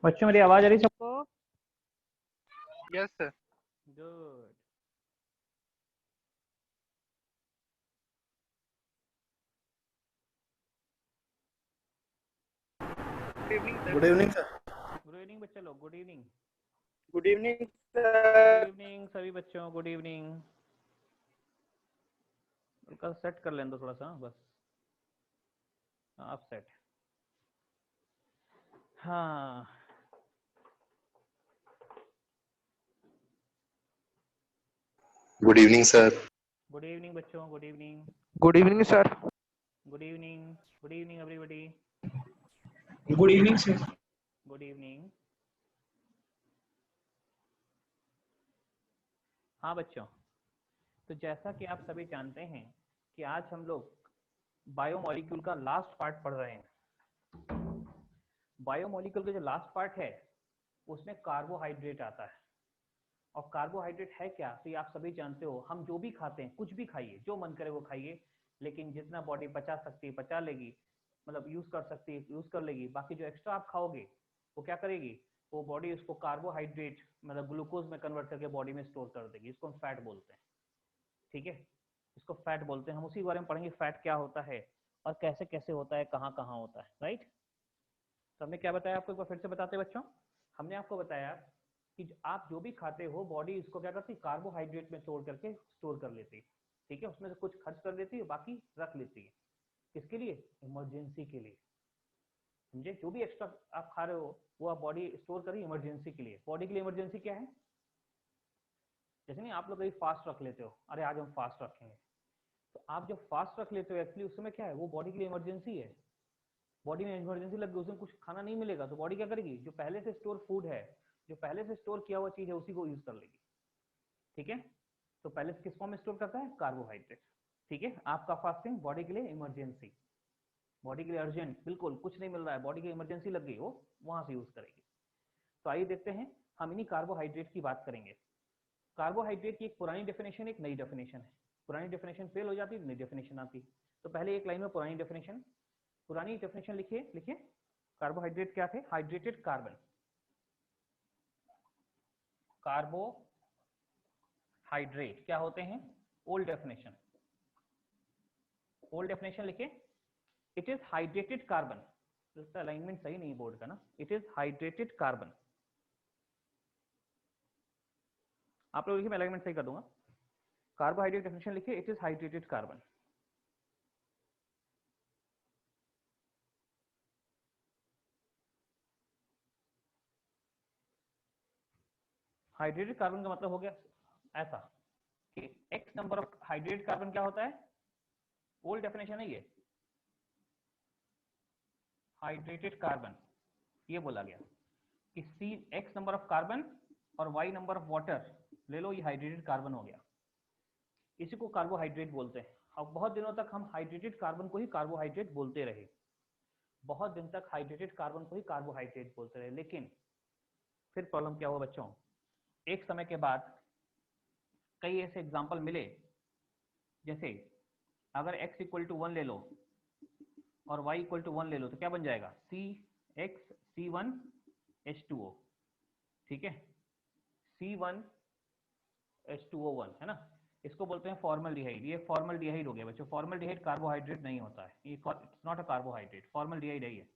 बच्चों मेरी आवाज आ रही सबको? Yes sir. Good. Good evening sir. Good evening बच्चे लोग, good evening. Good evening good sir. Evening सभी बच्चों, गुड इवनिंग। कल सेट कर लें दो थोड़ा सा बस। आप सेट। हाँ, good evening sir. Good evening बच्चों, good evening. Good evening sir. Good evening, good evening everybody. Good evening sir. Good evening. हाँ बच्चों, तो जैसा कि आप सभी जानते हैं कि आज हम लोग बायोमोलिक्यूल का लास्ट पार्ट पढ़ रहे हैं। बायोमोलिक्यूल का जो लास्ट पार्ट है उसमें कार्बोहाइड्रेट आता है। और कार्बोहाइड्रेट है क्या, तो ये आप सभी जानते हो। हम जो भी खाते हैं, कुछ भी खाइए, जो मन करे वो खाइए, लेकिन जितना बॉडी पचा सकती है पचा लेगी, मतलब यूज कर सकती है यूज कर लेगी। बाकी जो एक्स्ट्रा आप खाओगे वो क्या करेगी, वो बॉडी उसको कार्बोहाइड्रेट मतलब ग्लूकोज में कन्वर्ट करके बॉडी में स्टोर कर देगी। इसको हम फैट बोलते हैं। ठीक है, इसको फैट बोलते हैं। हम उसी बारे में पढ़ेंगे, फैट क्या होता है और कैसे कैसे होता है, कहाँ कहाँ होता है। राइट। तो हमने क्या बताया आपको, एक बार फिर से बताते हैं बच्चों। हमने आपको बताया कि आप जो भी खाते हो बॉडी इसको क्या करती है, कार्बोहाइड्रेट में तोड़ करके स्टोर कर लेती है। ठीक है, उसमें से कुछ खर्च कर लेती है, बाकी रख लेती है। किसके लिए? इमरजेंसी के लिए। समझे? जो भी एक्स्ट्रा आप खा रहे हो वो आप बॉडी स्टोर करी इमरजेंसी के लिए। बॉडी के लिए इमरजेंसी क्या है? जैसे नहीं आप लोग कभी फास्ट रख लेते हो, अरे आज हम फास्ट रखेंगे, तो आप जब फास्ट रख लेते हो एक्चुअली उस समय क्या है, वो बॉडी के लिए इमरजेंसी है। बॉडी में इमरजेंसी लग गई, उसमें कुछ खाना नहीं मिलेगा, तो बॉडी क्या करेगी, जो पहले से स्टोर फूड है, जो पहले से स्टोर किया हुआ चीज है, उसी को यूज कर लेगी। ठीक है, तो पहले से किस फॉर्म में स्टोर करता है, कार्बोहाइड्रेट। ठीक है, आपका फास्टिंग बॉडी के लिए इमरजेंसी, बॉडी के लिए अर्जेंट, बिल्कुल कुछ नहीं मिल रहा है, बॉडी की इमरजेंसी लग गई, वो वहां से यूज करेगी। तो आइए देखते हैं, हम इन्हीं कार्बोहाइड्रेट की बात करेंगे। कार्बोहाइड्रेट की एक पुरानी डेफिनेशन, एक नई डेफिनेशन है। पुरानी डेफिनेशन फेल हो जाती है, नई डेफिनेशन आती। तो पहले एक लाइन में पुरानी डेफिनेशन, पुरानी डेफिनेशन लिखिए लिखिए। कार्बोहाइड्रेट क्या थे? Hydrated carbon. कार्बोहाइड्रेट क्या होते हैं? ओल्ड डेफिनेशन, ओल्ड डेफिनेशन लिखिए। It is hydrated carbon. इसका अलाइनमेंट सही नहीं बोर्ड का ना, इट इज हाइड्रेटेड कार्बन। आप लोग लिखिए, मैं अलाइनमेंट सही कर दूंगा। कार्बोहाइड्रेट डेफिनेशन लिखिए, it is hydrated carbon. Hydrated carbon का मतलब हो गया ऐसा कि x number of hydrated carbon क्या होता है, ओल्ड डेफिनेशन है ये, हाइड्रेटेड कार्बन। ये बोला गया कि सी एक्स नंबर ऑफ कार्बन और वाई नंबर ऑफ वाटर ले लो, ये हाइड्रेटेड कार्बन हो गया। इसी को कार्बोहाइड्रेट बोलते हैं। अब बहुत दिनों तक हम हाइड्रेटेड कार्बन को ही कार्बोहाइड्रेट बोलते रहे, बहुत दिन तक हाइड्रेटेड कार्बन को ही कार्बोहाइड्रेट बोलते रहे। लेकिन फिर प्रॉब्लम क्या हुआ बच्चों, एक समय के बाद कई ऐसे एग्जाम्पल मिले, जैसे अगर x इक्वल टू 1 ले लो और y इक्वल टू 1 ले लो, तो क्या बन जाएगा, CxC1H2O। ठीक है, C1H2O1 है ना, इसको बोलते हैं फॉर्मल्डिहाइड। ये फॉर्मल्डिहाइड हो गया बच्चों। फॉर्मल्डिहाइड कार्बोहाइड्रेट नहीं होता है, ये it's not a carbohydrate, formaldehyde है ये,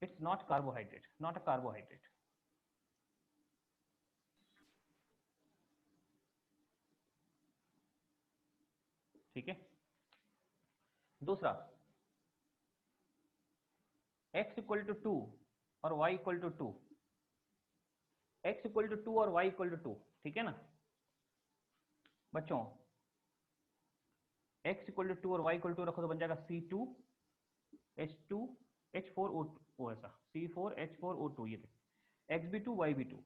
it's not carbohydrate, not a carbohydrate. ठीक है, दूसरा x इक्वल टू 2 और y equal to 2, x equal to 2 और y इक्वल टू 2, ठीक है ना बच्चों। x इक्वल टू 2 और y इक्वल टू रखो तो बन जाएगा C2H2H4O2 ऐसा, C4H4O2। ये Xb2 YB2,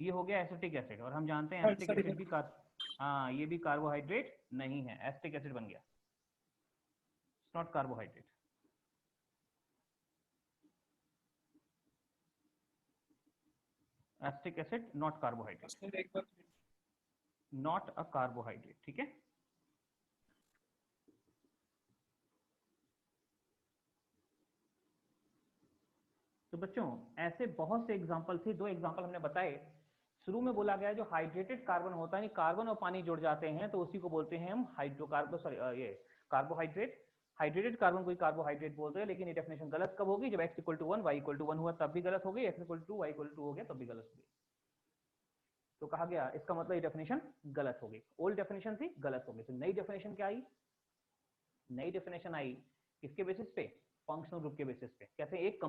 ये हो गया एसिटिक एसिड। और हम जानते हैं एसिटिक एसिड भी हाँ, ये भी कार्बोहाइड्रेट नहीं है, एसिटिक एसिड बन गया, it's not carbohydrate. Acetic acid not carbohydrate, not a carbohydrate. ठीक है, तो बच्चों ऐसे बहुत से एग्जाम्पल थे, 2 एग्जाम्पल हमने बताए। शुरू में बोला गया जो हाइड्रेटेड कार्बन होता है, कार्बन और पानी जुड़ जाते हैं तो उसी को बोलते हैं हम हाइड्रोकार्बन, सॉरी ये कार्बोहाइड्रेट। हाइड्रेटेड कार्बन को ही कार्बोहाइड्रेट बोलते हैं, लेकिन ये डेफिनेशन गलत कब होगी? जब x = 1 y = 1 हुआ तब भी गलत हो गई, x = 2 y = 2 हो गया तब भी गलत हो गई। तो कहा गया इसका मतलब ये डेफिनेशन गलत हो गई, ओल्ड डेफिनेशन थी गलत हो गई। तो नई डेफिनेशन क्या आई? नई डेफिनेशन आई किसके बेसिस पे? फंक्शनल ग्रुप के बेसिस पे। कहते हैं एक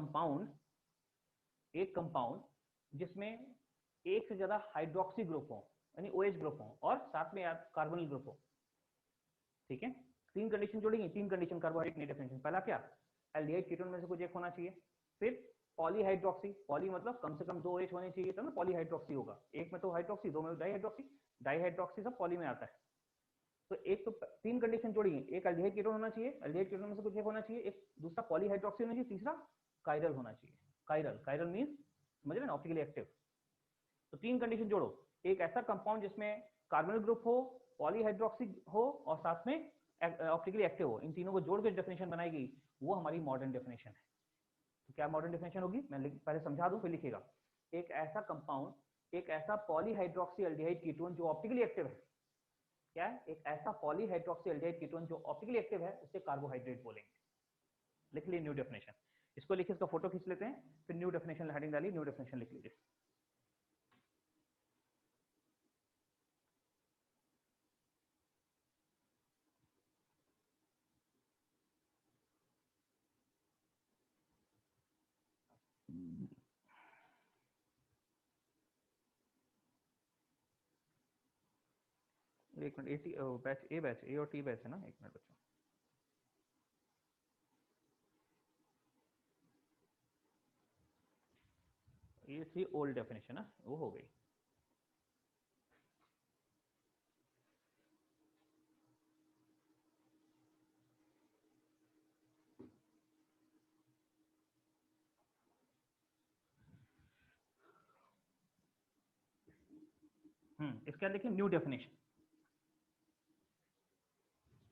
कंपाउंड जिसमें एक से ज्यादा हाइड्रोक्सी ग्रुप हो, यानी OH ग्रुप हो, और साथ में कार्बोनिल ग्रुप हो। ठीक है, 3 कंडीशन जोड़ेंगे, 3 कंडीशन कार्बोहाइड्रेट नई डेफिनेशन। पहला क्या? एल्डिहाइड कीटोन में से कुछ एक होना चाहिए। फिर पॉलीहाइड्रोक्सी, पॉली मतलब कम से कम 2 OH होने चाहिए तब ना पॉलीहाइड्रोक्सी होगा। एक में तो हाइड्रोक्सी, 2 में डाइहाइड्रोक्सी, डाइहाइड्रोक्सी सब पॉली में आता है। तो एक तो 3 कंडीशन जोड़िए, एक एल्डिहाइड कीटोन होना चाहिए, एल्डिहाइड कीटोन में से कुछ एक होना चाहिए, एक दूसरा पॉलीहाइड्रोक्सी होना चाहिए, तीसरा कायरल होना चाहिए। कायरल मींस समझ रहे ना, ऑप्टिकली एक्टिव। तो 3 कंडीशन जोड़ो, एक ऐसा कंपाउंड जिसमें कार्बोनिल ग्रुप हो, पॉलीहाइड्रोक्सी हो और साथ में ऑप्टिकली एक्टिव हो, इन तीनों को जोड़ के डेफिनेशन बनाएगी, वो हमारी मॉडर्न डेफिनेशन है। तो क्या मॉडर्न डेफिनेशन होगी? मैं पहले समझा दूं फिर लिखिएगा। एक ऐसा कंपाउंड, एक ऐसा पॉलीहाइड्रोक्सी एल्डिहाइड कीटोन जो ऑप्टिकली एक्टिव है। क्या है? एक ऐसा पॉलीहाइड्रोक्सी एल्डिहाइड कीटोन जो ऑप्टिकली एक्टिव है, उसे कार्बोहाइड्रेट बोलेंगे। लिख लीजिए न्यू डेफिनेशन। इसको लिखिए, इसका फोटो खींच लेते हैं, फिर न्यू डेफिनेशन हेडिंग डालिए, न्यू डेफिनेशन लिख लीजिए। एक मिनट, बैच ए और टी बैच है ना, एक मिनट बच्चों। ये थी ओल्ड डेफिनेशन ना, वो हो गई। इसके बाद देखिए न्यू डेफिनेशन।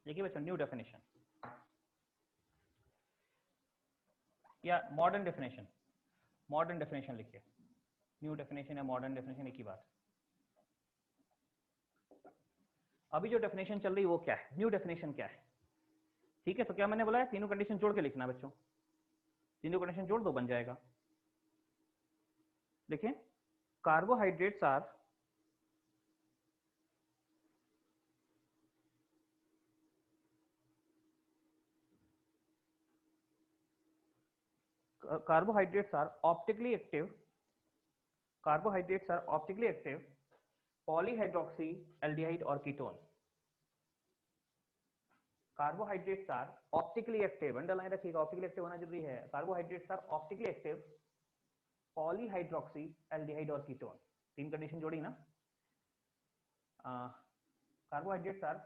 देखिए बच्चों न्यू डेफिनेशन या मॉडर्न डेफिनेशन, मॉडर्न डेफिनेशन लिखिए। न्यू डेफिनेशन या मॉडर्न डेफिनेशन एक ही बात। अभी जो डेफिनेशन चल रही है वो क्या है? न्यू डेफिनेशन क्या है? ठीक है, तो क्या मैंने बोला है, तीनों कंडीशन जोड़ के लिखना बच्चों, तीनों कंडीशन जोड़ दो बन जाएगा। देखिए, carbohydrates are carbohydrates are optically active, carbohydrates are optically active polyhydroxy aldehyde or ketone। Carbohydrates are optically active, underline रखिएगा, ऑप्टिकली एक्टिव होना जरूरी है। Carbohydrates are optically active polyhydroxy aldehyde और कीटोन। 3 कंडीशन जोड़ी ना। Carbohydrates are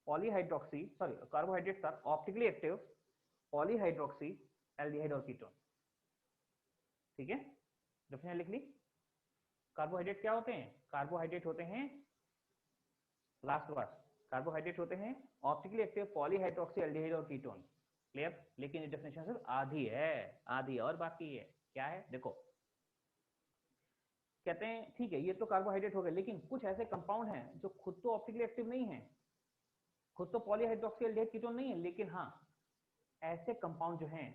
polyhydroxy, sorry, carbohydrates are optically active polyhydroxy aldehyde और ketone. ठीक है, डेफिनेशन लिख ली। कार्बोहाइड्रेट क्या होते हैं? कार्बोहाइड्रेट होते हैं, लास्ट बार, कार्बोहाइड्रेट होते हैं ऑप्टिकली एक्टिव पॉलीहाइड्रोक्सी एल्डिहाइड और कीटोन। क्लियर? लेकिन ये डेफिनेशन सिर्फ आधी है, आधी और बाकी है। क्या है? देखो, कहते हैं ठीक है ये तो कार्बोहाइड्रेट हो गए, लेकिन कुछ ऐसे कंपाउंड हैं जो खुद तो ऑप्टिकली एक्टिव नहीं है, खुद तो पॉलीहाइड्रोक्सी एल्डिहाइड कीटोन नहीं है, लेकिन हाँ ऐसे कंपाउंड जो हैं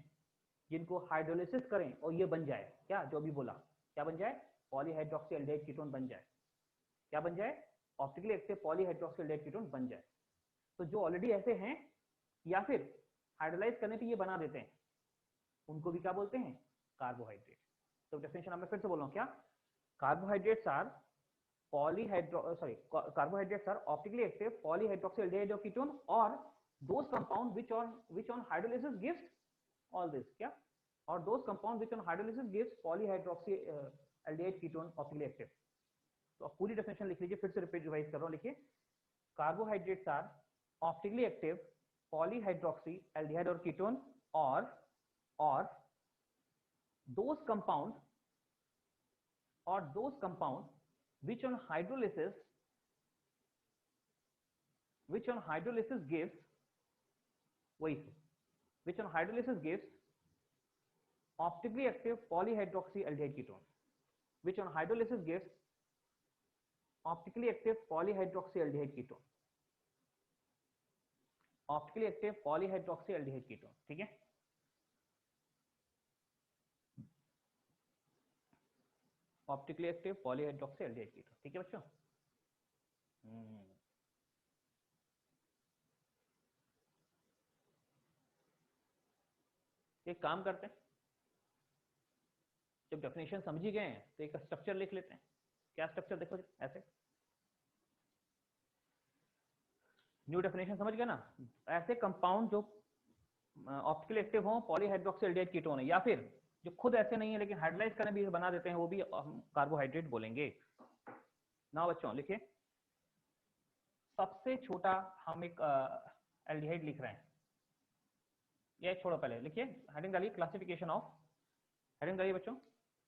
जिनको हाइड्रोलिसिस करें और ये बन जाए, क्या जो अभी बोला, क्या बन जाए? पॉलीहाइड्रोक्सी एल्डिहाइड कीटोन बन जाए। क्या बन जाए? Optically active polyhydroxy aldehyde ketone बन जाए। तो जो ऑलरेडी ऐसे हैं या फिर हाइड्रोलाइज करने पे ये बना देते हैं, उनको भी क्या बोलते हैं? कार्बोहाइड्रेट। तो डेफिनेशन मैं फिर से बोल रहा हूं, क्या? Carbohydrates are carbohydrates are optically active polyhydroxy aldehyde or ketone or those compound which on hydrolysis gives all this, क्या? और those compound which on hydrolysis gives polyhydroxy aldehyde ketone optically active। तो अब पूरी डेफिनेशन लिख लीजिए, फिर से repeat revise कर रहा हूं, लिखिए। Carbohydrates are optically active polyhydroxy aldehyde और कीटोन और those compound which on hydrolysis gives, वही which on hydrolysis gives optically active polyhydroxy aldehyde ketone, which on hydrolysis gives optically active polyhydroxy aldehyde ketone, optically active polyhydroxy aldehyde ketone. ठीक है, optically active polyhydroxy aldehyde ketone. ठीक है बच्चों, एक काम करते हैं, जब डेफिनेशन समझ ही गए हैं तो एक स्ट्रक्चर लिख लेते हैं। क्या स्ट्रक्चर, देखो ऐसे, न्यू डेफिनेशन समझ गए ना, ऐसे कंपाउंड जो ऑप्टिकली एक्टिव हो, पॉलीहाइड्रोक्सी एल्डिहाइड कीटोन है, या फिर जो खुद ऐसे नहीं है लेकिन हाइड्रोलाइज करने भी बना देते हैं, वो भी कार्बोहाइड्रेट बोलेंगे। ना बच्चों लिखिए, सबसे छोटा हम एक एल्डिहाइड लिख रहे हैं, ये छोड़ो, पहले लिखिए हेडिंग डालिए, क्लासिफिकेशन ऑफ, हेडिंग डालिए बच्चों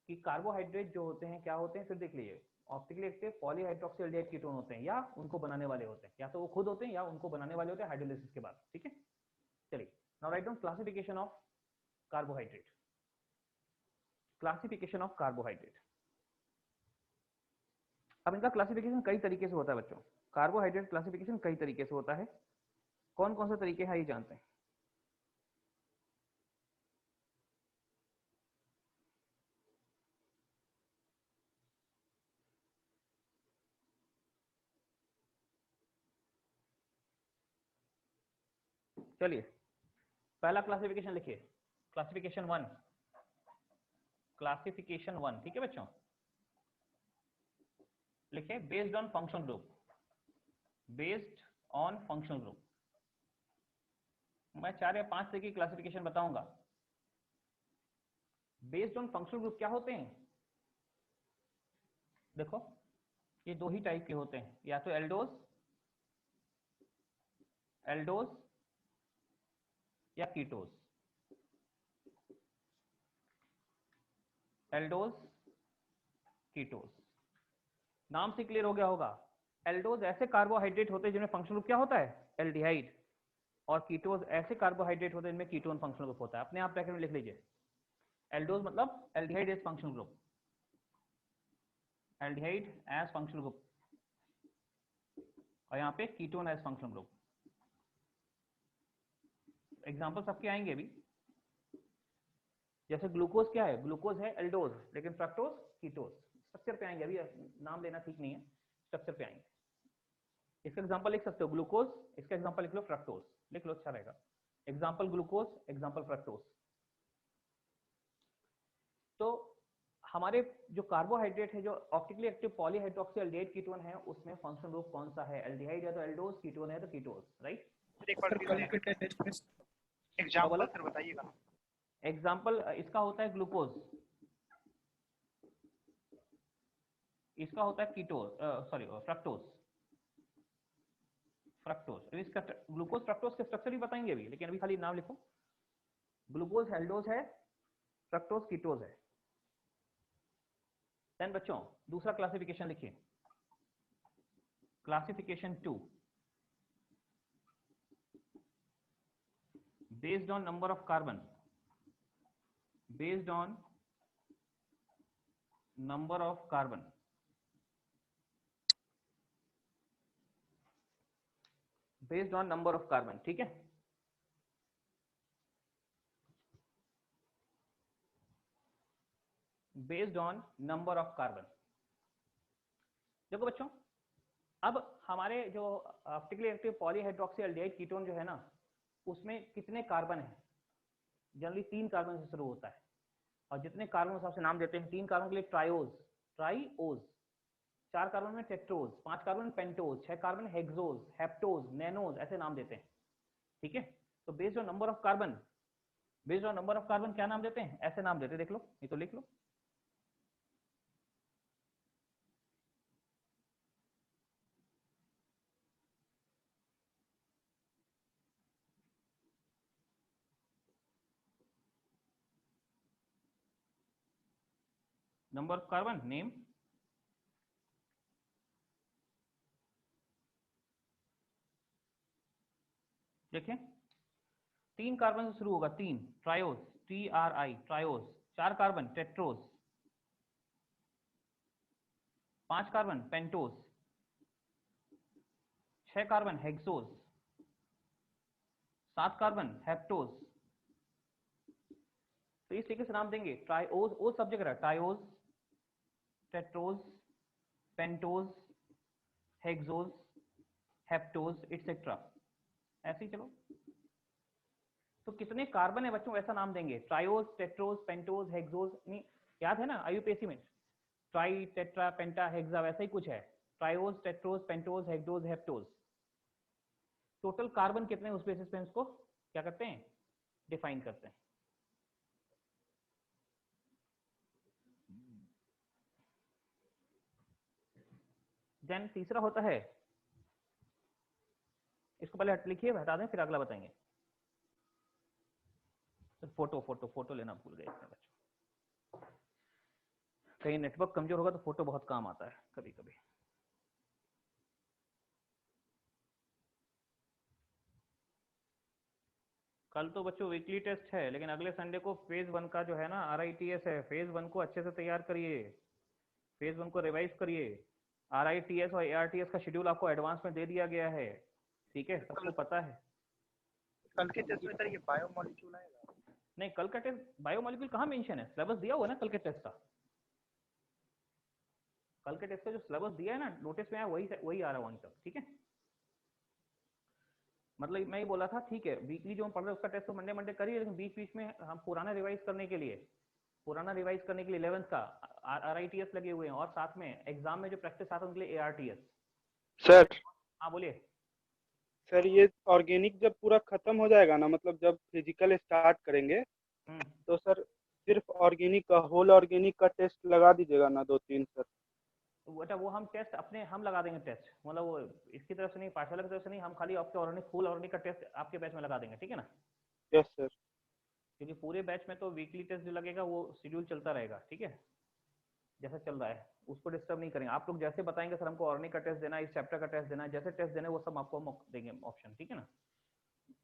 कि कार्बोहाइड्रेट जो होते हैं क्या होते हैं, फिर देख लीजिए, optically active polyhydroxy aldehyde ketone होते हैं या उनको बनाने वाले होते हैं, या तो वो खुद होते हैं या उनको बनाने वाले होते हैं हाइड्रोलिसिस के बाद। ठीक है, चलिए now write down classification of carbohydrate, classification of carbohydrate. अब इनका क्लासिफिकेशन कई तरीके से होता है बच्चों, कार्बोहाइड्रेट क्लासिफिकेशन कई तरीके से होता है। कौन कौन से तरीके हैं ये जानते हैं? चलिए पहला क्लासिफिकेशन लिखिए, क्लासिफिकेशन 1, क्लासिफिकेशन 1। ठीक है बच्चों, लिखिए based on functional group, based on functional group. मैं 4 या 5 तरह की क्लासिफिकेशन बताऊंगा। बेस्ड ऑन फंक्शनल ग्रुप क्या होते हैं, देखो ये दो ही टाइप के होते हैं, या तो एल्डोज, एल्डोज या कीटोज, एल्डोज कीटोज। नाम से क्लियर हो गया होगा, एल्डोज ऐसे कार्बोहाइड्रेट होते हैं जिनमें फंक्शनल ग्रुप क्या होता है, एल्डिहाइड, और कीटोज ऐसे कार्बोहाइड्रेट होते हैं जिनमें कीटोन फंक्शनल ग्रुप होता है। अपने आप ब्रैकेट में लिख लीजिए, एल्डोज मतलब aldehyde as functional group, aldehyde as functional group, और यहाँ पे ketone as functional group. Example सबके आएंगे अभी, जैसे ग्लूकोज क्या है, ग्लूकोज है एल्डोज, लेकिन फ्रक्टोज कीटोज। स्ट्रक्चर पे आएंगे, अभी नाम लेना ठीक नहीं है, स्ट्रक्चर पे आएंगे। इसका एग्जांपल लिख सकते हो ग्लूकोज, इसका एग्जांपल लिख लो फ्रक्टोज, लिख लो अच्छा रहेगा। Example glucose, example fructose. तो हमारे जो कार्बोहाइड्रेट है, जो optically active polyhydroxy aldehyde ketone है, उसमें फंक्शनल ग्रुप कौन सा है, एल्डिहाइड है तो एल्डोज, कीटोन है तो कीटोज, राइट। एक बार एग्जांपल सर बताइएगा। एग्जांपल इसका होता है ग्लूकोज, इसका होता है कीटोज, सॉरी फ्रक्टोज, फ्रक्टोज। इसका ग्लूकोज फ्रक्टोज के स्ट्रक्चर भी बताएंगे अभी, लेकिन अभी खाली नाम लिखो, ग्लूकोज एल्डोज है, फ्रक्टोज कीटोज है। देन बच्चों दूसरा क्लासिफिकेशन लिखिए, classification 2, based on number of carbon, based on number of carbon, based on number of carbon. ठीक है, based on number of carbon. देखो बच्चों, अब हमारे जो optically active polyhydroxy aldehyde ketone जो है ना, उसमें कितने कार्बन है, जनरली 3 कार्बन से शुरू होता है, और जितने कार्बन हिसाब से नाम देते हैं, 3 कार्बन के लिए ट्राइओज, ट्राइओज, 4 कार्बन में टेट्रोज, 5 कार्बन में पेंटोज, 6 कार्बन हेक्सोज, हेप्टोज, नैनोज, ऐसे नाम देते हैं। ठीक है, तो based on number of carbon, based on number of carbon क्या नाम देते हैं, ऐसे नाम देते हैं, देख लो, ये तो लिख लो। नंबर ऑफ कार्बन नेम, देखें 3 कार्बन से शुरू होगा, 3 triose, TRI triose, 4 carbon tetrose, 5 carbon pentose, 6 carbon hexose, 7 carbon heptose. तो इस तरीके से नाम देंगे। ट्राइओज, ओ सब्जेक्ट रहा, triose, tetrose, pentose, hexose, heptose etcetera, ऐसे ही चलो। तो कितने कार्बन है बच्चों ऐसा नाम देंगे। ट्राइओज, टेट्रोज, पेंटोज, हेक्सोज, नहीं याद है ना आईयूपीएससी में, ट्राई, टेट्रा, पेंटा, हेक्सा, वैसा ही कुछ है। Triose, tetrose, pentose, hexose, heptose. Total carbon कितने, उस बेसिस पे इसको क्या करते हैं, डिफाइन करते हैं। देन तीसरा होता है, इसको पहले लिखिए, हटा दें, फिर अगला बताएंगे। तो फोटो लेना भूल गए इसमें बच्चों। कहीं नेटवर्क कमजोर होगा तो फोटो बहुत काम आता है कभी कभी। कल तो बच्चों वीकली टेस्ट है, लेकिन अगले संडे को फेज 1 का जो है ना RITS है। फेज 1 को अच्छे से तैयार करिए, फेज 1 को रिवाइज करिए। RITS और ARTS का शेड्यूल आपको एडवांस में दे दिया गया है, ठीक है, सबको पता है। कल के टेस्ट में सर ये बायोमोलिक्यूल आएगा? नहीं, कल का टेस्ट बायोमोलिक्यूल कहाँ मेंशन है, सिलेबस दिया हुआ है ना कल के टेस्ट का। कल के टेस्ट का जो सिलेबस दिया है ना नोटिस में, वही आ रहा है वहीं तक, ठीक है। मतलब मैं ही बोला था, ठीक है, वीकली जो हम पढ़ रहे हैं उसका टेस्ट तो मंडे करिए, लेकिन बीच बीच में हम पुराना रिवाइज करने के लिए 11th का RITS लगे हुए हैं, और साथ में एग्जाम में जो प्रैक्टिस आता है उनके लिए ARTS। सर हाँ बोलिए। सर ये ऑर्गेनिक जब पूरा खत्म हो जाएगा ना, मतलब जब फिजिकल स्टार्ट करेंगे तो सर सिर्फ ऑर्गेनिक का, होल ऑर्गेनिक का टेस्ट लगा दीजिएगा ना 2-3 सर। बेटा वो हम टेस्ट अपने हम लगा देंगे टेस्ट, मतलब वो इसकी तरफ से नहीं, पाठशाला की तरफ से नहीं, हम खाली आपके ऑर्गेनिक, फुल ऑर्गेनिक का टेस्ट आपके बैच में लगा देंगे, ठीक है ना। Yes sir. क्योंकि पूरे बैच में तो वीकली टेस्ट जो लगेगा वो शेड्यूल चलता रहेगा, ठीक है, जैसा चल रहा है उसको डिस्टर्ब नहीं करेंगे। आप लोग जैसे बताएंगे सर हमको ऑर्गेनिक का टेस्ट देना है, इस चैप्टर का टेस्ट देना है, जैसे टेस्ट देना है वो सब आपको हम देंगे ऑप्शन, ठीक है ना।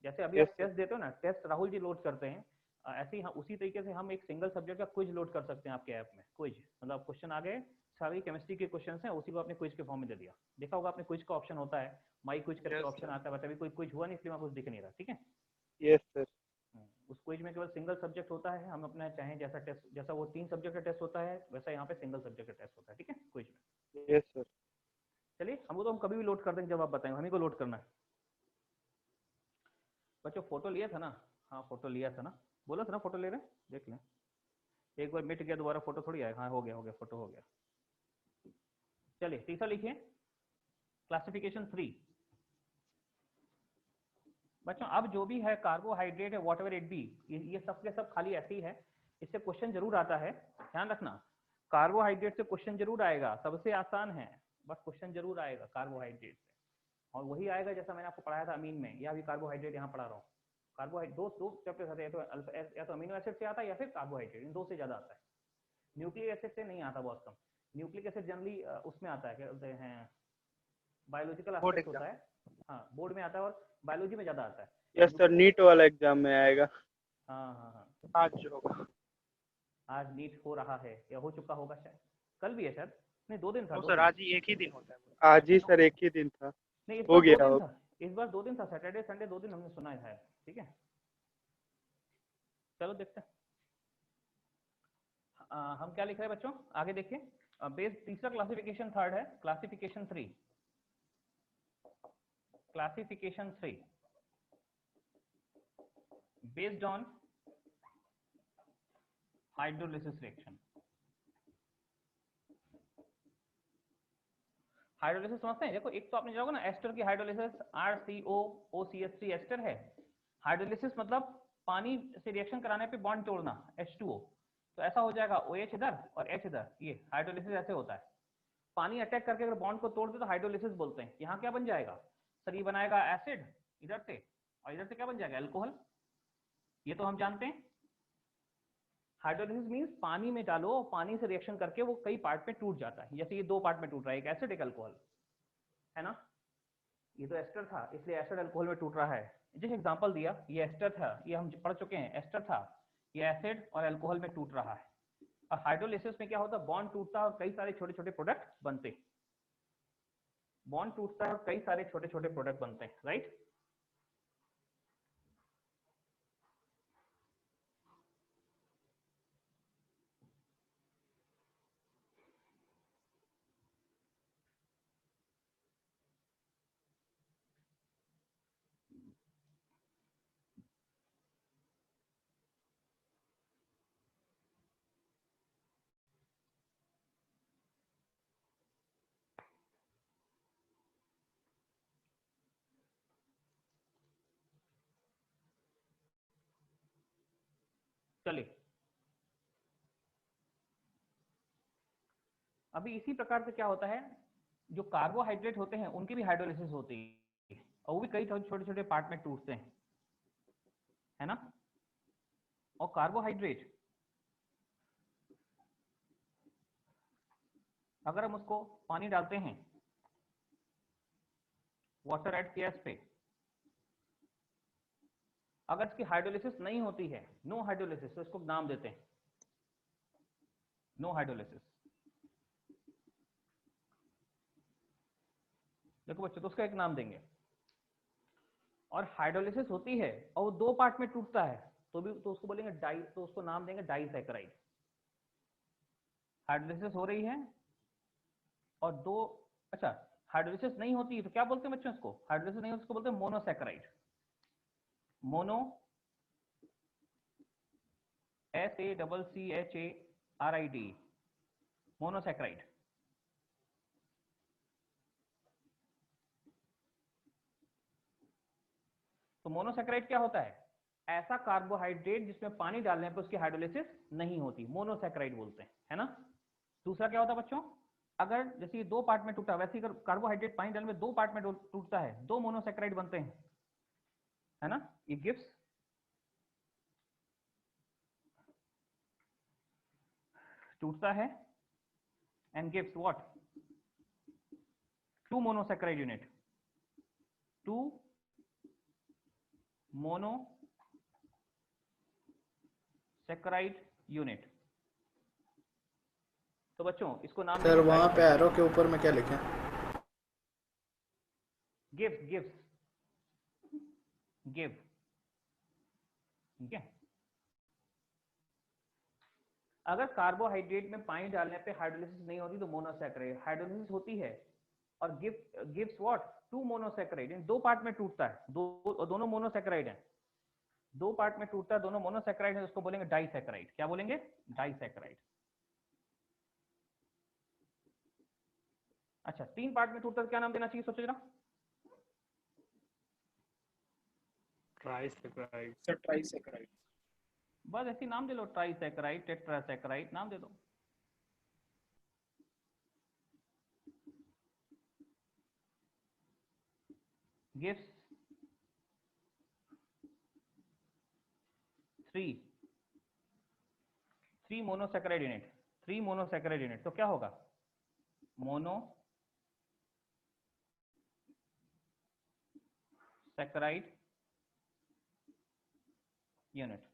जैसे अभी आप टेस्ट देते हो ना, टेस्ट राहुल जी लोड करते हैं, ऐसे ही उसी तरीके से हम एक सिंगल सब्जेक्ट का क्विज लोड कर सकते हैं आपके ऐप में। क्विज मतलब क्वेश्चन आ गए, सारी केमिस्ट्री के क्वेश्चन हैं, उसी को आपने क्विज के फॉर्म में दे दिया। देखा होगा आपने क्विज का ऑप्शन होता है, माई क्विज करके ऑप्शन आता है, बट अभी कोई क्विज हुआ नहीं इसलिए मैं कुछ दिख नहीं रहा, ठीक है। Yes sir. उस क्विज में केवल सिंगल सब्जेक्ट होता है, हम अपना चाहें जैसा टेस्ट, जैसा वो 3 सब्जेक्ट का टेस्ट होता है वैसा यहाँ पे सिंगल सब्जेक्ट का टेस्ट होता है, ठीक है, क्विज में। Yes sir. चलिए हमको तो हम कभी भी लोड कर देंगे जब आप बताएंगे, हमें को लोड करना है। बच्चों फोटो लिया था ना, हाँ फोटो लिया था ना, बोला था ना फोटो ले रहे हैं, देख लें एक बार मिट गया दोबारा फोटो थोड़ी आएगा। हाँ हो गया फोटो हो गया। चलिए तीसरा लिखिए, क्लासिफिकेशन 3। बच्चों अब जो भी है कार्बोहाइड्रेट है, वॉट एवर इट बी, ये सब के सब खाली ऐसे ही है, इससे क्वेश्चन जरूर आता है, ध्यान रखना। कार्बोहाइड्रेट से क्वेश्चन जरूर आएगा, सबसे आसान है, बस क्वेश्चन जरूर आएगा कार्बोहाइड्रेट से, और वही आएगा जैसा मैंने आपको पढ़ाया था अमीन में, या भी कार्बोहाइड्रेट यहाँ पढ़ा रहा हूँ। कार्बोहाइड्रेट दो चैप्टर आते हैं, या तो अमीनो एसिड से आता है या फिर कार्बोहाइड्रेट, इन दो से ज्यादा आता है। न्यूक्लिक एसिड से नहीं आता, बहुत कम। न्यूक्लिक एसिड जनरली उसमें आता है, क्या बोलते हैं, बायोलॉजिकल एस्पेक्ट होता है, हाँ बोर्ड में आता है, और बायोलॉजी में ज्यादा आता है। यस सर, नीट वाला एग्जाम में आएगा। हाँ आज होगा, आज नीट हो रहा है या हो चुका होगा शायद, कल भी है शायद, नहीं 2 दिन था। सर आज ही एक ही दिन होता है। आज ही सर एक ही दिन था, नहीं इस हो बार 2 गया दिन था, इस बार 2 दिन था, सैटरडे संडे 2 दिन हमने सुना है, ठीक है। चलो देखते हैं हम क्या लिख रहे हैं बच्चों, आगे देखिए। बेस तीसरा क्लासिफिकेशन, थर्ड है classification 3। Classification 3 based on hydrolysis reaction. Hydrolysis समझते हैं, देखो एक तो आपने जाओगे ना एस्टर की हाइड्रोलिसिस, RCOOCH3 एस्टर है। हाइड्रोलिसिस मतलब पानी से रिएक्शन कराने पे बॉन्ड तोड़ना, H2O, तो ऐसा हो जाएगा OH इधर और H इधर, ये हाइड्रोलिसिस ऐसे होता है। पानी अटैक करके अगर बॉन्ड को तोड़ दे तो हाइड्रोलिसिस बोलते हैं। यहाँ क्या बन जाएगा सर, ये बनाएगा एसिड इधर से, और इधर से क्या बन जाएगा, अल्कोहल, ये तो हम जानते हैं। हाइड्रोलिसिस मींस पानी में डालो, पानी से रिएक्शन करके वो कई पार्ट में टूट जाता है, जैसे ये 2 पार्ट में टूट रहा है, एक एसिड एक अल्कोहल, है ना। ये तो एस्टर था इसलिए एसिड अल्कोहल में टूट रहा है। जिस एग्जांपल दिया ये एस्टर था, ये हम पढ़ चुके हैं, एस्टर था, ये एसिड और अल्कोहल में टूट रहा है। और हाइड्रोलिसिस में क्या होता है, बॉन्ड टूटता है और कई सारे छोटे छोटे प्रोडक्ट बनते हैं। बॉन्ड टूटता है और कई सारे छोटे छोटे प्रोडक्ट बनते हैं, राइट। चलिए, अभी इसी प्रकार से क्या होता है, जो कार्बोहाइड्रेट होते हैं उनकी भी हाइड्रोलिसिस होती है और वो भी कई छोटे छोटे पार्ट में टूटते हैं, है ना। और कार्बोहाइड्रेट अगर हम उसको पानी डालते हैं, वाटर ऐड किया इस पे, अगर इसकी हाइड्रोलिसिस नहीं होती है, नो हाइड्रोलिसिस, तो इसको नाम देते हैं नो हाइड्रोलिसिस। देखो बच्चों, तो उसका एक नाम देंगे। और हाइड्रोलिसिस होती है और वो दो पार्ट में टूटता है तो भी, तो उसको बोलेंगे डाई, तो उसको नाम देंगे डाइसैकेराइड। हाइड्रोलिसिस हो रही है और दो, अच्छा हाइड्रोलिसिस नहीं होती है तो क्या बोलते हैं बच्चों इसको, हाइड्रोलिसिस नहीं होती उसको बोलते हैं मोनोसैकेराइड। Mono, SACCHARID, monosaccharide. तो मोनोसैकेराइड क्या होता है, ऐसा कार्बोहाइड्रेट जिसमें पानी डालने पर उसकी हाइड्रोलिसिस नहीं होती, मोनोसैकेराइड बोलते हैं, है ना। दूसरा क्या होता है बच्चों, अगर जैसे ये दो पार्ट में टूटा, वैसे ही कार्बोहाइड्रेट पानी डालने में दो पार्ट में टूटता है, दो मोनोसैकेराइड बनते हैं, है ना। ये गिब्स टूटता है and gives what, two monosaccharide unit, two monosaccharide unit। तो बच्चों इसको नाम सर वहाँ पे एरो के ऊपर में क्या लिखें, गिव्स, गिव्स, गिव, ठीक है। अगर कार्बोहाइड्रेट में पानी डालने पे हाइड्रोलिसिस नहीं होती तो मोनोसैकेराइड, हाइड्रोलिसिस होती है और गिव्स व्हाट, टू मोनोसैकेराइड, दो पार्ट में टूटता है, दोनों मोनोसैकेराइड हैं, दो पार्ट में टूटता है, दोनों मोनोसैकेराइड है, उसको बोलेंगे डाइसैकेराइड। क्या बोलेंगे, डाइसैकेराइड। अच्छा, तीन पार्ट में टूटता है क्या नाम देना चाहिए, सोचो जरा। ट्राइसैकेराइड। सर ट्राइसैकेराइड। बस ऐसे नाम दे लो, ट्राइसैकेराइड, टेट्रासैकेराइड, नाम दे दो। Gives three monosaccharide unit, three monosaccharide unit, तो क्या होगा, मोनोसैकेराइड यूनिट।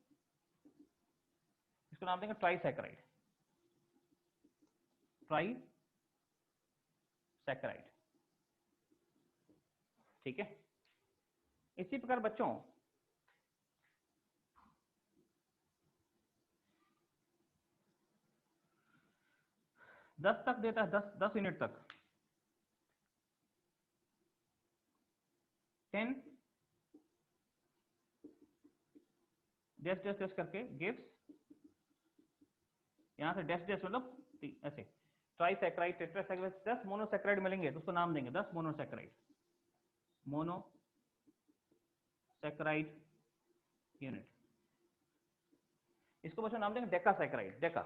इसको नाम देंगे ट्राइसैकेराइड, ट्राइसैकेराइड, ठीक है। इसी प्रकार बच्चों दस तक देता है, 10 यूनिट तक, 10 डैश डैश डैश करके गिव्स, यहां से डैश डैश मतलब ऐसे, ट्राइसैकेराइड, टेट्रासैकेराइड, 10 मोनोसैकेराइड मिलेंगे तो उसको नाम देंगे 10 मोनोसैकेराइड, मोनोसैकेराइड यूनिट। इसको बच्चों नाम देंगे डेकासैकेराइड, डेका,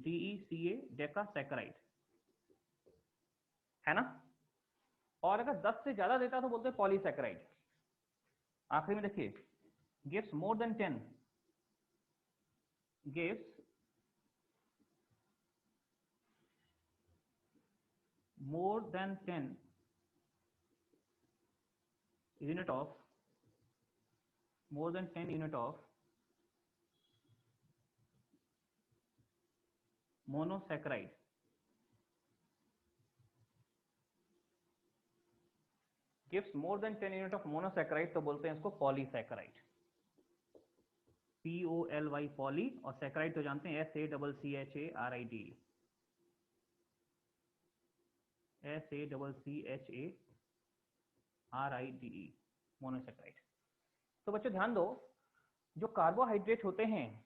DECA, डेकासैकेराइड, है ना। और अगर 10 से ज्यादा देता तो बोलते हैं पॉलीसैकेराइड। आखिरी में देखिए, gives more than 10, gives more than 10 unit of more than 10 unit of monosaccharide gives more than 10 unit of monosaccharide, तो बोलते हैं इसको पॉलीसैकेराइड, POLY पॉली, और सैकराइड तो जानते हैं SACCHARID, SACCHARIDE, मोनोसैकराइड। तो बच्चों ध्यान दो, जो कार्बोहाइड्रेट होते हैं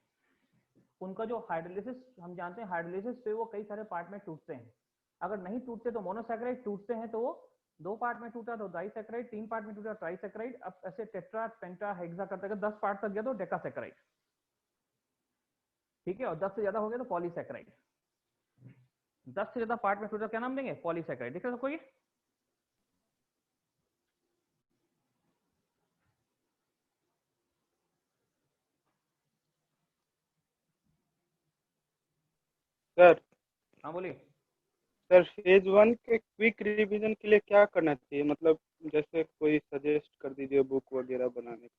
उनका जो हाइड्रोलिसिस, हम जानते हैं हाइड्रोलिसिस पे वो कई सारे पार्ट में टूटते हैं। अगर नहीं टूटते तो मोनोसैकराइड, टूटते हैं तो वो 2 पार्ट में टूटा तो डाइसैकराइड, 3 पार्ट में टूटा ट्राइसैकराइड, अब ऐसे टेट्रा पेंटा हेक्सा करते करते 10 पार्ट तक गया तो डेकासैकराइड, ठीक है, और 10 से ज्यादा हो गया तो पॉलीसैकराइड। 10 से ज्यादा पार्ट में टूटा क्या नाम देंगे? पॉलीसैकराइड। देख रहे हो सबको ये? सर हाँ बोलिए। सर फेज 1 के क्विक रिवीजन के लिए क्या करना चाहिए, मतलब जैसे कोई सजेस्ट कर दीजिए बुक वगैरह बनाने के।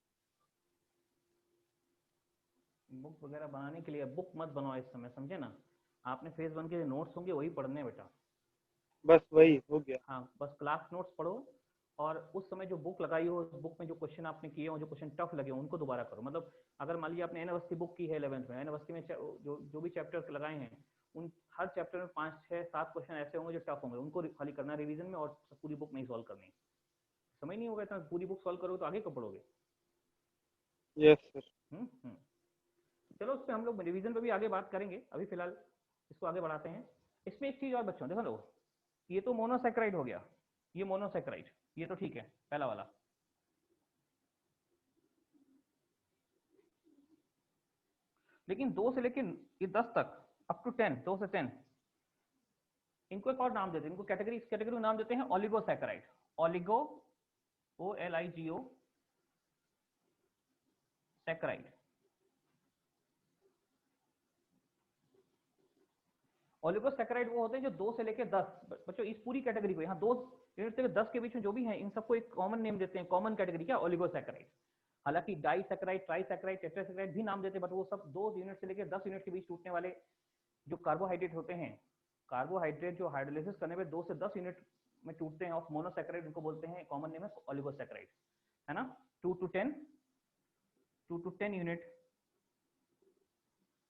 बुक वगैरह बनाने के लिए बुक मत बनाओ इस समय, समझे ना? आपने फेज 1 के जो नोट्स होंगे वही पढ़ने हैं बेटा। बस वही हो गया। हाँ, बस क्लास नोट्स पढ़ो, और उस समय जो बुक लगाई हो, उस बुक में जो क्वेश्चन आपने किए हो, जो क्वेश्चन टफ लगे हो, उनको दोबारा करो। मतलब अगर मान लीजिए आपने एन अवस्थी बुक की है 11th में, एन अवस्थी में जो भी चैप्टर्स लगाए हैं, उन हर चैप्टर में 5, 6, 7 क्वेश्चन ऐसे होंगे जो टफ होंगे, उनको खाली करना रिवीजन में, और पूरी बुक नहीं सॉल्व करनी। समझ नहीं होगा इतना, पूरी बुक सॉल्व करोगे तो आगे कब पढ़ोगे? Yes sir. चलो उस पर हम लोग रिवीजन पे भी आगे बात करेंगे, अभी फिलहाल इसको आगे बढ़ाते हैं। इसमें एक चीज और बच्चों देखो लो, ये तो मोनोसैकराइड हो गया, ये मोनोसैकराइड, ये तो ठीक है पहला वाला। लेकिन 2 से लेके ये 10 तक, अप टू 10, 2 से 10, इनको एक और नाम देते हैं, इनको कैटेगरी, इस कैटेगरी को नाम देते हैं oligosaccharide. Oligo, OLIGO saccharide. Oligosaccharide वो होते हैं जो 2 से लेके 10, बच्चों इस पूरी कैटेगरी को, यहाँ 2 यूनिट से 10 के बीच में जो भी है, इन सबको एक कॉमन नेम देते हैं, कॉमन कैटेगरी क्या? ओलिगोसैकराइड। हालांकि डाइसैकराइड, ट्राइसैकराइड, टेट्रासैकराइड भी नाम देते हैं, बट वो सब 2 यूनिट से लेकर 10 यूनिट के बीच टूटने वाले जो कार्बोहाइड्रेट होते हैं, कार्बोहाइड्रेट जो हाइड्रोलिसिस करने में 2 से 10 यूनिट में टूटते हैं ऑफ मोनोसैकराइड, उनको बोलते हैं, कॉमन नेम है ओलिगोसैकराइड, है ना? 2 to 10 unit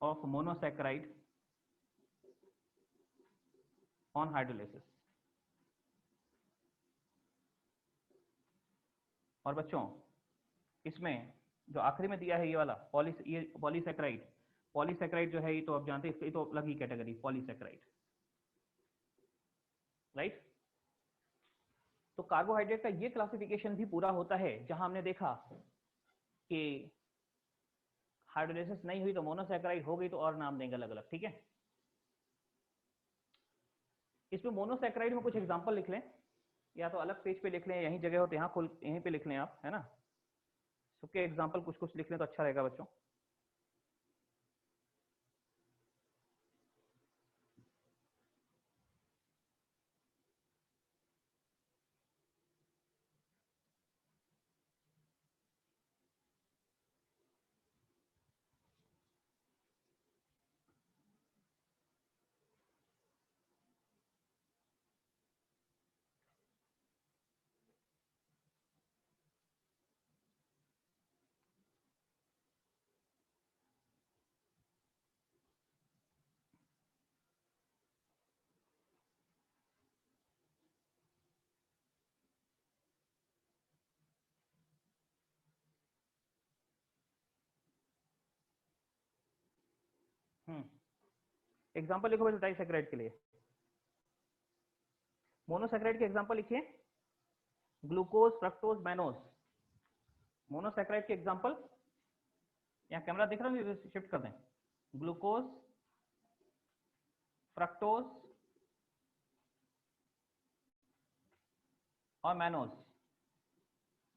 of monosaccharide on hydrolysis. और बच्चों इसमें जो आखिरी में दिया है ये वाला पॉलीसैकराइड, पॉलीसैकराइड जो है ये तो आप जानते हैं, इसकी तो अलग ही कैटेगरी पॉलीसैकराइड, राइट? तो कार्बोहाइड्रेट का ये क्लासिफिकेशन भी पूरा होता है, जहां हमने देखा कि हाइड्रोलिसिस नहीं हुई तो मोनोसैकराइड हो गई तो और नाम देंगे अलग अलग, ठीक है? इसमें मोनोसैकराइड में कुछ एग्जांपल लिख लें, या तो अलग पेज पे लिख लें, यहीं जगह हो तो यहाँ यहीं पे लिख लें आप, है ना? सबके एग्जांपल कुछ कुछ लिख लें तो अच्छा रहेगा बच्चों। एग्जांपल लिखो बच्चों डाइसैकराइड के लिए। मोनोसैकराइड के एग्जांपल लिखिए, ग्लूकोज, फ्रक्टोज, मैनोज। मोनोसैकराइड के एग्जांपल, यहाँ कैमरा दिख रहा है, शिफ्ट कर दें। ग्लूकोज, फ्रक्टोज और मैनोज,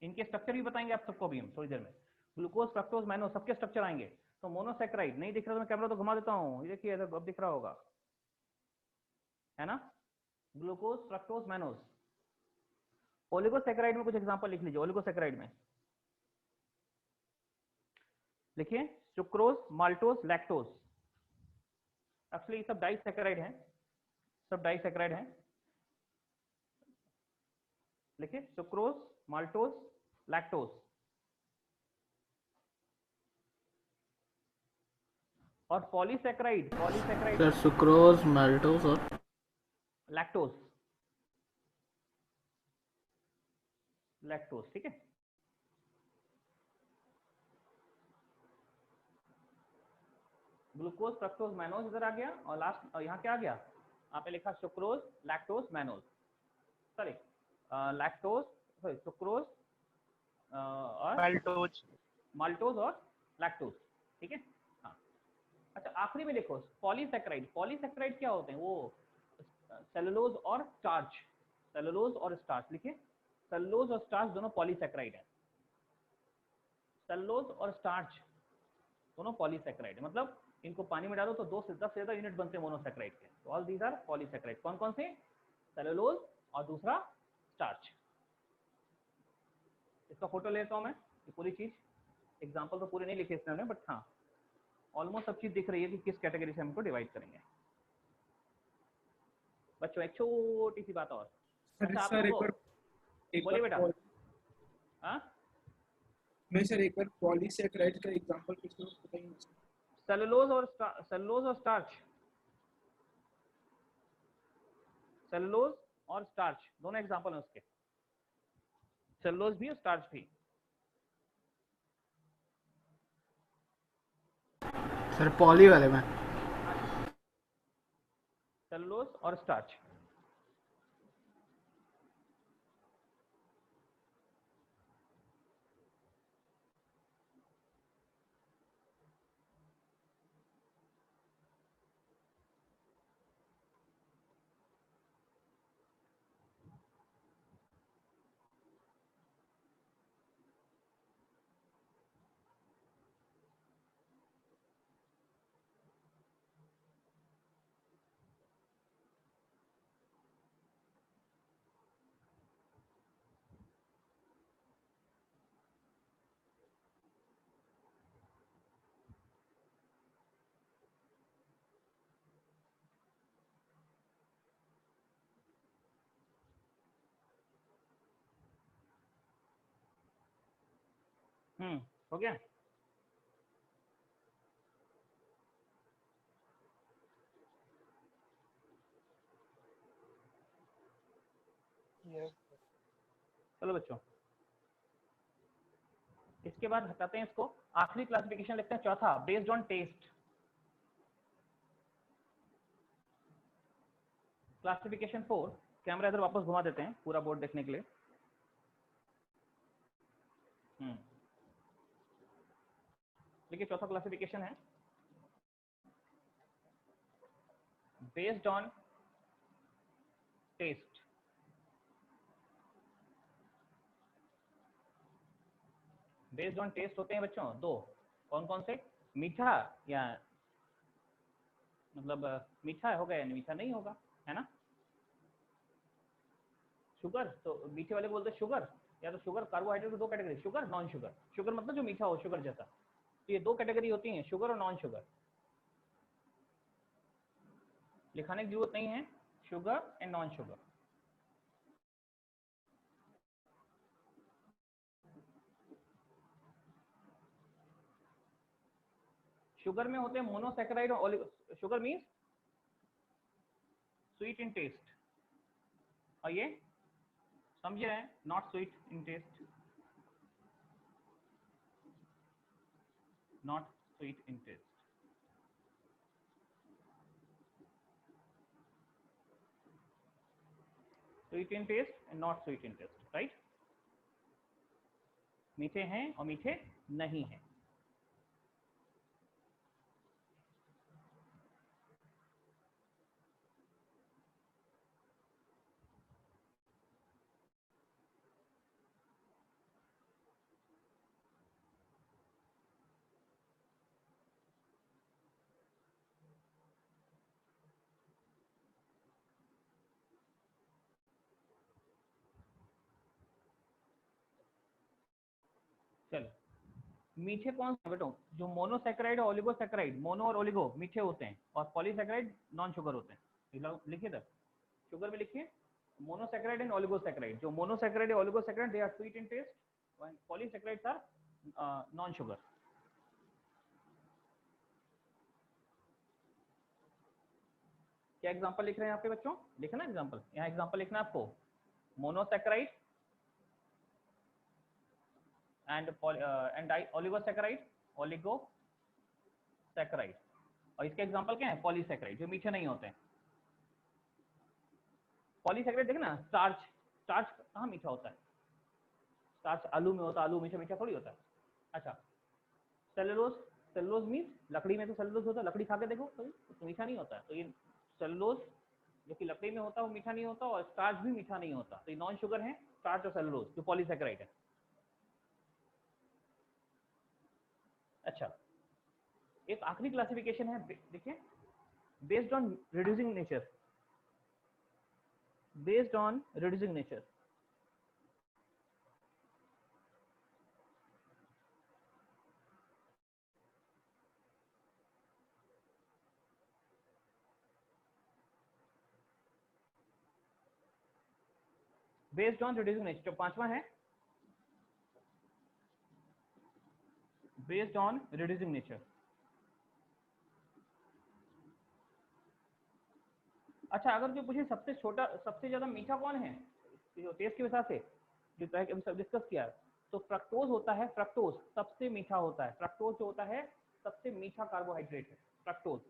इनके स्ट्रक्चर भी बताएंगे आप सबको अभी हम थोड़ी देर में। ग्लूकोज, फ्रक्टोज, मैनोज, सबके स्ट्रक्चर आएंगे। तो मोनोसैकराइड नहीं दिख रहा तो मैं कैमरा तो घुमा देता हूँ, ये देखिए अब दिख रहा होगा, है ना? Glucose, fructose, mannose. ओलिगोसैकराइड में कुछ एग्जांपल लिख लीजिए, ओलिगोसैकराइड में लिखिए सुक्रोज, माल्टोज, लैक्टोज। एक्चुअली सब डाइसैकेराइड हैं, सब डाइसैकेराइड हैं। लिखिए सुक्रोज, माल्टोज, लैक्टोज। और polysaccharide, polysaccharide sir sucrose, maltose और लैक्टोज, लैक्टोज। ठीक है, ग्लूकोज, फ्रक्टोज, मैनोज इधर आ गया, और लास्ट यहाँ क्या आ गया, आपने लिखा sucrose, lactose, mannose, sorry lactose, sorry sucrose और माल्टोज। माल्टोज और लैक्टोज। ठीक है, हाँ। अच्छा आखिरी में देखो पॉलीसैकेराइड, पॉलीसैकेराइड क्या होते हैं, वो सेलुलोज और स्टार्च, सेलुलोज और स्टार्च। लिखिए सेलुलोज और स्टार्च दोनों पॉलीसैकेराइड है, सेलुलोज और स्टार्च दोनों पॉलीसैकेराइड है। मतलब इनको पानी में डालो तो 2 से 10 से ज्यादा यूनिट बनते हैं मोनोसैकेराइड के। तो ऑल दीज आर पॉलीसैकेराइड। कौन कौन से, सेलुलोज और दूसरा स्टार्च। इसका फोटो लेता हूं मैं, ये पूरी चीज, एग्जांपल तो पूरे नहीं लिखे इसमें हमने, बट हाँ ऑलमोस्ट सब चीज दिख रही है कि किस कैटेगरी से हमको डिवाइड करेंगे। बच्चों एक छोटी सी बात और, अच्छा आप सर लोगों को एक बोलिए बेटा, बार हाँ नहीं सर, एक बार पॉलीसैकेराइड का एग्जांपल कुछ तो बताइए। सेलुलोज और स्टार्च, सेलुलोज और स्टार्च दोनों एग्जांपल हैं उसके, सेलुलोज भी और स्टार्च भी। सर पॉली वाले में सेलुलोज और स्टार्च। हो गया। चलो बच्चों इसके बाद हटाते हैं इसको, आखिरी क्लासिफिकेशन लिखते हैं चौथा, based on taste. Classification 4, camera इधर वापस घुमा देते हैं पूरा बोर्ड देखने के लिए। देखिए चौथा क्लासिफिकेशन है based on taste. Based on taste होते हैं बच्चों दो, कौन कौन से, मीठा या मतलब मीठा होगा या मीठा नहीं होगा, है ना। शुगर तो मीठे वाले को बोलते हैं शुगर, या तो शुगर कार्बोहाइड्रेट की 2 category, sugar non sugar. Sugar मतलब जो मीठा हो, शुगर जैसा। तो ये 2 कैटेगरी होती हैं, शुगर और नॉन शुगर। लिखाने की जरूरत नहीं है, sugar and non sugar. Sugar में होते हैं मोनोसैकेराइड और sugar means sweet in taste, और ये समझे हैं, not sweet in taste, not sweet in taste. Sweet in taste and not sweet in taste, right. मीठे हैं और मीठे नहीं हैं। चलो मीठे कौन से बेटो? जो मोनोसैकेराइड और ओलिगोसैकेराइड, मोनो और ओलिगो मीठे होते हैं और पॉलीसैकेराइड नॉन शुगर होते हैं। लिखिए सर, शुगर में लिखिए मोनोसैकेराइड एंड ओलिगोसैकेराइड। जो मोनोसैकेराइड और oligosaccharide they are sweet in taste, when polysaccharides are non sugar. क्या एग्जांपल लिख रहे हैं यहाँ पे बच्चों? लिखना एग्जांपल, यहाँ एग्जांपल लिखना है आपको, मोनोसैकेराइड एंड ओलिगोसैकेराइड, ओलिगोसैकेराइड। और इसके एग्जांपल क्या है? पॉलीसैकेराइड, जो मीठे नहीं होते हैं। पॉलीसैकेराइड देखना, स्टार्च, स्टार्च कहाँ मीठा होता है? स्टार्च आलू में होता है, आलू मीठा मीठा थोड़ी होता है। अच्छा, सेलुलोज, सेलुलोज मीन्स लकड़ी में तो सेलुलोज होता है, लकड़ी खा के देखो तो मीठा नहीं होता है। तो ये सेलुलोज जो कि लकड़ी में होता है वो मीठा नहीं होता, और स्टार्च भी मीठा नहीं होता। तो ये नॉन शुगर है स्टार्च और सेलुलोज, जो पॉलीसैकेराइड है। अच्छा, एक आखिरी क्लासिफिकेशन है, देखिए, based on reducing nature, based on reducing nature. Based on reducing nature, जो पांचवा है, बेस्ड ऑन रिड्यूसिंग नेचर। अच्छा, अगर जो पूछे सबसे छोटा, सबसे ज्यादा मीठा कौन है जो टेस्ट के हिसाब से, जो हम सब डिस्कस किया, तो फ्रक्टोज होता है। फ्रक्टोज सबसे मीठा होता है। फ्रक्टोज जो होता है सबसे मीठा कार्बोहाइड्रेट है, फ्रक्टोज।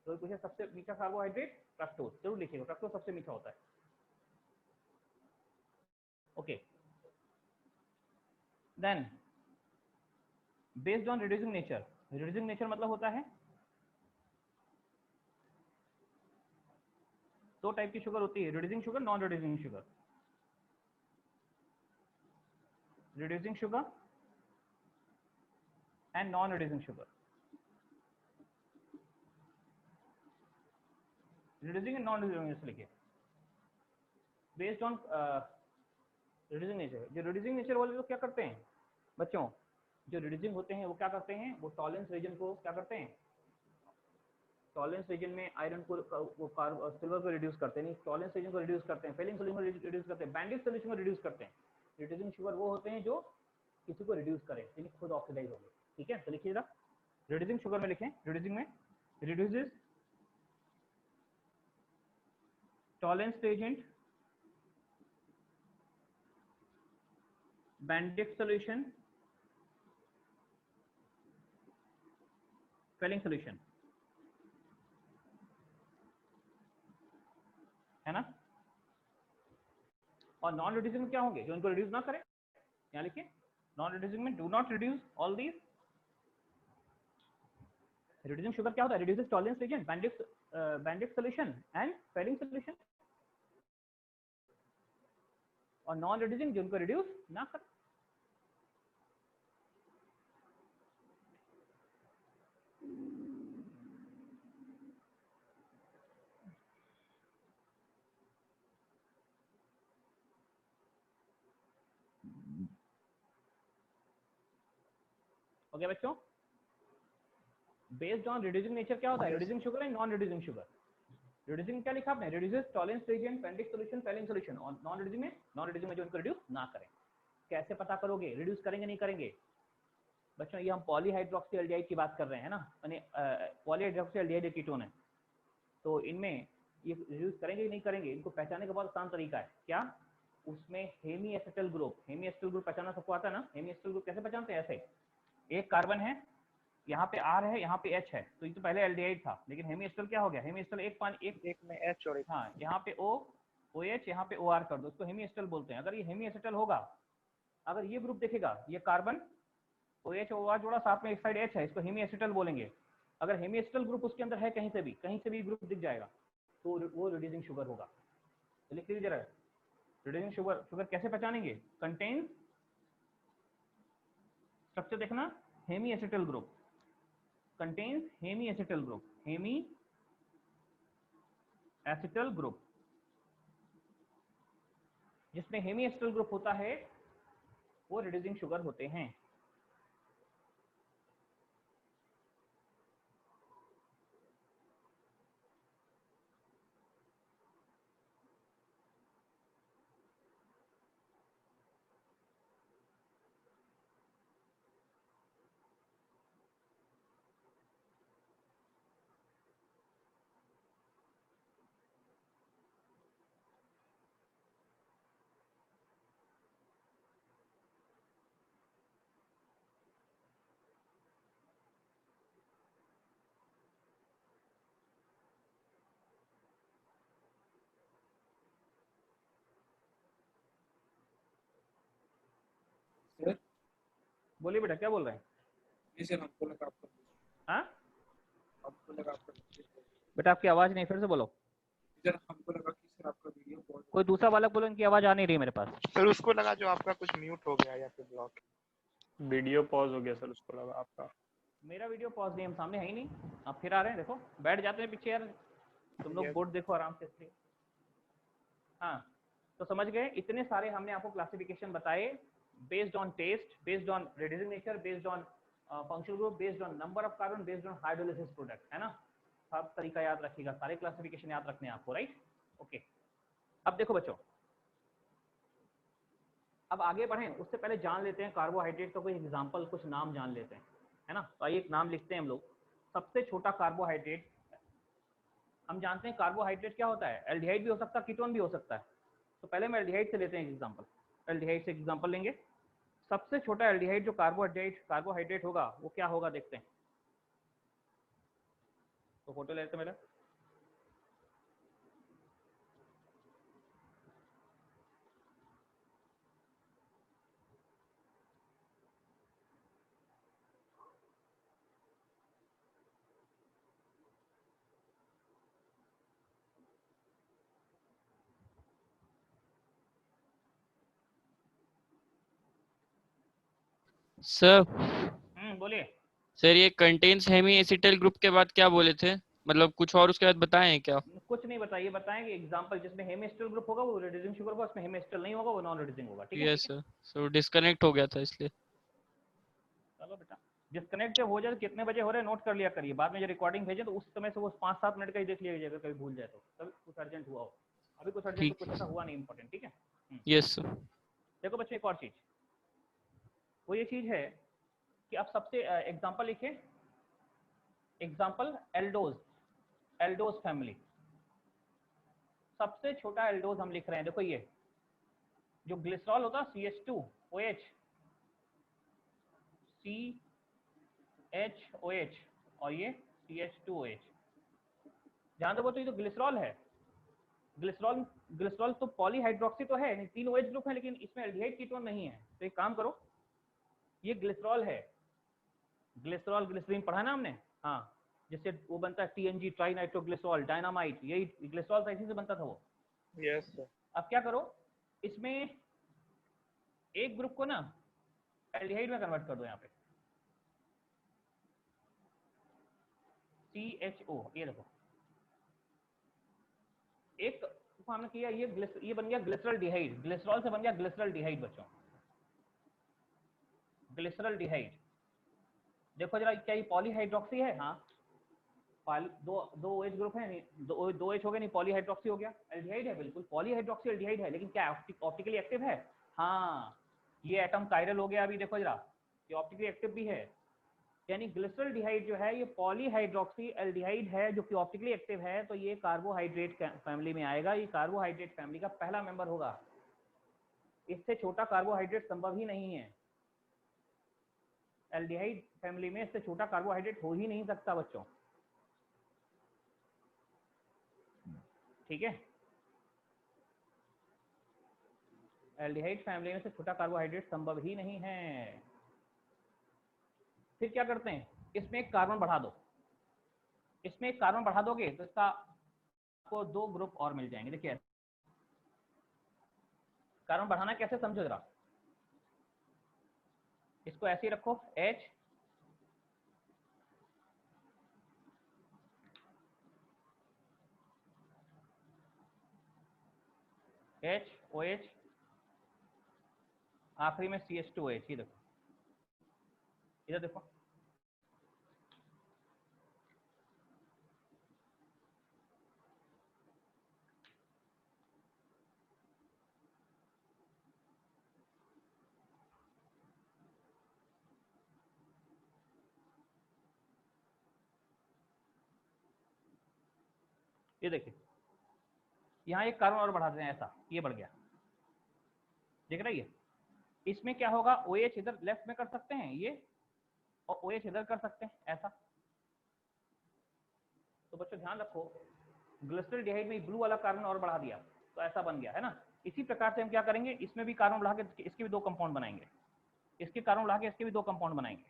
तो पूछे सबसे मीठा कार्बोहाइड्रेट, फ्रक्टोज जरूर लिखिएगा, फ्रक्टोज सबसे मीठा होता है। Okay, then based on reducing nature. Reducing nature मतलब होता है, दो टाइप की शुगर होती है, reducing sugar, non reducing sugar. Reducing sugar and non reducing sugar. Reducing and non reducing लिखिए, बेस्ड ऑन रिड्यूसिंग नेचर। जो रिड्यूसिंग नेचर वाले लोग क्या करते हैं बच्चों, जो रिड्यूसिंग होते हैं वो क्या करते हैं, वो टॉलरेंस रीजन को क्या करते हैं, टॉलरेंस रीजन में आयरन को, वो सिल्वर को रिड्यूस करते हैं, नहीं, टॉलरेंस रीजन को रिड्यूस करते हैं, फेलिंग सोल्यूशन को रिड्यूस करते हैं, बैंडिक सोल्यूशन को रिड्यूस करते हैं। रिड्यूसिंग शुगर वो होते हैं जो किसी को रिड्यूस करें, यानी खुद ऑक्सीडाइज हो गए। ठीक है, तो लिखिएगा, रिड्यूसिंग शुगर में लिखें, रिड्यूसिंग में reduces Tollens agent, Benedict solution, Fehling solution, है ना। और नॉन रिड्यूसिंग में क्या होंगे, जो इनको रिड्यूस ना करें, यहाँ लिखिए, नॉन रिड्यूसिंग में do not reduce all these. Reducing sugar क्या होता है, reduces Tollens agent, Benedict solution and Fehling solution. और नॉन रिड्यूसिंग जो इनको रिड्यूस ना करें। ओके बच्चों, बेस्ड ऑन रिड्यूसिंग नेचर क्या होता है, reducing sugar and non reducing sugar. Reducing क्या लिखा आपने, reduces Tollens agent, Benedict solution, Fehling solution. और नॉन रिड्यूसिंग में, नॉन रिड्यूसिंग में जो इनको रिड्यूस ना करें। कैसे पता करोगे रिड्यूस करेंगे नहीं करेंगे बच्चों, ये हम पॉलीहाइड्रोक्सी एल्डिहाइड की बात कर रहे हैं ना, यानी पॉलीहाइड्रोक्सी एल्डिहाइड एक कीटोन है, तो इनमें ये रिड्यूस करेंगे नहीं करेंगे, इनको पहचानने का बहुत आसान तरीका है। क्या, उसमें hemi acetal group, hemi acetal group पहचानना सबको आता है ना। हेमी एसिटल ग्रुप कैसे पहचानते हैं, ऐसे, एक कार्बन है, यहाँ पे R है, यहाँ पे H है, तो ये तो पहले एल्डिहाइड था, लेकिन हेमी एसिटल क्या हो गया, हेमी एसिटल एक पानी, एक में H और एक, हाँ, यहाँ पे OH, यहाँ पे OR कर दो, इसको हेमी एसिटल बोलते हैं। अगर ये हेमी एसिटल होगा, अगर ये ग्रुप देखेगा, ये कार्बन OH OR जोड़ा, साथ में एक साइड H है, इसको हेमी एसिटल बोलेंगे। अगर हेमी एसिटल ग्रुप उसके अंदर है कहीं से भी ग्रुप दिख जाएगा, तो वो रिड्यूसिंग शुगर होगा। तो लिख लीजिए जरा, रिड्यूसिंग शुगर कैसे पहचानेंगे, कंटेन, स्ट्रक्चर देखना, hemi acetal group, contains hemi acetal group, hemi acetal group. जिसमें हेमी एसिटल ग्रुप होता है वो रिड्यूसिंग शुगर होते हैं। बोलिए बेटा क्या बोल रहे हैं? नहीं सर, हमको लगा आपका, हाँ हमको लगा आपका, बेटा आपकी आवाज नहीं, फिर से बोलो। सर हमको लगा कि सर आपका वीडियो बहुत कोई दूसरा बालक बोलो, इनकी आवाज आ नहीं रही मेरे पास। सर उसको लगा जो आपका कुछ म्यूट हो गया या फिर ब्लॉक, वीडियो पॉज हो गया सर, उसको लगा आपका। मेरा वीडियो पॉज नहीं, हम सामने है ही नहीं। आप फिर आ रहे हैं, देखो बैठ जाते हैं पीछे यार, तुम लोग बोर्ड देखो आराम से इसलिए। हाँ तो समझ गए, इतने सारे हमने आपको क्लासिफिकेशन बताए, based on taste, based on reducing nature, based on functional group, based on number of carbon, based on hydrolysis product, है ना। सब तरीका याद रखिएगा, सारे क्लासिफिकेशन याद रखने हैं आपको, राइट। ओके अब देखो बच्चों, अब आगे बढ़ें उससे पहले जान लेते हैं कार्बोहाइड्रेट का कोई एग्जांपल, कुछ नाम जान लेते हैं, है ना। तो आइए एक नाम लिखते हैं हम लोग। सबसे छोटा कार्बोहाइड्रेट, हम जानते हैं कार्बोहाइड्रेट क्या होता है, एल्डिहाइड भी हो सकता है, कीटोन भी हो सकता है। तो पहले हम एल्डिहाइड से लेते हैं एग्जांपल, एल्डिहाइड से एग्जांपल लेंगे। सबसे छोटा एल्डिहाइड जो कार्बोहाइड्रेट होगा वो क्या होगा, देखते हैं। तो फोटो लेते हैं मेरा। सर बोलिए। सर ये कंटेन्स हेमी एसिटाइल ग्रुप के बाद क्या बोले थे, मतलब कुछ और उसके बाद बताएं क्या? कुछ नहीं बताइए, बताएंगे एग्जांपल जिसमें हेमिस्टल ग्रुप होगा वो रिड्यूसिंग शुगर होगा, उसमें हेमिस्टल नहीं होगा वो नॉन रिड्यूसिंग होगा, ठीक है। यस सर, सो डिस्कनेक्ट हो गया था इसलिए। चलो बेटा, डिस्कनेक्ट जब हो जाए तो कितने बजे हो रहे हैं नोट कर लिया करिए, बाद में जो रिकॉर्डिंग भेजे तो उस समय से वो 5-7 मिनट का ही देख लीजिएगा, कभी भूल जाए तो, कभी कुछ अर्जेंट हुआ हो। अभी कुछ अर्जेंट तो कुछ ऐसा हुआ नहीं इंपॉर्टेंट, ठीक है। Yes sir. देखो बच्चों एक और चीज, वो ये चीज है कि आप सबसे एग्जांपल लिखिए, एग्जांपल एल्डोज, एल्डोज फैमिली। सबसे छोटा एल्डोज हम लिख रहे हैं, देखो ये जो ग्लिसरॉल होता है CH2OH, CHOH और ये CH2OH, ध्यान दो, तो ये तो ग्लिसरॉल है। ग्लिसरॉल, ग्लिसरॉल तो पॉलीहाइड्रोक्सी तो है नहीं, 3 OH ग्रुप है, लेकिन इसमें एल्डिहाइड कीटोन नहीं है। तो एक काम करो, ये ग्लिसरॉल है, ग्लिसरॉल ग्लिसरीन पढ़ा ना हमने, हाँ, जिससे वो बनता है TNG, ट्राई नाइट्रोग्लिसरॉल, डायनामाइट, यही ग्लिसरॉल इसी से बनता था वो। Yes sir. अब क्या करो, इसमें एक ग्रुप को ना एल्डिहाइड में कन्वर्ट कर दो, यहाँ पे CHO, ये देखो एक हमने किया, ये बन गया ग्लिसरल डिहाइड, ग्लिसरॉल से बन गया ग्लिसरल डिहाइड बच्चों, ग्लिसरल डिहाइड। देखो जरा, क्या ये पॉलीहाइड्रोक्सी है? हाँ, दो OH ग्रुप है, दो H हो गया, नहीं पॉलीहाइड्रोक्सी हो गया, एल्डिहाइड है, बिल्कुल पॉलीहाइड्रोक्सी एल्डिहाइड है, लेकिन क्या ऑप्टिकली एक्टिव है? हाँ, ये एटम कायरल हो गया, अभी देखो जरा, ये ऑप्टिकली एक्टिव भी है, यानी ग्लिसरल डिहाइड जो है ये पॉलीहाइड्रोक्सी एल्डिहाइड है जो कि ऑप्टिकली एक्टिव है, तो ये कार्बोहाइड्रेट फैमिली में आएगा, ये कार्बोहाइड्रेट फैमिली का पहला मेंबर होगा। इससे छोटा कार्बोहाइड्रेट संभव ही नहीं है, एल्डिहाइड फैमिली में इससे छोटा कार्बोहाइड्रेट हो ही नहीं सकता बच्चों, ठीक है। एल्डिहाइड फैमिली में से छोटा कार्बोहाइड्रेट संभव ही नहीं है। फिर क्या करते हैं, इसमें एक कार्बन बढ़ा दो, इसमें एक कार्बन बढ़ा दोगे तो इसका आपको 2 ग्रुप और मिल जाएंगे। देखिए कार्बन बढ़ाना कैसे समझो जरा, इसको ऐसे ही रखो, H OH, आखिरी में CH2OH, ये देखो, इधर देखो, ये देखिए यहाँ एक कार्बन और बढ़ा देते हैं, ऐसा ये बढ़ गया, देख रही है। इसमें क्या होगा, OH इधर लेफ्ट में कर सकते हैं ये, और OH इधर कर सकते हैं ऐसा। तो बच्चों ध्यान रखो, ग्लिसरल डिहाइड में ब्लू वाला कार्बन और बढ़ा दिया तो ऐसा बन गया, है ना। इसी प्रकार से हम क्या करेंगे, इसमें भी कार्बन बढ़ा के इसके भी 2 कंपाउंड बनाएंगे, इसके कारण उड़ा के इसके भी 2 कंपाउंड बनाएंगे,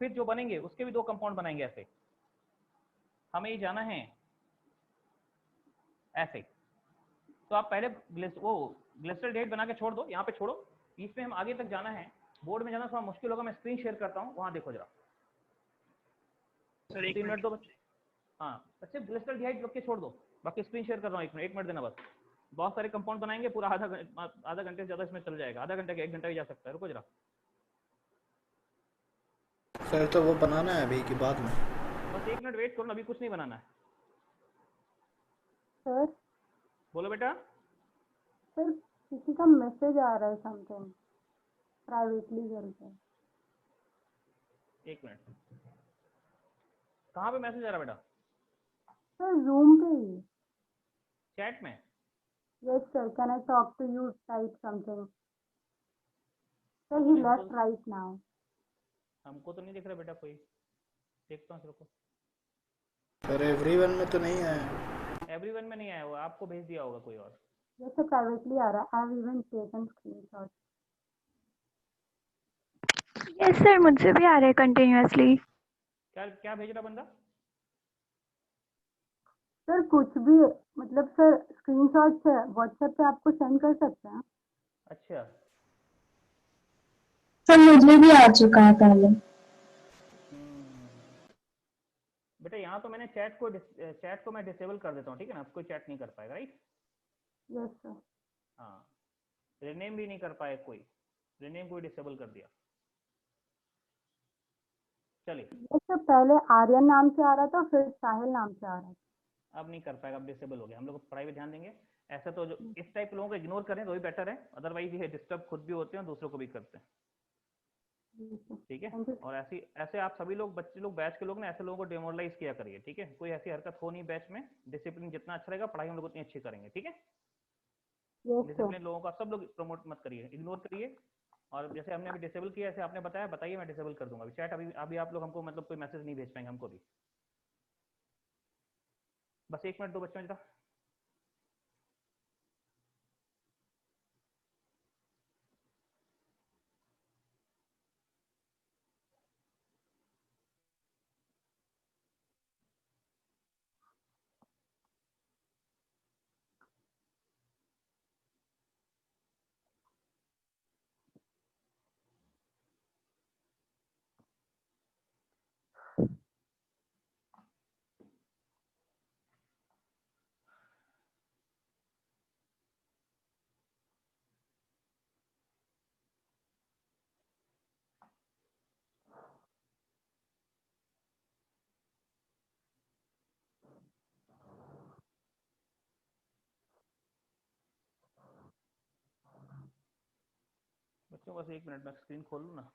फिर जो बनेंगे उसके भी 2 कंपाउंड बनाएंगे। ऐसे हमें ये जाना है ऐसे। तो आप पहले ग्लिसरॉल्डिहाइड बना के छोड़ दो, यहाँ पे छोड़ो, इसमें हम आगे तक जाना है। बोर्ड में जाना थोड़ा मुश्किल होगा, मैं स्क्रीन शेयर करता हूँ, वहाँ देखो जरा। सर 3 मिनट दो बच्चे। हाँ बच्चे ग्लिसरॉल्डिहाइड रख के छोड़ दो, बाकी स्क्रीन शेयर कर रहा हूँ। 1 मिनट देना बस। बहुत सारे कंपाउंड बनाएंगे, पूरा आधा घंटे से ज़्यादा इसमें चल जाएगा, आधा घंटे का 1 घंटा भी जा सकता है। रुको जरा सर तो वो बनाना है अभी की बाद में। बस 1 मिनट वेट करो ना, अभी कुछ नहीं बनाना है। सर बोलो बेटा। सर किसी का मैसेज आ रहा है समथिंग प्राइवेटली करके। 1 मिनट। कहाँ पे मैसेज आ रहा है बेटा? सर जूम पे ही। चैट में? Yes sir, can I talk to you type something. Sir he left right now. हमको तो नहीं दिख रहा बेटा कोई, देखता हूँ। रुको। सर एवरीवन में तो नहीं आया। एवरीवन में नहीं आया, वो आपको भेज दिया होगा कोई और। यस सर, प्राइवेटली आ रहा है। I have even taken screenshot. Yes sir, मुझसे भी आ रहा है कंटिन्यूअसली। क्या क्या भेज रहा बंदा? सर कुछ भी, मतलब सर स्क्रीनशॉट है, व्हाट्सएप पे आपको सेंड कर सकते हैं। अच्छा सर मुझे भी आ चुका है पहले। बेटा यहाँ तो मैंने चैट को मैं डिसेबल कर देता हूँ, ठीक है ना? कोई चैट नहीं कर पाएगा, राइट? Yes sir. हाँ, रिनेम भी नहीं कर पाए कोई, रिनेम को डिसेबल कर दिया। चलिए। यस सर, पहले आर्यन नाम से आ रहा था, फिर साहिल नाम से आ रहा था। अब नहीं कर पाएगा, अब डिसेबल हो गया। हम लोग पढ़ाई पे ध्यान देंगे। ऐसा तो जो इस टाइप के लोगों को इग्नोर करें तो ही बेटर है, अदरवाइज ये डिस्टर्ब खुद भी होते हैं और दूसरों को भी करते हैं, ठीक है? और ऐसे आप सभी लोग, बच्चे लोग, बैच के लोग ना, ऐसे लोगों को डिमोरलाइज किया करिए, ठीक है? कोई ऐसी हरकत हो नहीं बैच में। डिसिप्लिन जितना अच्छा रहेगा, पढ़ाई हम लोग उतनी अच्छी करेंगे, ठीक है? डिसिप्लिन लोगों का सब लोग प्रमोट मत करिए, इग्नोर करिए। और जैसे हमने अभी डिसेबल किया, ऐसे आपने बताया, बताइए, मैं डिसेबल कर दूंगा। चैट अभी आप लोग हमको मतलब कोई मैसेज नहीं भेज पाएंगे, हमको भी। बस 1 मिनट दो बच्चों जरा। बच्चों बस 1 मिनट में स्क्रीन खोल लूँ ना।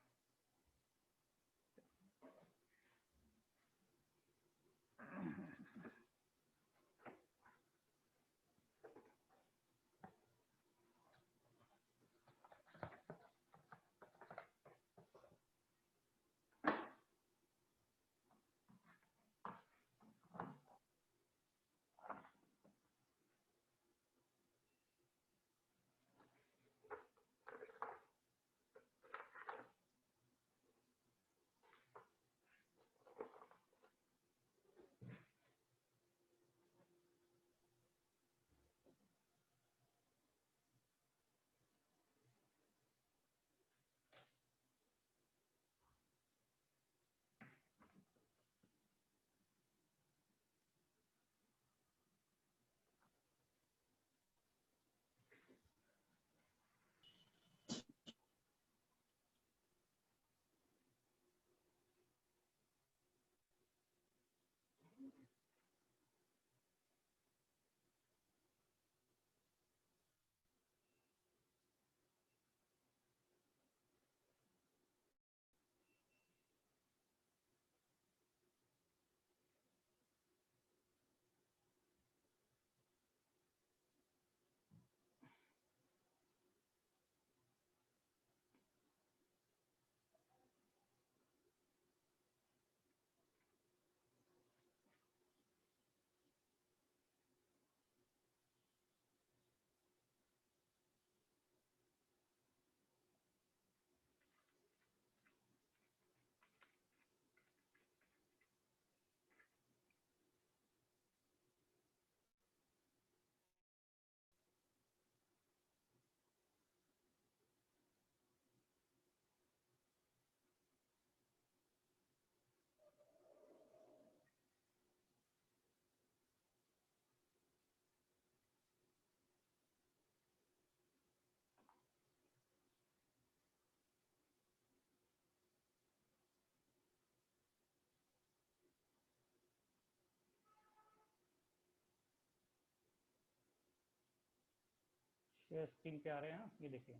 शेयर स्क्रीन पे आ रहे हैं ना, ये देखिए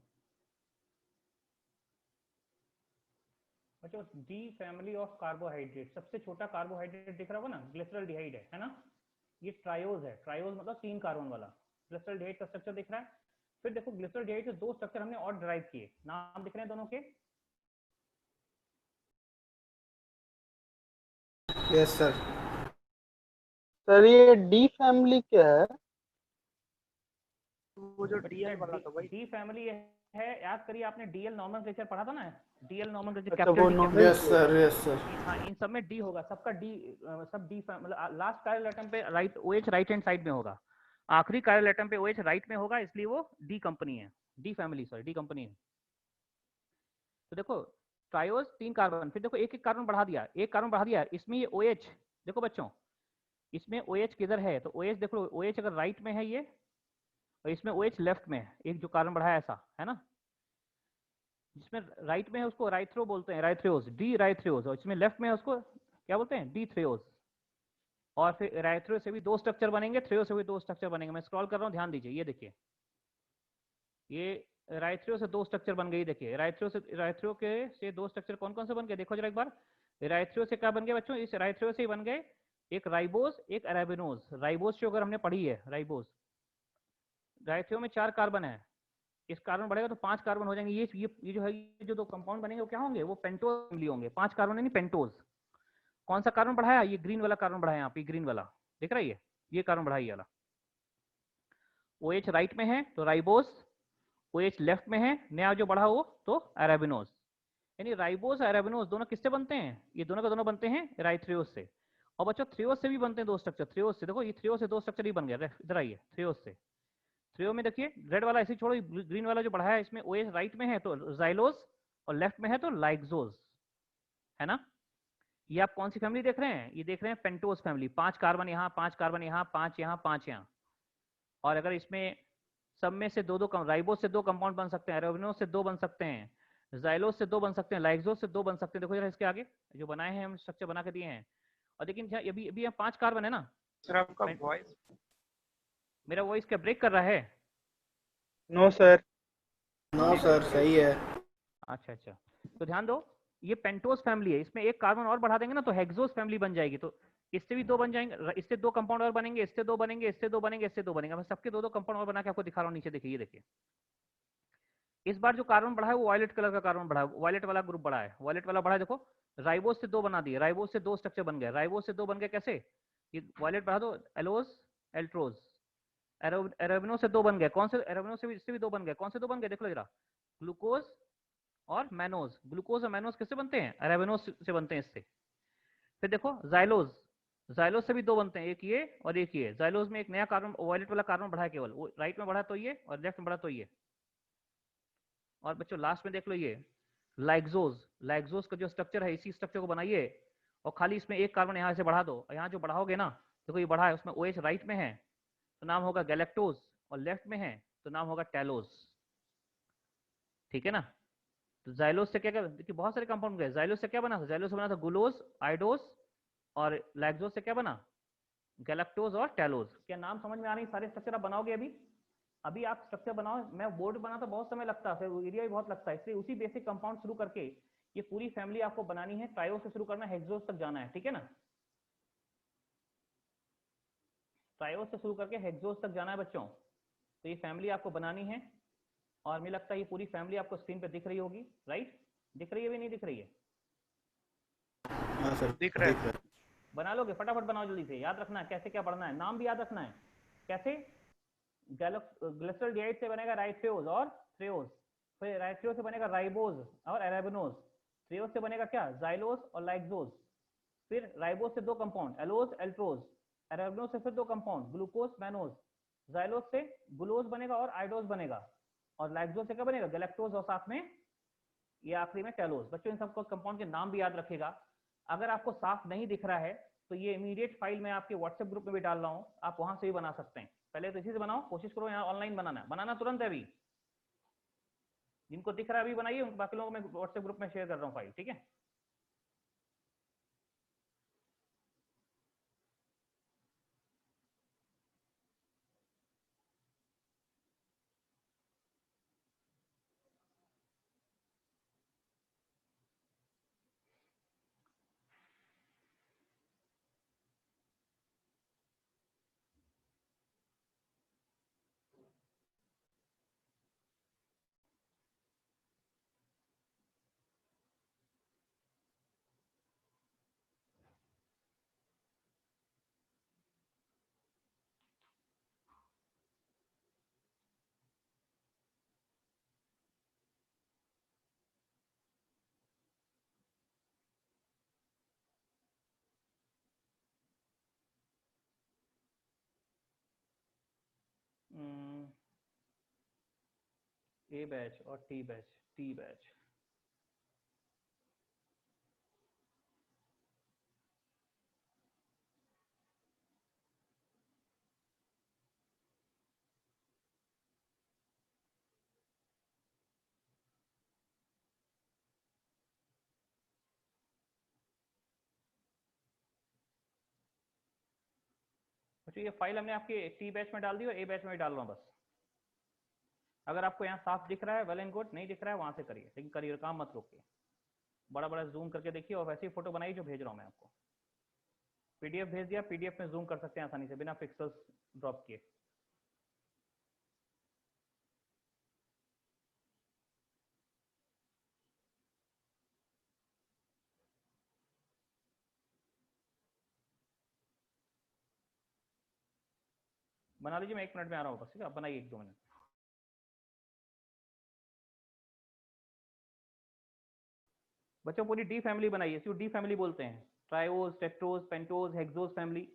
बच्चों, डी फैमिली ऑफ कार्बोहाइड्रेट, सबसे छोटा कार्बोहाइड्रेट दिख रहा होगा ना, ग्लिसरॉल्डिहाइड है ना। ये ट्रायोज है, ट्रायोज मतलब 3 कार्बन वाला। ग्लिसरॉल्डिहाइड का स्ट्रक्चर दिख रहा है। फिर देखो ग्लिसरॉल्डिहाइड से 2 स्ट्रक्चर हमने और ड्राइव किए, नाम दिख रहे हैं दोनों के। Yes sir. सर ये डी फैमिली क्या है? वो जो डीएल वाला था भाई। डी फैमिली है, याद करिए आपने डीएल नॉमेनक्लेचर पढ़ा था ना, डीएल नॉमेनक्लेचर अच्छा, कैपिटल वो D. Normal. Yes sir, yes sir. हाँ, इन सब में डी होगा, सबका डी, सब डी मतलब लास्ट कायरल एटम पे right OH right hand side में होगा, आखिरी कायरल एटम पे ओएच राइट में होगा, इसलिए वो डी कंपनी है, D family, sorry D company है। तो देखो ट्रायोज 3 कार्बन, फिर देखो एक एक कार्बन बढ़ा दिया, एक कार्बन बढ़ा दिया, इसमें ये OH देखो बच्चों, इसमें OH किधर है, तो OH देखो, OH अगर राइट में है ये, और इसमें OH लेफ्ट में है, एक जो कार्बन बढ़ाया ऐसा है ना, जिसमें राइट में है उसको राइथ्रो बोलते हैं, राइथ्रियोज, डी राइथ्रियोज, और इसमें लेफ्ट में है उसको क्या बोलते हैं, डी थ्रियोज। और फिर राइथ्रियो से भी 2 स्ट्रक्चर बनेंगे, थ्रियो से भी 2 स्ट्रक्चर बनेंगे। मैं स्क्रॉल कर रहा हूँ, ध्यान दीजिए, ये देखिए, ये राइथ्रियो से 2 स्ट्रक्चर बन गई, देखिए राइथ्रियो के से 2 स्ट्रक्चर कौन कौन से बन गए, देखो जरा एक बार। राइथ्रियो से क्या बन गए बच्चों, इस राइथ्रियो से ही बन गए एक राइबोस, एक अरेबिनोज। राइबोस जो अगर हमने पढ़ी है, राइबोस, राइथ्रियो में 4 कार्बन है, इस कार्बन बढ़ेगा तो 5 कार्बन हो जाएंगे। ये जो है, ये जो 2 कंपाउंड बनेंगे वो क्या होंगे, वो पेंटोज फैमिली होंगे। 5 कार्बन यानी पेंटोज। कौन सा कार्बन बढ़ाया, ये ग्रीन वाला कार्बन बढ़ाया, यहाँ पे ग्रीन वाला दिख रहा है, ये कार्बन बढ़ाई वाला। OH राइट में है तो राइबोस, OH लेफ्ट में है, नया जो बढ़ा हो तो अरेबिनोज। यानी राइबोस अरेबिनोज दोनों किससे बनते हैं, ये दोनों के दोनों बनते हैं राइथ्रियोज से। और बच्चों थ्रियोज से भी बनते हैं 2 स्ट्रक्चर, थ्रियोज से देखो, ये थ्रियोज से 2 स्ट्रक्चर ही बन गया, इधर आइए, थ्रियोज से। थ्रियो में देखिए रेड वाला ऐसे छोड़ो, ग्रीन वाला जो बढ़ाया है, इसमें OH राइट में है तो जाइलोज, और लेफ्ट में है तो लाइक्सोज, है ना। ये आप कौन सी फैमिली देख रहे हैं, ये देख रहे हैं पेंटोज फैमिली। 5 कार्बन यहाँ, 5 कार्बन यहाँ, 5 यहाँ, 5 यहाँ। और अगर इसमें सब में से 2 राइबोस से 2 कंपाउंड बन सकते हैं, अरेबिनोज से 2 बन सकते हैं, जाइलोज से 2 बन सकते हैं, लाइक्सोज से 2 बन सकते हैं। देखो जरा इसके आगे जो बनाए हैं हम, स्ट्रक्चर बना के दिए हैं। और लेकिन अभी अभी यहाँ 5 कार्बन है ना। सर आपका वॉइस, मेरा वॉइस क्या ब्रेक कर रहा है? No sir. नो सर, सही है। अच्छा, तो ध्यान दो, ये पेंटोज फैमिली है, इसमें एक कार्बन और बढ़ा देंगे ना तो हेक्सोज फैमिली बन जाएगी। तो इससे भी 2 बन जाएंगे, इससे 2 कंपाउंड और बनेंगे, इससे 2 बनेंगे, इससे 2 बनेंगे, इससे 2 बनेंगे। मैं सबके 2 कंपाउंड और बना के आपको दिखा रहा हूँ, नीचे देखिए, ये देखिए। इस बार जो कार्बन बढ़ा है वो वायलेट कलर का कार्बन बढ़ा है, वायलेट वाला ग्रुप बढ़ा है, वायलेट वाला बढ़ा है। देखो राइबोस से 2 बना दिए, राइबोस से 2 स्ट्रक्चर बन गए, राइबोस से 2 बन गए कैसे, ये वायलेट बढ़ा दो, एलोज, एल्ट्रोज। एरेबिनो से 2 बन गए, कौन से, एरेबिनो से भी, इससे भी 2 बन गए, कौन से 2 बन गए, देखो जरा, ग्लूकोज और मैनोज। ग्लूकोज और मैनोज किससे बनते हैं, अरेबिनोज से बनते हैं, इससे। फिर देखो जाइलोज, जाइलोज से भी 2 बनते हैं, एक ये और एक ये। जाइलोज में एक नया कार्बन, वायलेट वाला कार्बन बढ़ा है, केवल वो राइट में बढ़ा तो ये, और लेफ्ट में बढ़ा तो ये। और बच्चों लास्ट में देख लो, ये लाइक्सोज, लाइक्सोज का जो स्ट्रक्चर है, इसी स्ट्रक्चर को बनाइए, और खाली इसमें एक कार्बन यहाँ से बढ़ा दो। यहाँ जो बढ़ाओगे ना, देखो ये बढ़ा है, उसमें OH राइट में है तो नाम होगा गैलेक्टोज, और लेफ्ट में है तो नाम होगा टैलोज, ठीक है ना। तो जाइलोज से क्या क्या, देखिए बहुत सारे कंपाउंड गए। जाइलोज से क्या बना था, जाइलोज से बना था ग्लूकोज, आइडोज, और लैक्टोज से क्या बना, गैलेक्टोज और टैलोज। क्या नाम समझ में आ रही, सारे स्ट्रक्चर आप बनाओगे अभी? अभी आप स्ट्रक्चर बनाओ, मैं बोर्ड बनाता बहुत समय लगता है, फिर एरिया भी बहुत लगता है, इसलिए उसी बेसिक कंपाउंड शुरू करके ये पूरी फैमिली आपको बनानी है। ट्रायो से शुरू करना है, हेक्सोज तक जाना है, ठीक है ना। ट्रायो से शुरू करके हेक्सोज तक जाना है बच्चों। तो ये फैमिली आपको बनानी है, और मुझे लगता है ये पूरी फैमिली आपको स्क्रीन पे दिख रही होगी, राइट? दिख रही है भी नहीं दिख रही है? हाँ सर, दिख रहा है। बना लोगे, फटाफट बनाओ जल्दी से। याद रखना है कैसे क्या पढ़ना है, नाम भी याद रखना है कैसे। ग्लिसरॉल्डिहाइड से बनेगा राइथ्रियोज और थ्रियोज, फिर राइथ्रियोज से बनेगा राइबोज और अरेबिनोज, थ्रियोज से बनेगा क्या, जाइलोज और लाइक्सोज, फिर राइबोज से 2 कंपाउंड, एलोज, एल्ट्रोज, अरेबिनोज से फिर 2 कंपाउंड, ग्लूकोज, मैनोज, जाइलोज से ग्लूकोज बनेगा और आइडोज बनेगा, और लाइक्सोज से क्या बनेगा, गैलेक्टोज, और साथ में ये आखिरी में टैलोज। बच्चों इन सबको कंपाउंड के नाम भी याद रखिएगा। अगर आपको साफ नहीं दिख रहा है तो ये इमीडिएट फाइल मैं आपके व्हाट्सएप ग्रुप में भी डाल रहा हूँ, आप वहां से भी बना सकते हैं। पहले तो इसी से बनाओ, कोशिश करो यहाँ ऑनलाइन बनाना तुरंत है अभी। जिनको दिख रहा है अभी बनाइए, बाकी लोगों को मैं व्हाट्सएप ग्रुप में शेयर कर रहा हूँ फाइल, ठीक है। ए बैच और टी बैच, टी बैच। अच्छा, ये फाइल हमने आपके टी बैच में डाल दी और ए बैच में डाल रहा हूँ बस। अगर आपको यहाँ साफ दिख रहा है वेल एंड गुड, नहीं दिख रहा है वहां से करिए, लेकिन करिए, काम मत रोकिए। बड़ा बड़ा जूम करके देखिए और वैसी फोटो बनाइए जो भेज रहा हूँ मैं आपको। पीडीएफ भेज दिया, पीडीएफ में जूम कर सकते हैं आसानी से बिना पिक्सल्स ड्रॉप किए। बना लीजिए, मैं 1 मिनट में आ रहा हूँ बस, ठीक है? आप बनाइए 1-2 मिनट। बच्चों पूरी डी फैमिली बनाइए, इसको डी फैमिली बोलते हैं, triose, tetrose, pentose, hexose family.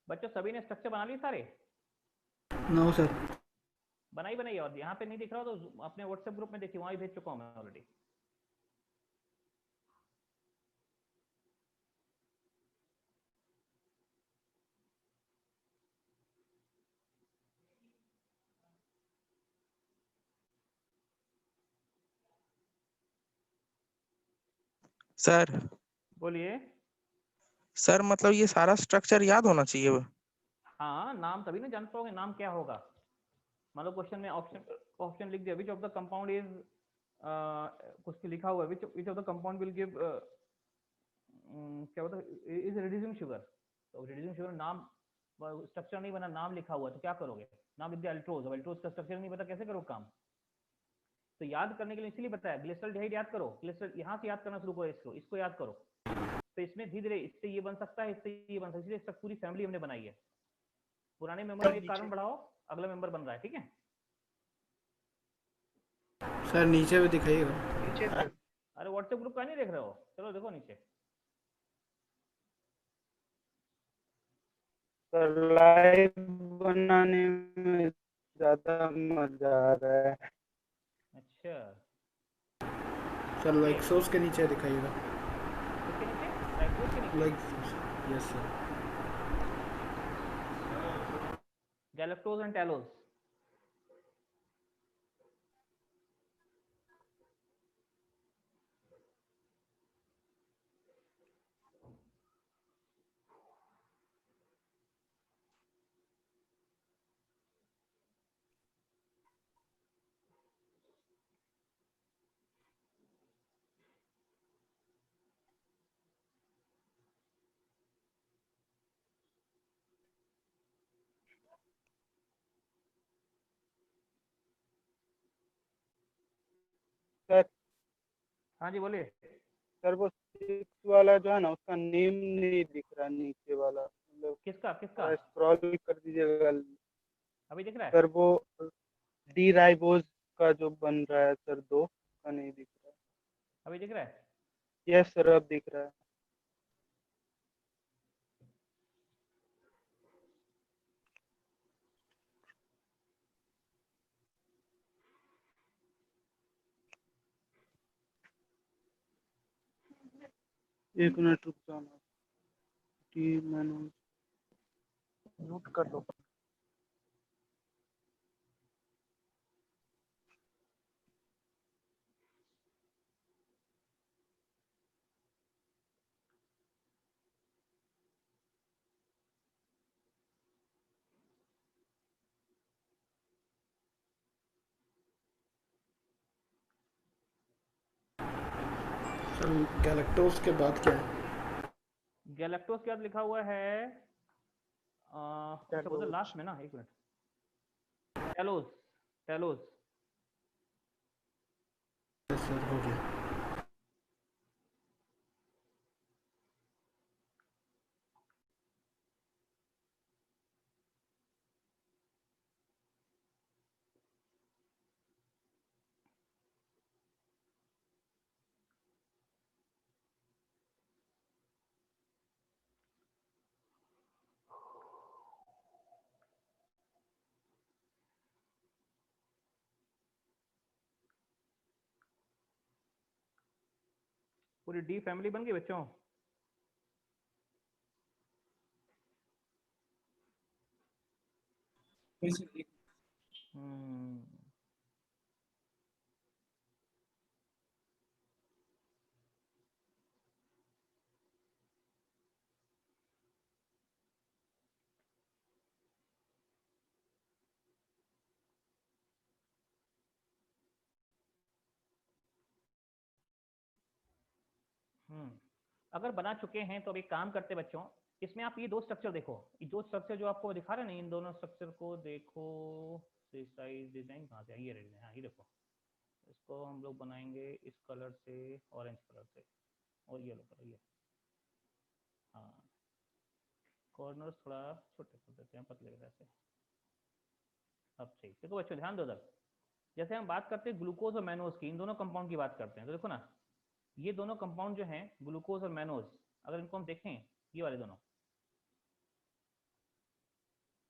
बच्चों सभी ने स्ट्रक्चर बना लिए सारे? No sir. बनाइए, और यहाँ पे नहीं दिख रहा तो अपने व्हाट्सएप ग्रुप में देखिए, वहां ही भेज चुका हूँ मैं ऑलरेडी। सर बोलिए। सर मतलब ये सारा स्ट्रक्चर याद होना चाहिए। हाँ, नाम तभी ना जान पाओगे, नाम क्या होगा। मान लो क्वेश्चन में ऑप्शन लिख दिया, which of the compound is, कुछ लिखा हुआ है, which of the compound will give, क्या होता है, इज रिड्यूसिंग शुगर। तो रिड्यूसिंग शुगर नाम, स्ट्रक्चर नहीं बना, नाम लिखा हुआ है, तो क्या करोगे? नाम लिख दिया अल्ट्रोज, अब अल्ट्रोज का स्ट्रक्चर नहीं पता, कैसे करो काम? तो याद करने के लिए इसलिए बताया, ग्लिसरॉल्डिहाइड याद करो, ग्लिसरॉल यहाँ से याद करना शुरू करो, इसको याद करो। तो इसमें धीरे धीरे इससे ये बन सकता है, इससे ये बन सकता है, इसलिए पूरी फैमिली हमने बनाई है। पुराने मेंबर में एक कार्बन बढ़ाओ, अगला मेंबर बन रहा है, ठीक है। सर नीचे भी दिखाइएगा। नीचे सर। अरे व्हाट्सएप ग्रुप का नहीं देख रहे हो? चलो देखो नीचे। सर लाइव बनाने में ज्यादा मजा आ रहा है। अच्छा सर लाइक्सोस के नीचे दिखाइएगा। किसके नीचे? लाइक्सोस के नीचे। Lyxose, yes sir. Galactose and talose. Sir हाँ जी बोलिए। सर वो 6 वाला जो है ना, उसका नेम नहीं दिख रहा नीचे वाला, मतलब किसका किसका? स्क्रॉल कर दीजिएगा। अभी दिख रहा है? सर वो डी राइबोज का जो बन रहा है सर, 2 का नहीं दिख रहा है। अभी दिख रहा है? यस सर, अब दिख रहा है। एक मिनट रुक जाना। मैंने म्यूट कर दो। सर गैलेक्टोस के बाद क्या है? गैलेक्टोज के बाद लिखा हुआ है, अच्छा बोलते लास्ट में ना, एक मिनट। टैलोज, टैलोज। यस सर, हो गया। पूरी डी फैमिली बन गई बच्चों? हम्म, अगर बना चुके हैं तो अब एक काम करते बच्चों, इसमें आप ये 2 स्ट्रक्चर देखो, ये 2 स्ट्रक्चर जो आपको दिखा रहे हैं ना, इन दोनों स्ट्रक्चर को देखो। साइज डिजाइन कहाँ से? ये रहे, हाँ ये देखो। इसको हम लोग बनाएंगे इस कलर से, ऑरेंज कलर से, और येलो कलर, ये हाँ। कॉर्नर्स थोड़ा छोटे कर देते हैं, पतले वैसे। अब ठीक देखो बच्चों, ध्यान दो उधर। जैसे हम बात करते हैं ग्लूकोज और मैनोज की, इन दोनों कंपाउंड की बात करते हैं, तो देखो ना, ये दोनों कंपाउंड जो हैं ग्लूकोज और मैनोज, अगर इनको हम देखें, ये वाले दोनों,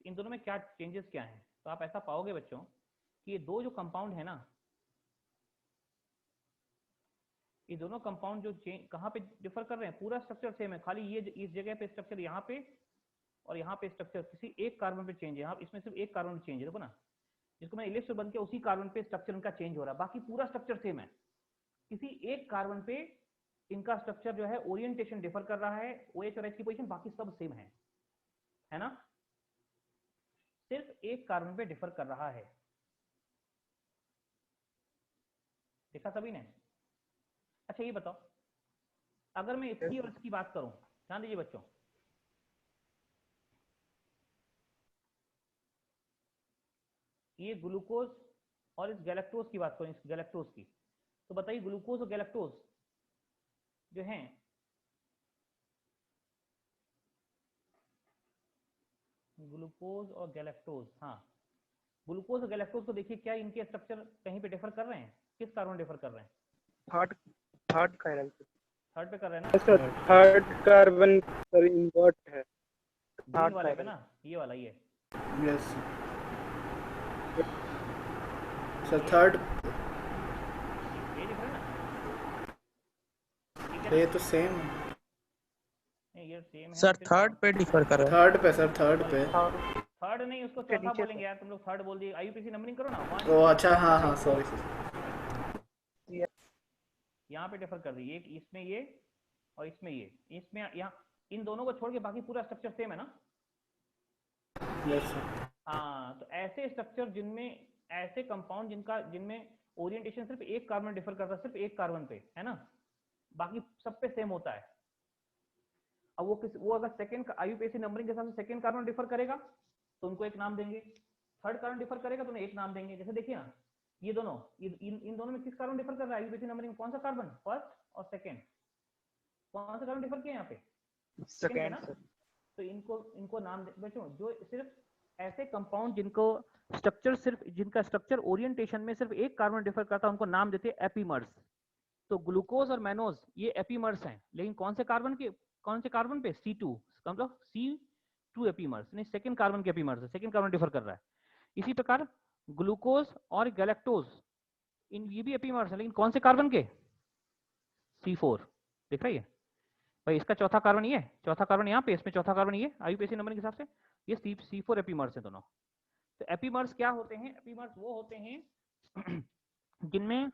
इन दोनों में क्या चेंजेस क्या हैं, तो आप ऐसा पाओगे बच्चों कि ये 2 जो कंपाउंड है ना, ये दोनों कंपाउंड जो कहाँ पे डिफर कर रहे हैं, पूरा स्ट्रक्चर सेम है, खाली ये इस जगह पे स्ट्रक्चर यहाँ पे और यहाँ पे स्ट्रक्चर किसी एक कार्बन पे चेंज है। यहाँ इसमें सिर्फ एक कार्बन पे चेंज है, देखो ना, जिसको मैंने इलिप्स बन के उसी कार्बन पे स्ट्रक्चर उनका चेंज हो रहा है, बाकी पूरा स्ट्रक्चर सेम है। किसी एक कार्बन पे इनका स्ट्रक्चर जो है ओरिएंटेशन डिफर कर रहा है, OH और H की पोजीशन बाकी सब सेम है ना, सिर्फ एक कार्बन पे डिफर कर रहा है। देखा सभी ने? अच्छा ये बताओ, अगर मैं इसकी और इसकी बात करूं, ध्यान दीजिए बच्चों, ये ग्लूकोज और इस गैलेक्टोज की बात करूं, इस गैलेक्टोज की, तो बताइए ग्लूकोज और गैलेक्टोज जो हैं, ग्लूकोज और गैलेक्टोज, हाँ ग्लूकोज और गैलेक्टोज को देखिए, क्या इनके स्ट्रक्चर कहीं पे डिफर कर रहे हैं? किस कार्बन डिफर कर रहे हैं? थर्ड कायरल पे। थर्ड पे कर रहे हैं ना? Sir third carbon sir invert है, ग्रीन वाले पे ना, ये वाला ये यस सर थर्ड, ये दिख रहा है ना, ये तो सेम है नहीं ये सेम है सर थर्ड पे डिफर कर रहा है। थर्ड पे सर, थर्ड पे। थर्ड नहीं, उसको चौथा बोलेंगे यार, तुम लोग थर्ड बोल दिए। IUPAC नंबरिंग करो ना, ओ अच्छा, हाँ हाँ सॉरी। यहाँ पे डिफर कर दी, एक इसमें ये और इसमें ये, इसमें यहाँ इन दोनों को छोड़ के बाकी पूरा स्ट्रक्चर सेम है ना? Yes sir. हाँ, तो ऐसे स्ट्रक्चर जिनमें, ऐसे कंपाउंड जिनमें ओरिएंटेशन सिर्फ एक कार्बन डिफर करता है, सिर्फ एक कार्बन पे, है ना, बाकी सब पे सेम होता है। अब वो अगर सेकंड IUPAC नंबरिंग के हिसाब से सेकंड कार्बन डिफर करेगा तो उनको एक नाम देंगे, थर्ड कार्बन डिफर करेगा तो उन्हें एक नाम देंगे। जैसे देखिए ना, ये दोनों, इन दोनों में किस कार्बन डिफर कर रहा है IUPAC नंबरिंग? कौन सा कार्बन? फर्स्ट और सेकंड, कौन सा कार्बन डिफर किया यहाँ पे? सेकंड। तो इनको नाम बच्चों, जो सिर्फ ऐसे कंपाउंड जिनका स्ट्रक्चर ओरिएंटेशन में सिर्फ एक कार्बन डिफर करता है, उनको नाम देते हैं एपीमर्स। तो ग्लूकोज और मैनोज ये एपीमर्स हैं, लेकिन कौन से कार्बन पे? C2, मतलब C2 एपीमर्स, नहीं सेकंड कार्बन के एपीमर्स है, सेकंड कार्बन डिफर कर रहा है। इसी प्रकार ग्लूकोज और गैलेक्टोज, ये भी एपीमर्स है, लेकिन कौन से कार्बन के? C4। दिख रही है भाई, इसका चौथा कार्बन ये, चौथा कार्बन यहाँ पे, इसमें चौथा कार्बन ये, IUPAC नंबर के हिसाब से ये C4 एपीमर्स है दोनों। तो एपीमर्स क्या होते हैं? एपीमर्स वो होते हैं जिनमें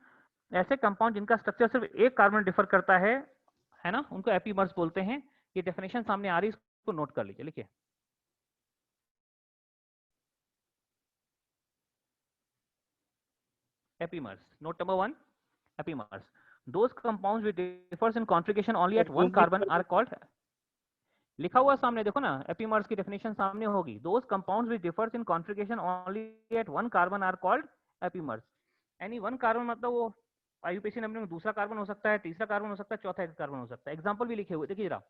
ऐसे कंपाउंड जिनका स्ट्रक्चर सिर्फ एक कार्बन डिफर करता है ना, उनको एपीमर्स बोलते हैं। ये डेफिनेशन सामने आ रही है, इसको नोट कर लीजिए, लिखिए। Epimers. Note number 1, epimers. Those compounds which differs in configuration only at one carbon are called, लिखा हुआ सामने देखो ना, epimers की definition सामने होगी। Those compounds which differs in configuration only at one carbon are called epimers. Any one carbon मतलब वो IUPAC नंबर में दूसरा कार्बन हो सकता है, तीसरा कार्बन हो सकता है, चौथा कार्बन हो सकता है। एग्जाम्पल भी लिखे हुए, देखिए जरा,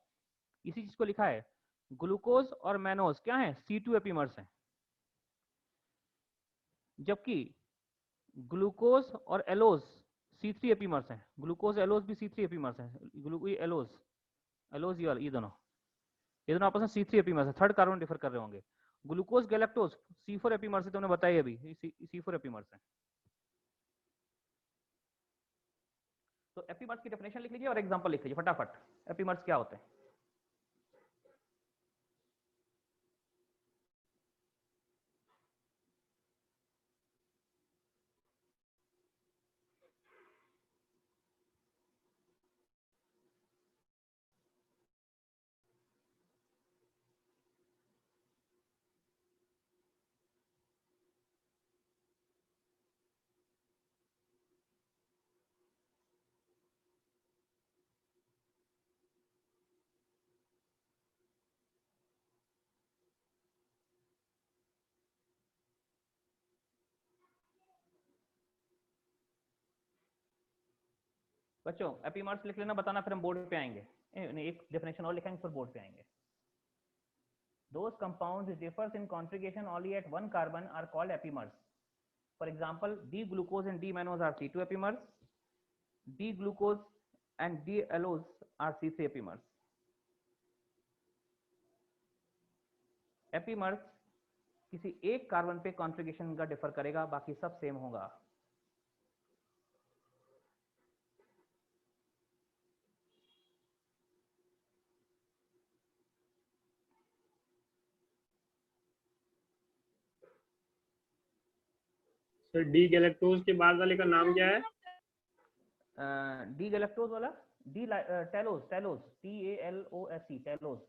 इसी चीज को लिखा है, ग्लूकोज और मैनोज क्या है? C2 एपीमर्स है, जबकि ग्लूकोज और एलोज C3 एपीमर्स हैं। ग्लूकोज एलोज भी C3 एपीमर्स हैं। एलोज ये दोनों आपस में C3 एपीमर्स है, थर्ड कार्बन डिफर कर रहे होंगे। ग्लूकोज गैलेक्टोज C4 एपीमर्स है, तुमने बताया अभी, C4 एपीमर्स है। तो एपीमर्स की डेफिनेशन लिख लीजिए और एग्जांपल लिख लीजिए फटाफट, एपीमर्स क्या होते हैं। बच्चों एपीमर्स लिख लेना, बताना, फिर हम बोर्ड पे आएंगे। एक डेफिनेशन और लिखेंगे, फिर बोर्ड पे आएंगे। Those compounds which differs in configuration only at one carbon are called epimers. For example, D-glucose and D-mannose are C2 epimers. D-glucose and D-allose are C3 epimers. Epimers किसी एक कार्बन पे configuration का differ करेगा, बाकी सब same होगा। Sir D galactose के बाद वाले का नाम क्या है? डी गैलेक्टोज वाला D telos, telos, TALOS, telos.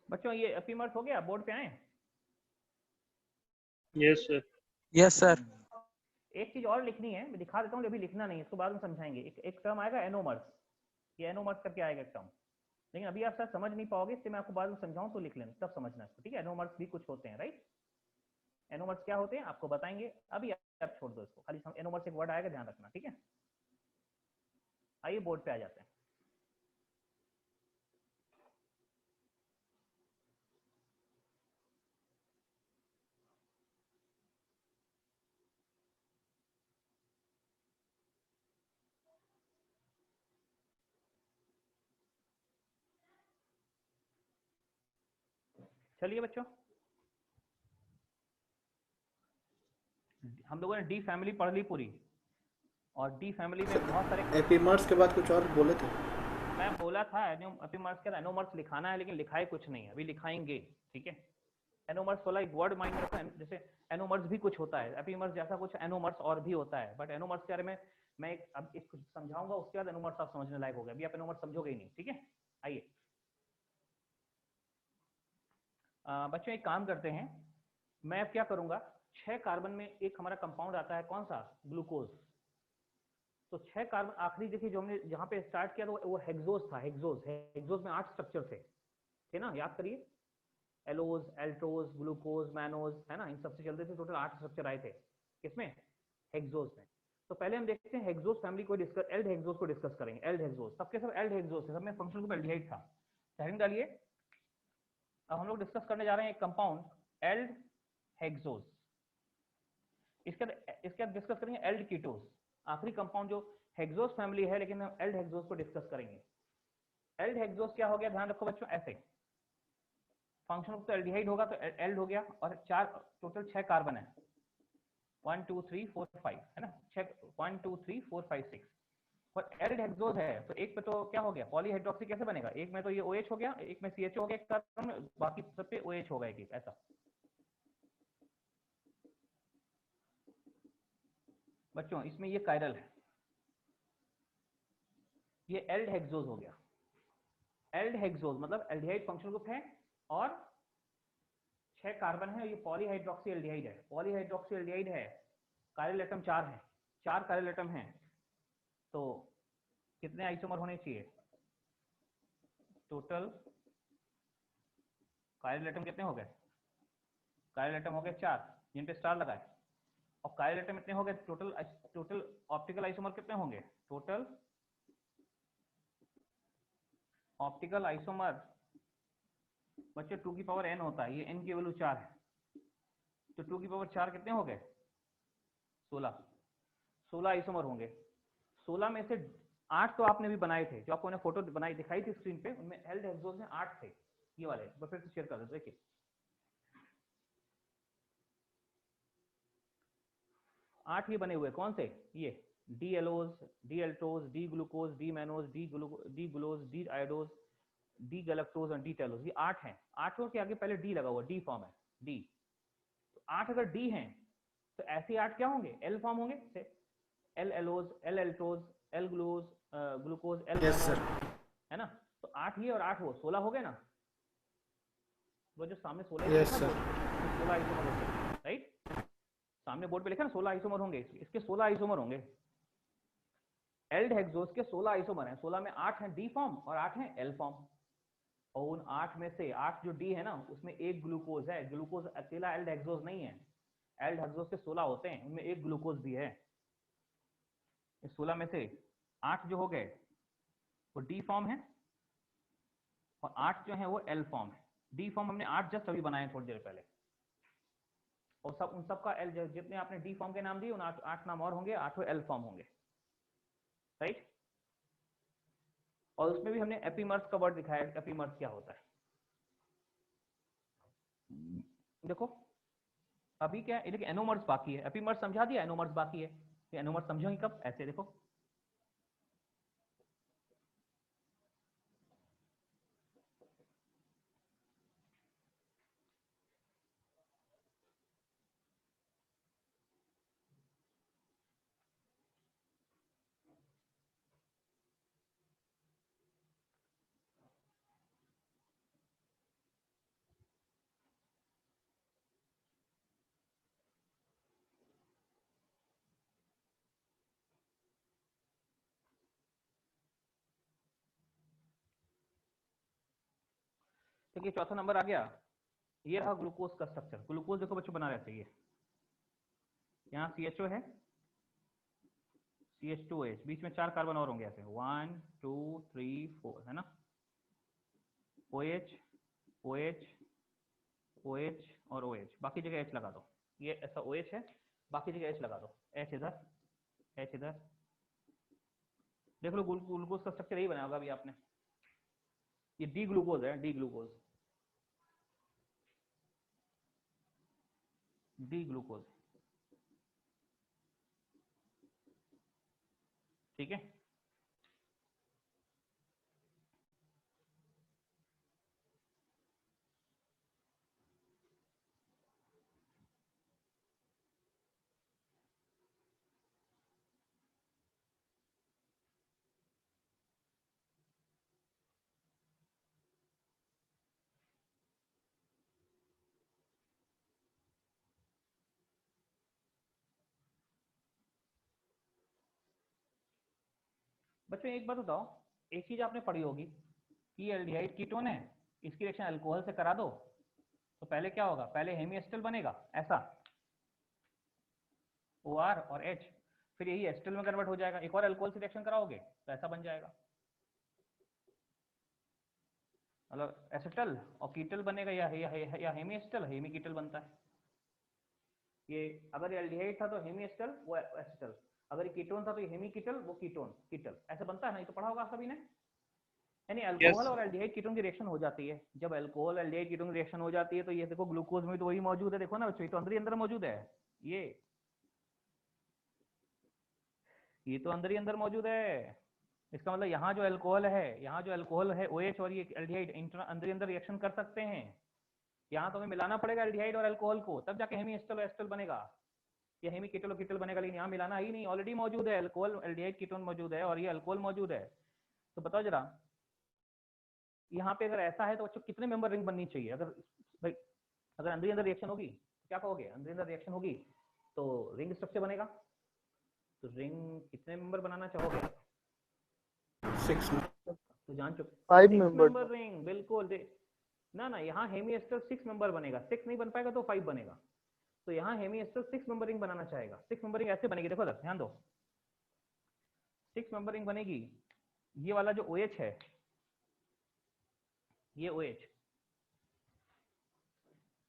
बच्चों ये एपिमर्स हो गया, बोर्ड पे आए? Yes sir. Yes sir. एक चीज और लिखनी है, मैं दिखा देता हूँ, अभी लिखना नहीं, इसको बाद में समझाएंगे। एक टर्म आएगा एनोमर्स, ये एनोमर्स करके आएगा एक टर्म, लेकिन अभी आप शायद समझ नहीं पाओगे, इससे मैं आपको बाद में समझाऊं तो लिख लेना, तब समझना इसको, ठीक है? एनोमर्स भी कुछ होते हैं, राइट? एनोमर्स क्या होते हैं आपको बताएंगे, अभी आप छोड़ दो इसको, खाली एनोमर्स एक वर्ड आएगा, ध्यान रखना, ठीक है? आइए बोर्ड पे आ जाते हैं। चलिए बच्चों, हम लोगों ने डी फैमिली पढ़ ली पूरी, और डी फैमिली में बहुत सारे एपिमर्स के बाद कुछ और बोले थे। मैं बोला था एपिमर्स के एनोमर्स लिखाना है, लेकिन लिखाए कुछ नहीं है, अभी लिखाएंगे, ठीक है? एनोमर्स वाला एक वर्ड माइंड में रखो, जैसे एनोमर्स भी कुछ होता है, एपिमर्स जैसा कुछ एनोमर्स और भी होता है, बट एनोमर्स के बारे में मैं अब इसको समझाऊंगा, उसके बाद एनोमर्स आप समझने लायक हो गए, अभी आप एनोमर्स समझोगे ही नहीं, ठीक है? आइए बच्चों एक काम करते हैं, मैं अब क्या करूंगा, 6 कार्बन में एक हमारा कंपाउंड आता है, कौन सा? ग्लूकोज। तो 6 कार्बन आखिरी देखिए जो हमने जहां पे स्टार्ट किया तो वो हेक्सोज था, हेक्सोज में 8 स्ट्रक्चर थे ना, याद करिए, एलोज, एल्टोज, ग्लूकोज, मैनोज, है ना, इन सबसे चलते थे, टोटल 8 स्ट्रक्चर आए थे, किसमें? हेक्सोज में। तो पहले हम देखते हैं हेक्सोज फैमिली को डिस्कस, एल्ड हेक्सोज को डिस्कस करेंगे। एल्ड हेक्सोज सबके सब एल्ड हेक्सोज थे, सब में फंक्शनल ग्रुप एल्डिहाइड था। हेडिंग डालिए। अब हम लोग डिस्कस करने जा रहे हैं एक कंपाउंड एल्ड हेक्सोज, इसके बाद डिस्कस करेंगे एल्ड कीटोज, आखिरी कंपाउंड जो हेक्सोज फैमिली है, लेकिन हम एल्ड हेक्सोज को डिस्कस करेंगे। एल्ड हेक्सोज क्या हो गया, ध्यान रखो बच्चों, ऐसे फंक्शन ग्रुप तो एल्डिहाइड होगा तो एल्ड हो गया, और टोटल 6 कार्बन है, 1 2 3 4 5, है ना, 1 2 3 4 5 6, और एल्ड हेक्सोज है तो एक पे तो क्या हो गया, पॉलीहाइड्रोक्सी कैसे बनेगा, एक में तो ये OH हो गया, एक में CH हो गया एक कार्बन में, बाकी सब पे OH होगा एक, ऐसा। बच्चों इसमें ये कायरल है, ये एल्ड हेक्सोज हो गया। एल्ड हेक्सोज मतलब एल्डिहाइड फंक्शनल ग्रुप है और 6 कार्बन है, ये पॉलीहाइड्रोक्सी एल्डिहाइड है, पॉलीहाइड्रोक्सी एल्डिहाइड है, कायरल एटम 4 है, 4 कायरल एटम हैं, तो कितने आइसोमर होने चाहिए, टोटल कायरल एटम कितने हो गए, कायरल एटम हो गए 4 जिन पे स्टार लगा है, और कायरल एटम कितने हो गए, टोटल ऑप्टिकल आइसोमर कितने होंगे, टोटल ऑप्टिकल आइसोमर बच्चे 2 की पावर n होता है, ये n की वैल्यू 4 है, तो 2 की पावर 4 कितने हो गए, 16 आइसोमर होंगे। 16 में से 8 तो आपने भी बनाए थे, जो आपको मैंने फोटो बनाई दिखाई थी स्क्रीन पे, उनमें एल्ड हेक्सोज में 8 थे, ये वाले, तो फिर से शेयर कर दो, देखिए 8 ही बने हुए, कौन से, ये D allose, D altrose, D glucose, D mannose, D gulose, D idose, D galactose और डी टेलोज, ये 8 हैं। 8 के आगे पहले डी लगा हुआ, डी फॉर्म है, डी, तो 8 अगर डी हैं तो ऐसे 8 क्या होंगे, एल फॉर्म होंगे, से L allose, L altrose, L glucose, L है ना, तो 8 ये और 8 वो, 16 हो गए ना, वो जो सामने 16 16 आइसोमर होंगे, राइट, सामने बोर्ड पे लिखा ना 16 आइसोमर होंगे, इसके 16 आइसोमर होंगे, एल्ड हेक्सोज के 16 आइसोमर हैं, 16 में 8 हैं डी फॉर्म और 8 हैं एल फॉर्म, और उन 8 में से 8 जो डी है ना, उसमें एक ग्लूकोज है, ग्लूकोज अकेला एल्ड हेक्सोज नहीं है, एल्ड हेक्सोज के 16 होते हैं, उनमें एक ग्लूकोज भी है, इस 16 में से 8 जो हो गए वो डी फॉर्म है, और 8 जो है वो एल फॉर्म है। डी फॉर्म हमने 8 जस्ट अभी बनाए थोड़ी देर पहले, और सब उन सब का एल, जितने आपने डी फॉर्म के नाम दिए उन 8 नाम और होंगे, 8 एल फॉर्म होंगे, राइट। और उसमें भी हमने एपीमर्स का वर्ड दिखाया, एपीमर्स क्या होता है। देखो अभी क्या है, देखिए एनोमर्स बाकी है, एपीमर्स समझा दिया, एनोमर्स बाकी है। एनोमर्स समझोगे कब, ऐसे देखो तो ये चौथा नंबर आ गया। ये रहा ग्लूकोज का स्ट्रक्चर। ग्लूकोज देखो बच्चों बना रहता है, ये यहाँ CHO है, CH2OH, बीच में 4 कार्बन और होंगे ऐसे 1 2 3 4, है ना। OH OH OH और OH, बाकी जगह H लगा दो। ये ऐसा OH है, बाकी जगह H लगा दो, H इधर H इधर। देख लो ग्लूकोज का स्ट्रक्चर यही बनाया होगा अभी आपने। ये डी ग्लूकोज है, डी ग्लूकोज, डी ग्लूकोज, ठीक है। बच्चों एक बात बताओ, एक चीज आपने पढ़ी होगी कि एल्डिहाइड कीटोन है, इसकी रिएक्शन अल्कोहल से करा दो तो पहले क्या होगा, पहले हेमी बनेगा ऐसा OR और H, फिर यही एस्टिल में कन्वर्ट हो जाएगा। एक और अल्कोहल से रिएक्शन कराओगे तो ऐसा बन जाएगा, मतलब एसिटल और कीटल बनेगा, या हेमी एस्टिल, हेमी कीटल बनता है। ये अगर एल्डिहाइड था तो हेमी एस्टिल वो एसिटल, अगर ये कीटोन था तो ये हेमी कीटल वो कीटोन कीटल, ऐसे बनता है ना। ये तो पढ़ा होगा सभी ने। यानी अल्कोहल और एल्डिहाइड कीटोन की रिएक्शन हो जाती है। जब अल्कोहल एल्डिहाइड कीटोन की रिएक्शन हो जाती है तो ये देखो ग्लूकोज में तो वही मौजूद है, देखो ना बच्चों, ये तो अंदर ही अंदर मौजूद है। ये तो अंदर ही अंदर मौजूद है। इसका मतलब यहाँ जो अल्कोहल है, यहाँ जो अल्कोहल है OH और ये एल्डिहाइड अंदर ही अंदर रिएक्शन कर सकते हैं। यहाँ तो हमें मिलाना पड़ेगा एल्डिहाइड और अल्कोहल को, तब जाके हेमी एस्टर और एस्टर बनेगा, या हेमी कीटल और कीटल बनेगा। लेकिन यहाँ मिलाना ही नहीं, ऑलरेडी मौजूद है अल्कोहल एल्डिहाइड कीटोन मौजूद है और ये अल्कोहल मौजूद है। तो बताओ जरा, यहाँ पे अगर ऐसा है तो बच्चों कितने मेंबर रिंग बननी चाहिए? अगर भाई अगर अंदर ही अंदर रिएक्शन होगी क्या कहोगे, अंदर अंदर रिएक्शन होगी तो रिंग स्ट्रक्चर बनेगा। तो रिंग कितने मेंबर बनाना चाहोगे? 6। तो जान चुके 5 6 मेंबर मेंबर रिंग, बिल्कुल। ना यहाँ हेमी एस्टर 6 मेंबर बनेगा, 6 नहीं बन पाएगा तो 5 बनेगा। तो यहाँ हेमी एस्टर 6 मेंबर रिंग बनाना चाहेगा। 6 मेंबर रिंग ऐसे बनेगी, देखो ध्यान दो, 6 मेंबर रिंग बनेगी। ये वाला जो OH है, ये OH,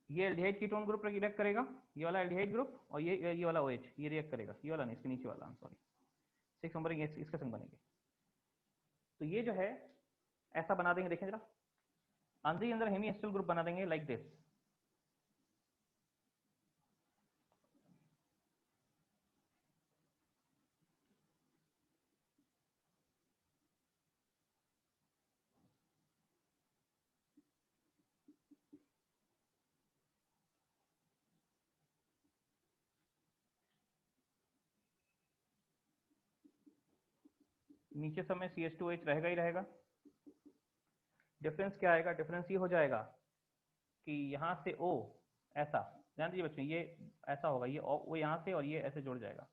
ये एल्डिहाइड कीटोन ग्रुप रिएक्ट करेगा, ये वाला एल्डिहाइड ग्रुप, और ये वाला OH ये रिएक्ट करेगा, ये वाला नहीं, इसके नीचे वाला, सॉरी, 6 मेंबर रिंग इसके संग बनेगी। तो ये जो है ऐसा बना देंगे, देखें जरा, अंदर ही अंदर हेमी एस्टर ग्रुप बना देंगे लाइक दिस। नीचे समय CH2OH रहेगा ही रहेगा। डिफरेंस क्या आएगा? डिफरेंस ये हो जाएगा कि यहाँ से O ऐसा, ध्यान दीजिए बच्चों, ये ऐसा होगा, ये वो यहाँ से और ये ऐसे जुड़ जाएगा,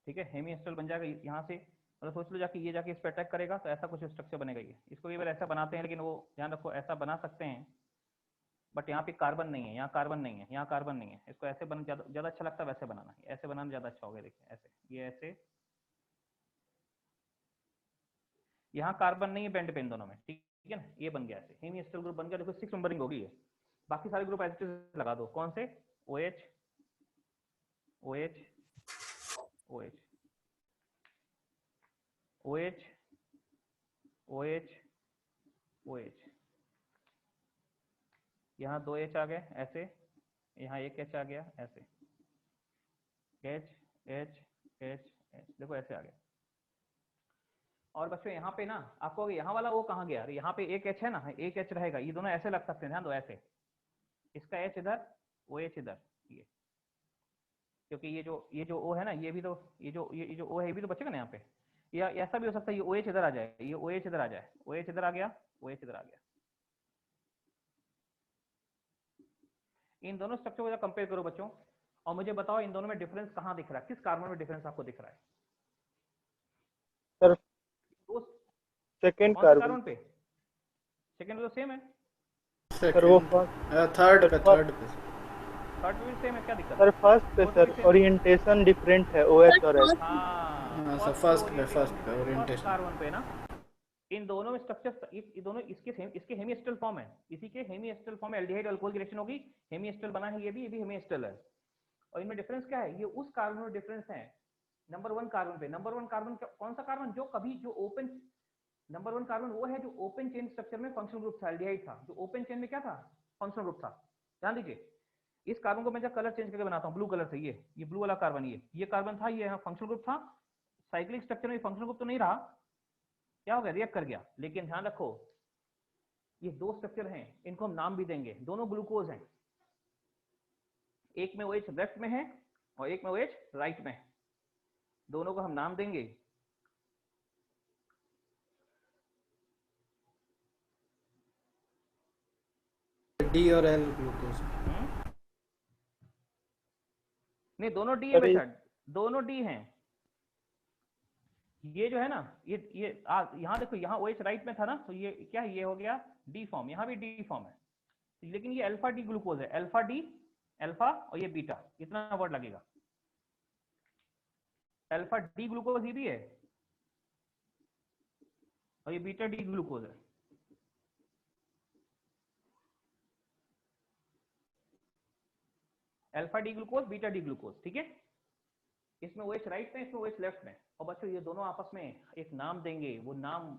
ठीक है, हेमी एस्टर बन जाएगा यहाँ से। मतलब सोच लो जाके ये जाके इस पर अटैक करेगा तो ऐसा कुछ स्ट्रक्चर बनेगा। ये इसको कई बार ऐसा बनाते हैं, लेकिन वो ध्यान रखो ऐसा बना सकते हैं, बट यहाँ पे कार्बन नहीं है, यहाँ कार्बन नहीं है, यहाँ कार्बन नहीं है। इसको ऐसे बन ज्यादा अच्छा लगता है, वैसे बनाना, ऐसे बनाना ज्यादा अच्छा होगा। देखिए ऐसे, ये ऐसे, यहाँ कार्बन नहीं है बेंड पेन दोनों में, ठीक है ना, ये बन गया ऐसे, हेमी एस्टर ग्रुप बन गया। देखो 6 मेंबरिंग होगी ये, बाकी सारे ग्रुप ऐसे लगा दो। कौन से? OH OH OH OH OH OH, यहाँ 2 H आ गए ऐसे, यहाँ 1 H आ गया ऐसे, H H H H, देखो ऐसे आ गया। और बच्चों यहाँ पे ना आपको यहाँ वाला O कहाँ गया, यहाँ पे 1 H है ना, 1 H रहेगा, ये दोनों ऐसे लग सकते हैं, ध्यान दो ऐसे, इसका H इधर, OH इधर, ये क्योंकि ये जो O है ना, ये भी तो ये जो O है ये भी तो बचेगा ना यहाँ पे, या ऐसा भी हो सकता है ये OH इधर आ जाए, ये OH इधर आ जाए, OH इधर आ गया, OH इधर आ गया। इन दोनों स्ट्रक्चर को कंपेयर करो बच्चों, और मुझे बताओ इन दोनों में डिफरेंस कहाँ दिख रहा है, किस कार्बन में डिफरेंस आपको दिख रहा है? सर सेकंड कार्बन पे, सेकंड तो सेम है सर, वो थर्ड पे भी सेम है, क्या दिक्कत सर? फर्स्ट पे सर ओरिएंटेशन डिफरेंट है, OH और H। हाँ सर फर्स्ट पे ओरिएंटेशन कार्बन पे ना, इन दोनों में स्ट्रक्चर, ये दोनों इसके हेमीस्टल फॉर्म है, इसी के हेमीस्टल फॉर्म में एल्डिहाइड अल्कोहल की रिएक्शन होगी, हेमीस्टल बना है, ये भी हेमीस्टल है। और इनमें डिफरेंस क्या है, ये उस कार्बन में डिफरेंस है नंबर 1 कार्बन पे। नंबर 1 कार्बन कौन सा कार्बन, जो कभी जो ओपन, नंबर 1 कार्बन वो है जो ओपन चेन स्ट्रक्चर में फंक्शनल ग्रुप था, एल्डिहाइड था, जो ओपन चेन में क्या था, फंक्शनल ग्रुप था। ध्यान दीजिए, इस कार्बन को मैं जब कलर चेंज करके बनाता हूँ ब्लू कलर से, ये ब्लू वाला कार्बन, ये कार्बन था, ये फंक्शनल ग्रुप था, साइक्लिक स्ट्रक्चर में फंक्शनल ग्रुप तो नहीं रहा, क्या हो गया, रिएक्ट कर गया। लेकिन ध्यान रखो ये 2 स्ट्रक्चर हैं, इनको हम नाम भी देंगे, दोनों ग्लूकोज हैं, एक में OH लेफ्ट में है और एक में OH राइट में है, दोनों को हम नाम देंगे D और L ग्लूकोज। नहीं दोनों D है बेटा, दोनों D हैं। ये जो है ना, ये यहाँ देखो, यहाँ OH राइट में था ना, तो ये क्या है, ये हो गया D फॉर्म, यहाँ भी D फॉर्म है, लेकिन ये अल्फा D ग्लूकोज है, अल्फा D, अल्फा और ये बीटा, इतना वर्ड लगेगा। अल्फा D ग्लूकोज ये भी है और ये बीटा D ग्लूकोज है। Alpha D glucose, beta D glucose, ठीक है। इसमें OH राइट में, इसमें OH लेफ्ट में। और बच्चों ये दोनों आपस में एक नाम देंगे, वो नाम,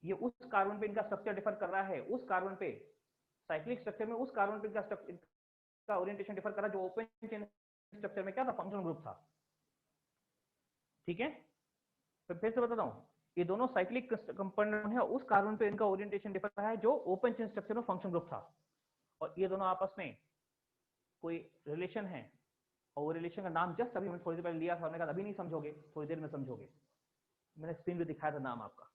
ये उस कार्बन पे इनका स्ट्रक्चर डिफर कर रहा है, उस कार्बन पे साइक्लिक स्ट्रक्चर में, उस कार्बन पे इनका ओरिएंटेशन डिफर कर रहा है, जो ओपन चेन स्ट्रक्चर में क्या था, फंक्शनल ग्रुप था, ठीक है। तो फिर से बताता हूँ, ये दोनों साइक्लिक कंपाउंड है, उस कार्बन पे इनका ओरिएंटेशन डिफर कर रहा है जो ओपन चेन स्ट्रक्चर में फंक्शनल ग्रुप था, और ये दोनों आपस में कोई रिलेशन है, और वो रिलेशन का नाम जस्ट अभी मैंने थोड़ी देर पहले लिया था, हमने कहा अभी नहीं समझोगे, थोड़ी देर में समझोगे। मैंने स्क्रीन पे दिखाया था नाम आपका,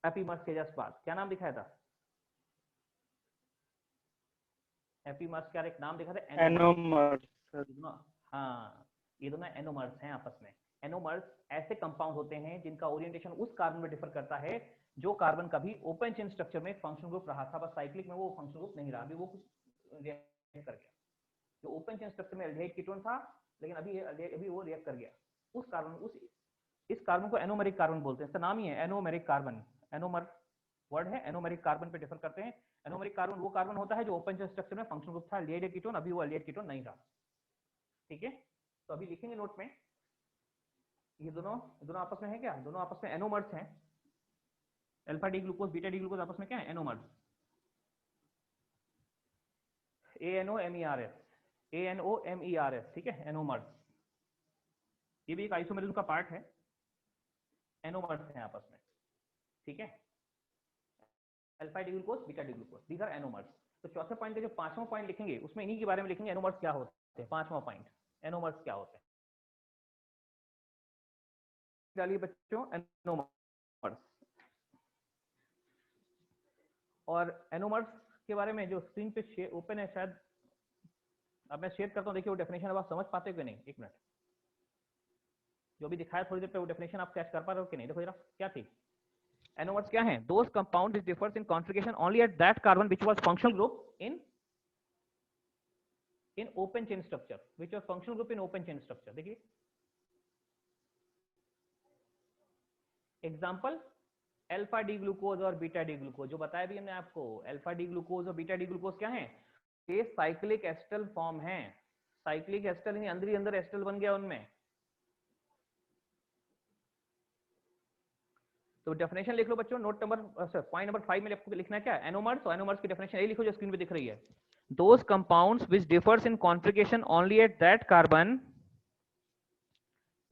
एपीमर्स के जस्ट बाद क्या नाम दिखाया था, एपीमर्स का एक नाम दिखा था, एनोमर्स। हाँ, ये दोनों एनोमर्स हैं आपस में। एनोमर्स ऐसे कंपाउंड होते हैं जिनका ओरिएंटेशन उस कार्बन में डिफर करता है जो कार्बन कभी ओपन चेन स्ट्रक्चर में फंक्शनल ग्रुप रहा था, बस साइक्लिक में वो फंक्शनल ग्रुप नहीं रहा, अभी वो कुछ रिएक्ट कर गया। जो ओपन चेन स्ट्रक्चर में एल्डिहाइड कीटोन था, लेकिन अभी वो रिएक्ट कर गया, उस कार्बन, इस कार्बन को एनोमेरिक कार्बन बोलते हैं, इसका नाम ही है एनोमेरिक कार्बन। एनोमर वर्ड है, एनोमेरिक कार्बन पे डिफर करते हैं। एनोमेरिक कार्बन वो कार्बन होता है जो ओपन चेन स्ट्रक्चर में फंक्शनल ग्रुप था, एल्डिहाइड कीटोन, अभी वो एल्डिहाइड कीटोन नहीं रहा, ठीक है। तो अभी लिखेंगे नोट में, ये दोनों आपस में है क्या, दोनों आपस में एनोमर्स हैं, alpha D glucose, beta D glucose आपस में क्या है, एनोमर्स, ANOMERS, ANOMERS, ठीक है, एनोमर्स। ये भी एक आइसोमेरिज्म का पार्ट है, एनोमर्स हैं आपस में, ठीक है। Alpha D glucose, beta D glucose, these are anomers. तो चौथे पॉइंट का जो 5वां पॉइंट लिखेंगे उसमें इन्हीं के बारे में लिखेंगे, एनोमर्स क्या होते हैं, 5वां पॉइंट, एनोमर्स क्या होते हैं। डालिए बच्चों एनोमर्स, और एनोमर्स के बारे में जो स्क्रीन पे ओपन है, शायद अब मैं शेयर करता हूँ, देखिए वो डेफिनेशन अब आप समझ पाते हो कि नहीं, एक मिनट, जो भी दिखाया थोड़ी देर पे वो डेफिनेशन आप कैच कर पा रहे हो कि नहीं, देखो जरा क्या थी। एनोमर्स क्या है, those compound which differs in configuration only at that carbon which was functional group in open chain structure, which was functional group in open chain structure. देखिए एग्जांपल, अल्फा डी ग्लूकोज और beta D glucose, जो बताया भी हमने आपको, alpha D glucose और beta D glucose क्या है, ये साइक्लिक एस्टर फॉर्म है, साइक्लिक एस्टर अंदर ही अंदर एस्टर बन गया उनमें। तो डेफिनेशन लिख लो बच्चों, नोट नंबर पॉइंट नंबर 5 में आपको लिखना है क्या, एनोमर्स। और एनोमर्स की डेफिनेशन यही लिखो जो स्क्रीन पे दिख रही है। Those compounds which differs in configuration only at that carbon,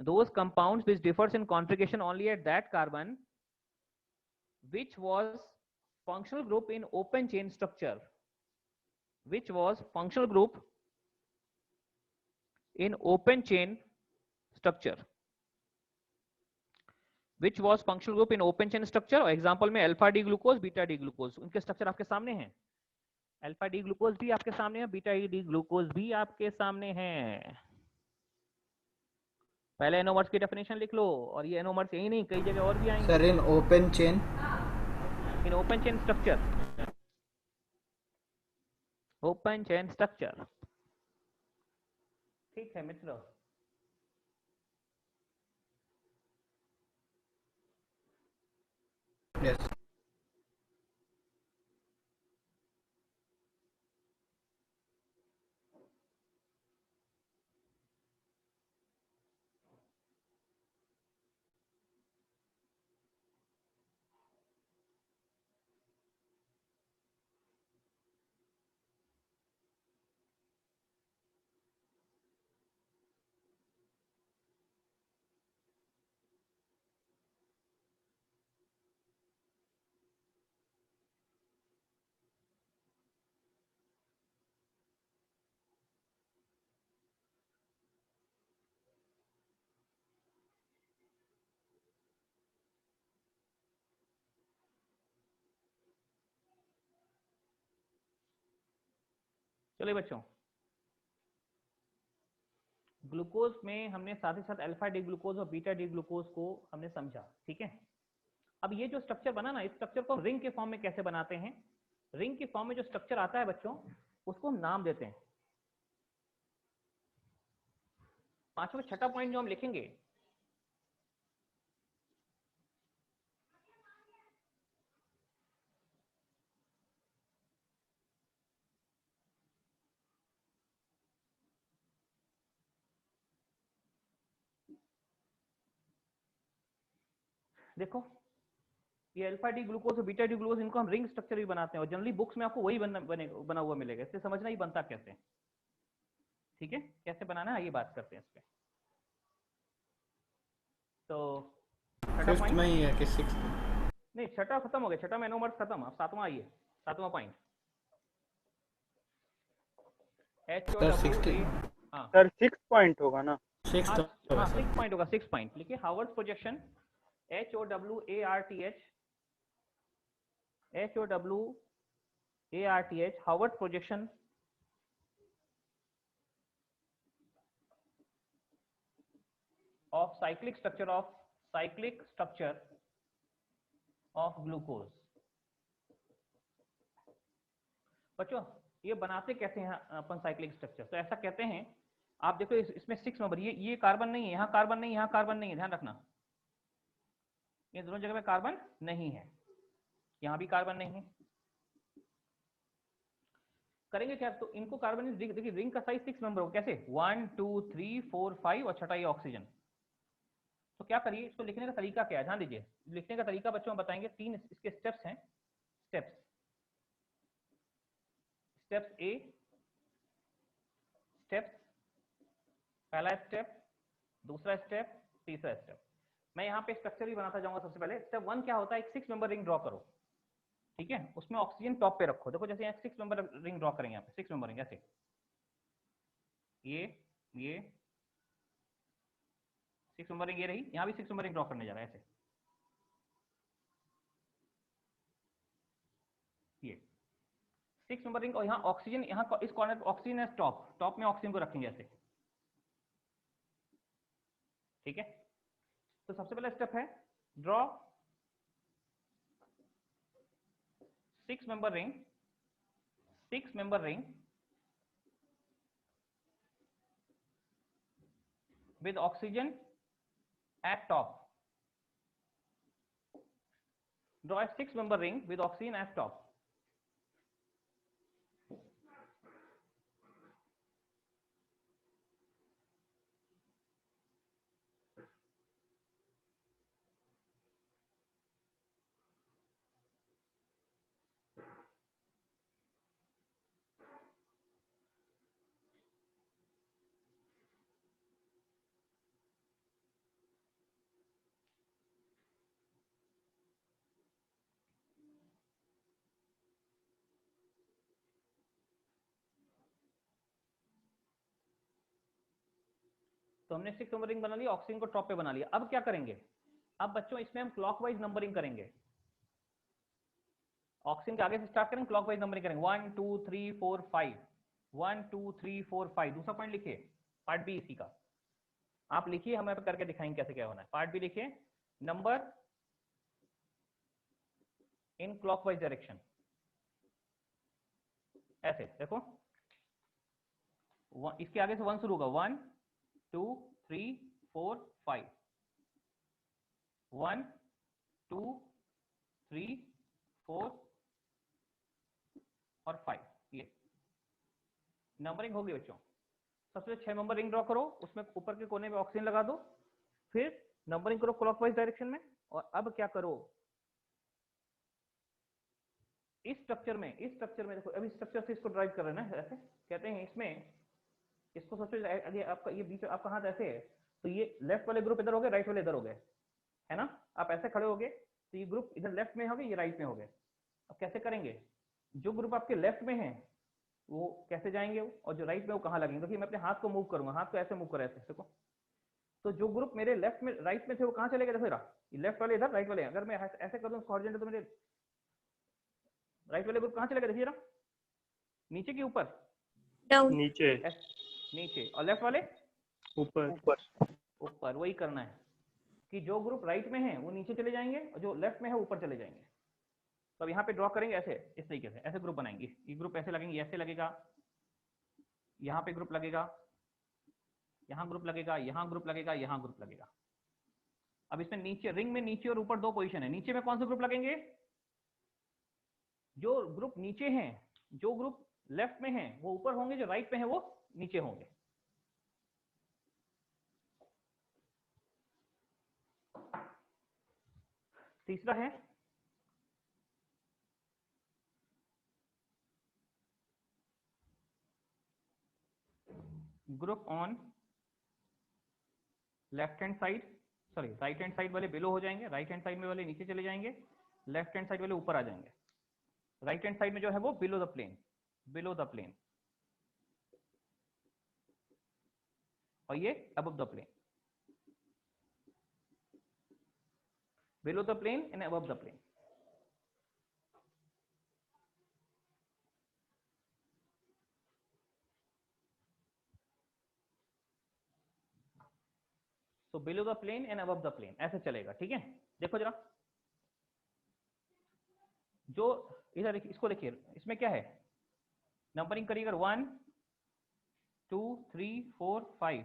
those compounds which differs in configuration only at that carbon which was functional group in open chain structure, which was functional group in open chain structure, which was functional group in open chain structure। और example में alpha D glucose, beta D glucose, उनके structure आपके सामने हैं। Alpha D glucose भी आपके सामने है, बीटा डी ग्लूकोज भी आपके सामने है। पहले एनोमर्स की डेफिनेशन लिख लो, और ये एनोमर्स यही नहीं कई जगह और भी आएंगे। सर इन ओपन चेन, इन open chain structure, open chain structure. ठीक है मित्रों, यस चलिए बच्चों, ग्लूकोज में हमने साथ ही साथ अल्फा डी ग्लूकोज और बीटा डी ग्लूकोज को हमने समझा। ठीक है, अब ये जो स्ट्रक्चर बना ना, इस स्ट्रक्चर को रिंग के फॉर्म में कैसे बनाते हैं। रिंग के फॉर्म में जो स्ट्रक्चर आता है बच्चों, उसको हम नाम देते हैं। पांचवा छठा पॉइंट जो हम लिखेंगे, देखो ये अल्फा डी ग्लूकोज और बीटा डी ग्लूकोज, इनको हम रिंग स्ट्रक्चर भी बनाते हैं, और जनरली बुक्स में आपको वही बना हुआ मिलेगा। इससे समझना ही बनता कैसे। ठीक है, कैसे बनाना है ये बात करते हैं इस पे। तो फिफ्थ में ही है कि सिक्स्थ? नहीं, छठा खत्म हो गया, छठा में एनोमर्स खत्म। अब सातवां आइए, सातवां पॉइंट सर 16। हाँ सर 6 पॉइंट होगा ना? 6 हाँ 6 पॉइंट होगा। 6 पॉइंट लिखिए, Haworth's projection, HOWARTH, Haworth's projection of cyclic structure of glucose। बच्चों ये बनाते कैसे हैं अपन साइक्लिक स्ट्रक्चर? तो ऐसा कहते हैं, आप देखो इसमें 6 नंबर, ये कार्बन नहीं है, यहाँ कार्बन नहीं, यहाँ कार्बन नहीं है, ध्यान रखना। ये दोनों जगह में कार्बन नहीं है, यहाँ भी कार्बन नहीं है। करेंगे क्या? तो इनको कार्बन, देखिए रिंग का साइज 6 नंबर हो, कैसे 1 2 3 4 5 और छठा ये ऑक्सीजन। तो क्या करिए, इसको लिखने का तरीका क्या है, ध्यान दीजिए। लिखने का तरीका बच्चों हम बताएंगे, 3 इसके स्टेप्स हैं। स्टेप्स ए, स्टेप्स, पहला स्टेप, दूसरा स्टेप, तीसरा स्टेप। मैं यहाँ पे स्ट्रक्चर भी बनाता जाऊंगा। सबसे पहले स्टेप 1 क्या होता है, एक 6 मेंबर रिंग ड्रॉ करो। ठीक है, उसमें ऑक्सीजन टॉप पे रखो। देखो जैसे यहाँ 6 मेंबर रिंग ड्रॉ करेंगे, यहाँ पे 6 मेंबर रिंग ऐसे, ये 6 मेंबर रिंग ये रही, यहाँ भी 6 मेंबर रिंग ड्रॉ करने जा रहा है ऐसे, ये 6 मेंबर रिंग। और यहाँ ऑक्सीजन, यहाँ इस कॉर्नर पे ऑक्सीजन है, टॉप में ऑक्सीजन को रखेंगे ऐसे। ठीक है, तो सबसे पहला स्टेप है draw 6 member ring, 6 member ring with oxygen at top. Draw a 6 member ring with oxygen at top. तो हमने 6 नंबर रिंग बना लिया, ऑक्सीजन को टॉप पे बना लिया। अब क्या करेंगे, अब बच्चों इसमें हम क्लॉकवाइज नंबरिंग करेंगे। ऑक्सीजन के आगे से स्टार्ट करेंगे, क्लॉकवाइज नंबरिंग करेंगे, 1 2 3 4 5, 1 2 3 4 5। दूसरा पॉइंट लिखिए, पार्ट बी इसी का आप लिखिए, हम करके दिखाएंगे कैसे क्या होना है। पार्ट बी लिखिए, नंबर इन क्लॉकवाइज डायरेक्शन। ऐसे देखो, इसके आगे से 1 शुरू होगा, 1 2 3 4 5, 1 2 3 4 और 5। ये नंबरिंग होगी बच्चों। सबसे 6 नंबर रिंग ड्रॉ करो, उसमें ऊपर के कोने में ऑक्सीजन लगा दो, फिर नंबरिंग करो क्लॉकवाइज डायरेक्शन में। और अब क्या करो, इस स्ट्रक्चर में देखो, अभी स्ट्रक्चर से इसको ड्राइव कर रहे हैं ना, ऐसे कहते हैं इसमें, इसको सबसे आगे आपका ये बीच आपका हाथ ऐसे है, तो ये लेफ्ट वाले ग्रुप इधर हो गए, राइट वाले इधर हो गए, है ना। आप ऐसे खड़े हो गए तो ये ग्रुप इधर लेफ्ट में हो गए, ये राइट में हो गए। अब कैसे करेंगे, जो ग्रुप आपके लेफ्ट में है वो कैसे जाएंगे, और जो राइट में वो कहाँ लगेंगे। क्योंकि मैं अपने हाथ को मूव करूंगा, हाथ को ऐसे मूव कर ऐसे देखो, तो जो ग्रुप मेरे लेफ्ट में राइट में थे वो कहाँ चले गए, देखो लेफ्ट वाले इधर, राइट वाले। अगर मैं ऐसे कर दूं हॉरिजॉन्टल तो मेरे राइट वाले ग्रुप कहाँ चले गए, देखिए जरा, नीचे की ऊपर, नीचे, नीचे, और लेफ्ट वाले ऊपर। ऊपर। वही करना है कि जो ग्रुप राइट में है वो नीचे चले जाएंगे और जो लेफ्ट में है ऊपर चले जाएंगे। तो अब यहाँ पे ड्रॉ करेंगे ऐसे, इस तरीके से ऐसे ग्रुप बनाएंगे। ये ग्रुप ऐसे लगेंगे, ऐसे लगेगा, यहाँ पे ग्रुप लगेगा, यहाँ ग्रुप लगेगा, यहाँ ग्रुप लगेगा, यहाँ ग्रुप लगेगा। अब इसमें नीचे रिंग में नीचे और ऊपर 2 पोजीशन है। नीचे में कौन से ग्रुप लगेंगे, जो ग्रुप नीचे हैं, जो ग्रुप लेफ्ट में है वो ऊपर होंगे, जो राइट में है वो नीचे होंगे। तीसरा है group on left hand side, sorry right hand side वाले बिलो हो जाएंगे, राइट हैंड साइड में वाले नीचे चले जाएंगे, लेफ्ट हैंड साइड वाले ऊपर आ जाएंगे। राइट हैंड साइड में जो है वो below the plane, below the plane, और ये above the plane, below the plane and above the plane. तो below the plane and above the plane ऐसे चलेगा, ठीक है। देखो जरा, जो इधर इसको देखिए, इसमें क्या है, नंबरिंग करिए अगर 1 2 3 4 5,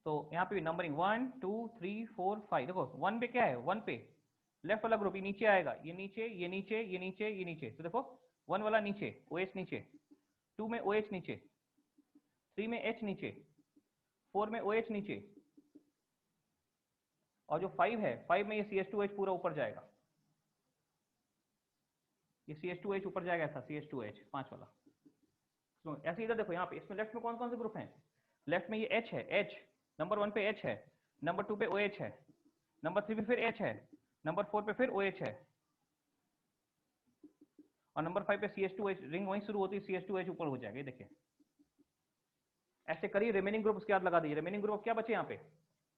तो यहाँ पे भी नंबरिंग 1 2 3 4 5। देखो 1 पे क्या है, 1 पे लेफ्ट वाला ग्रुप ये नीचे आएगा, ये नीचे, ये नीचे, ये नीचे, ये नीचे। तो देखो 1 वाला नीचे, OH नीचे, 2 में OH नीचे, 3 में H नीचे, 4 में OH नीचे, और जो 5 है, 5 में ये CH2H पूरा ऊपर जाएगा, ये CH2H ऊपर जाएगा, ऐसा CH2H 5 वाला। तो ऐसे इधर देखो, यहाँ पे इसमें लेफ्ट में कौन कौन से ग्रुप हैं, लेफ्ट में ये H है, H नंबर 1 पे H है, नंबर 2 पे OH है, नंबर 3 पे फिर H है, नंबर 4 पे फिर OH है, और नंबर 5 पे CH2H। रिंग वहीं शुरू होती है, CH2H ऊपर हो जाएगा, ये देखिए। ऐसे करिए, रिमेनिंग ग्रुप उसके बाद लगा दीजिए। रिमेनिंग ग्रुप क्या बचे, यहाँ पे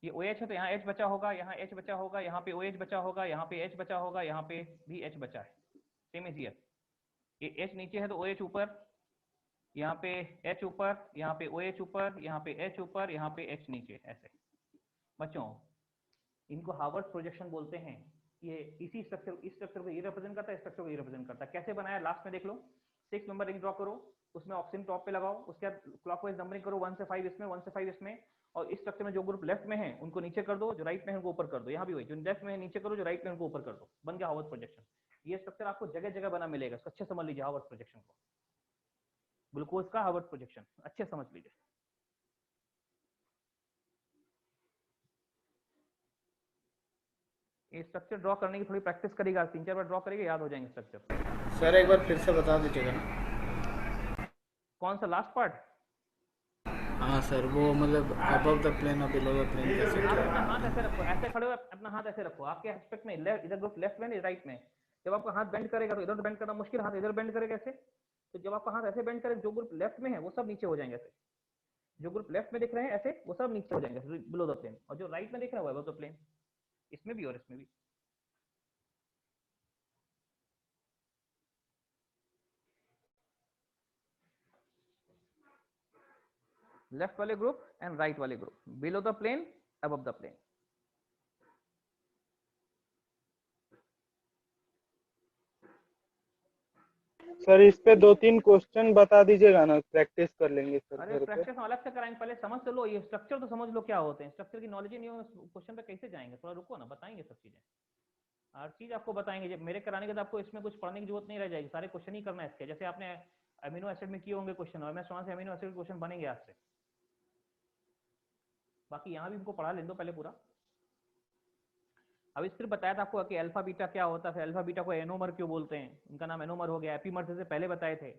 ये OH है तो यहाँ H बचा होगा, यहाँ H बचा होगा, यहाँ पे OH बचा होगा, यहाँ पे H बचा होगा, यहाँ पे भी H बचा है, सेम इज हियर। ये H नीचे है तो OH ऊपर, यहाँ पे H ऊपर, यहाँ पे OH ऊपर, यहाँ पे H ऊपर, यहाँ पे H नीचे। ऐसे बच्चों इनको हार्वर्ड प्रोजेक्शन बोलते हैं। ये इसी स्ट्रक्चर, इस स्ट्रक्चर को ये रिप्रेजेंट करता है, स्ट्रक्चर को ये रिप्रेजेंट करता है। कैसे बनाया लास्ट में देख लो। 6 नंबर रिंग ड्रॉ करो, उसमें ऑक्सीजन टॉप पे लगाओ, उसके बाद क्लॉकवाइज नंबरिंग करो, 1 से 5 इसमें, 1 से 5 इसमें, और इस स्ट्रक्चर में जो ग्रुप लेफ्ट में है उनको नीचे कर दो, जो राइट में है उनको ऊपर कर दो। यहाँ भी वही, जो लेफ्ट में है नीचे करो, जो राइट में उनको ऊपर कर दो। बन गया हार्वर्ड प्रोजेक्शन। ये स्ट्रक्चर आपको जगह जगह बना मिलेगा, इसको अच्छे समझ लीजिए हार्वर्ड प्रोजेक्शन को, ग्लूकोज का हार्वर्ड प्रोजेक्शन अच्छे समझ लीजिए। ये स्ट्रक्चर ड्रॉ करने की थोड़ी प्रैक्टिस करेगा, 3-4 बार ड्रॉ करेगा, याद हो जाएंगे स्ट्रक्चर। सर एक बार फिर से बता दीजिएगा ना। कौन सा लास्ट पार्ट? हाँ सर, वो मतलब अबव द प्लेन और बिलो द प्लेन कैसे? आप अपना हाथ ऐसे रखो, ऐसे खड़े हो, अपना हाथ ऐसे रखो, आपके एस्पेक्ट में इधर ग्रुप लेफ्ट में, राइट में। जब आपका हाथ बेंड करेगा तो इधर बेंड करना मुश्किल, हाथ इधर बेंड करेगा ऐसे। तो जब आपका हाथ ऐसे बेंड करे, जो ग्रुप लेफ्ट में है वो सब नीचे हो जाएंगे ऐसे। जो ग्रुप लेफ्ट में दिख रहे हैं ऐसे, वो सब नीचे हो जाएंगे बिलो द प्लेन, और जो राइट में दिख रहा है वो अबव द प्लेन, इसमें भी और इसमें भी। लेफ्ट वाले ग्रुप एंड राइट वाले group, below the plane, above the plane. Sir इस पे 2-3 क्वेश्चन बता दीजिएगा ना, प्रैक्टिस कर लेंगे सर अरे घर पे। प्रैक्टिस अलग से कराएंगे, पहले समझ तो लो, ये स्ट्रक्चर तो समझ लो क्या होते हैं। स्ट्रक्चर की नॉलेज ही नहीं हो, क्वेश्चन पे कैसे जाएंगे? थोड़ा रुको ना, बताएंगे सब चीजें, हर चीज आपको बताएंगे। जब मेरे कराने के बाद आपको इसमें कुछ पढ़ने की जरूरत नहीं रह जाएगी, सारे क्वेश्चन ही करना है इसके। जैसे आपने अमीनो एसिड में किए होंगे क्वेश्चन, और मैं वहां से अमीनो एसिड क्वेश्चन बनेंगे आज से। बाकी यहाँ भी इनको पढ़ा लें दो पहले पूरा। अब सिर्फ बताया था आपको कि अल्फा बीटा क्या होता है, फिर अल्फा बीटा को एनोमर क्यों बोलते हैं, उनका नाम एनोमर हो गया। एपीमर से पहले बताए थे।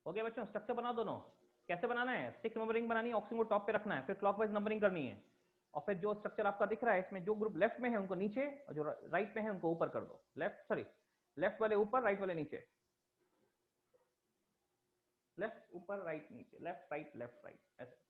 हो गया बच्चों, स्ट्रक्चर बना दोनों। कैसे बनाना है? 6 नंबरिंग बनानी है, ऑक्सीजन को टॉप पे रखना है, फिर क्लॉकवाइज नंबरिंग करनी है, और फिर जो स्ट्रक्चर आपका दिख रहा है इसमें जो ग्रुप लेफ्ट में है उनको नीचे, और जो राइट में है उनको ऊपर कर दो। लेफ्ट वाले ऊपर, राइट वाले नीचे। लेफ्ट ऊपर, राइट नीचे, लेफ्ट राइट ऐसे।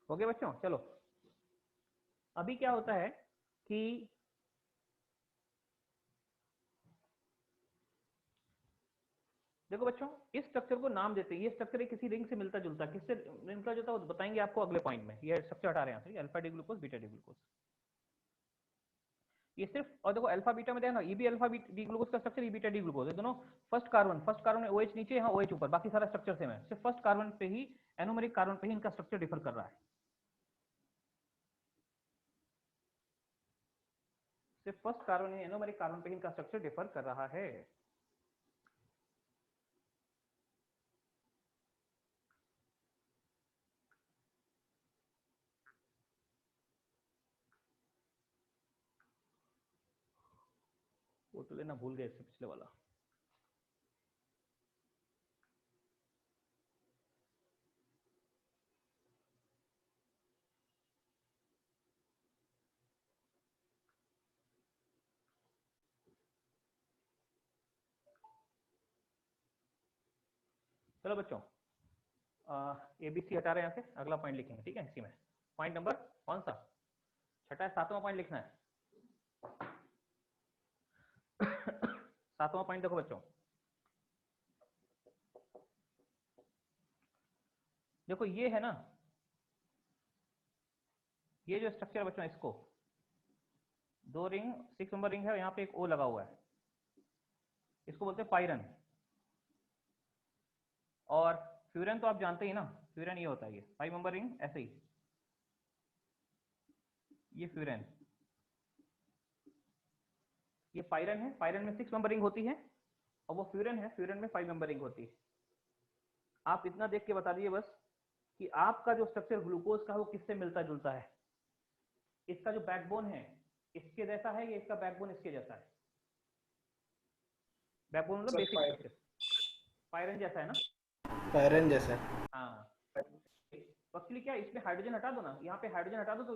हो गया बच्चों? चलो अभी क्या होता है कि देखो बच्चों, इस स्ट्रक्चर को नाम देते हैं। ये स्ट्रक्चर किसी रिंग से मिलता जुलता, किससे मिलता जुलता वो बताएंगे आपको अगले पॉइंट में। ये स्ट्रक्चर हटा रहे हैं यहाँ से, alpha D glucose, beta D glucose. ये सिर्फ, और देखो अल्फा बीटा में देखना, ये भी अल्फा डी ग्लूकोज का स्ट्रक्चर, ये बीटा डी ग्लूकोज है। दोनों फर्स्ट कार्बन में OH नीचे, यहाँ OH ऊपर, बाकी सारा स्ट्रक्चर सेम है। सिर्फ फर्स्ट कार्बन पे ही, एनोमेरिक कार्बन पे ही इनका स्ट्रक्चर डिफर कर रहा है। सिर्फ फर्स्ट कार्बन, एनोमेरिक कार्बन पे ही इनका स्ट्रक्चर डिफर कर रहा है। वो तो लेना भूल गए इससे पिछले वाला। चलो बच्चों, ABC हटा रहे हैं यहाँ से, अगला पॉइंट लिखेंगे, ठीक है? इसी में पॉइंट नंबर कौन सा? छठा है, 7वां पॉइंट लिखना है। 7वां पॉइंट देखो बच्चों, देखो ये है ना, ये जो स्ट्रक्चर है बच्चों, इसको 2 रिंग, 6 नंबर रिंग है, यहाँ पे एक O लगा हुआ है, इसको बोलते हैं पाइरन। और फ्यूरन तो आप जानते ही ना, फ्यूरन ये होता है, ये 5 मेंबर रिंग ऐसे ही, ये फ्यूरन, ये पायरन है, पायरन में 6 मेंबर रिंग होती है, और वो फ्यूरन है, फ्यूरन में 5 मेंबर रिंग होती है। आप इतना देख के बता दीजिए बस कि आपका जो स्ट्रक्चर ग्लूकोज का है वो किससे मिलता जुलता है। इसका जो बैकबोन है इसके जैसा है या इसका बैकबोन इसके जैसा है? बैकबोन मतलब बेसिक स्ट्रक्चर पायरन जैसा है ना, पायरन जैसा। हाँ। एक्चुअली क्या, इसमें हाइड्रोजन हटा दो ना, यहाँ पे हाइड्रोजन हटा दो तो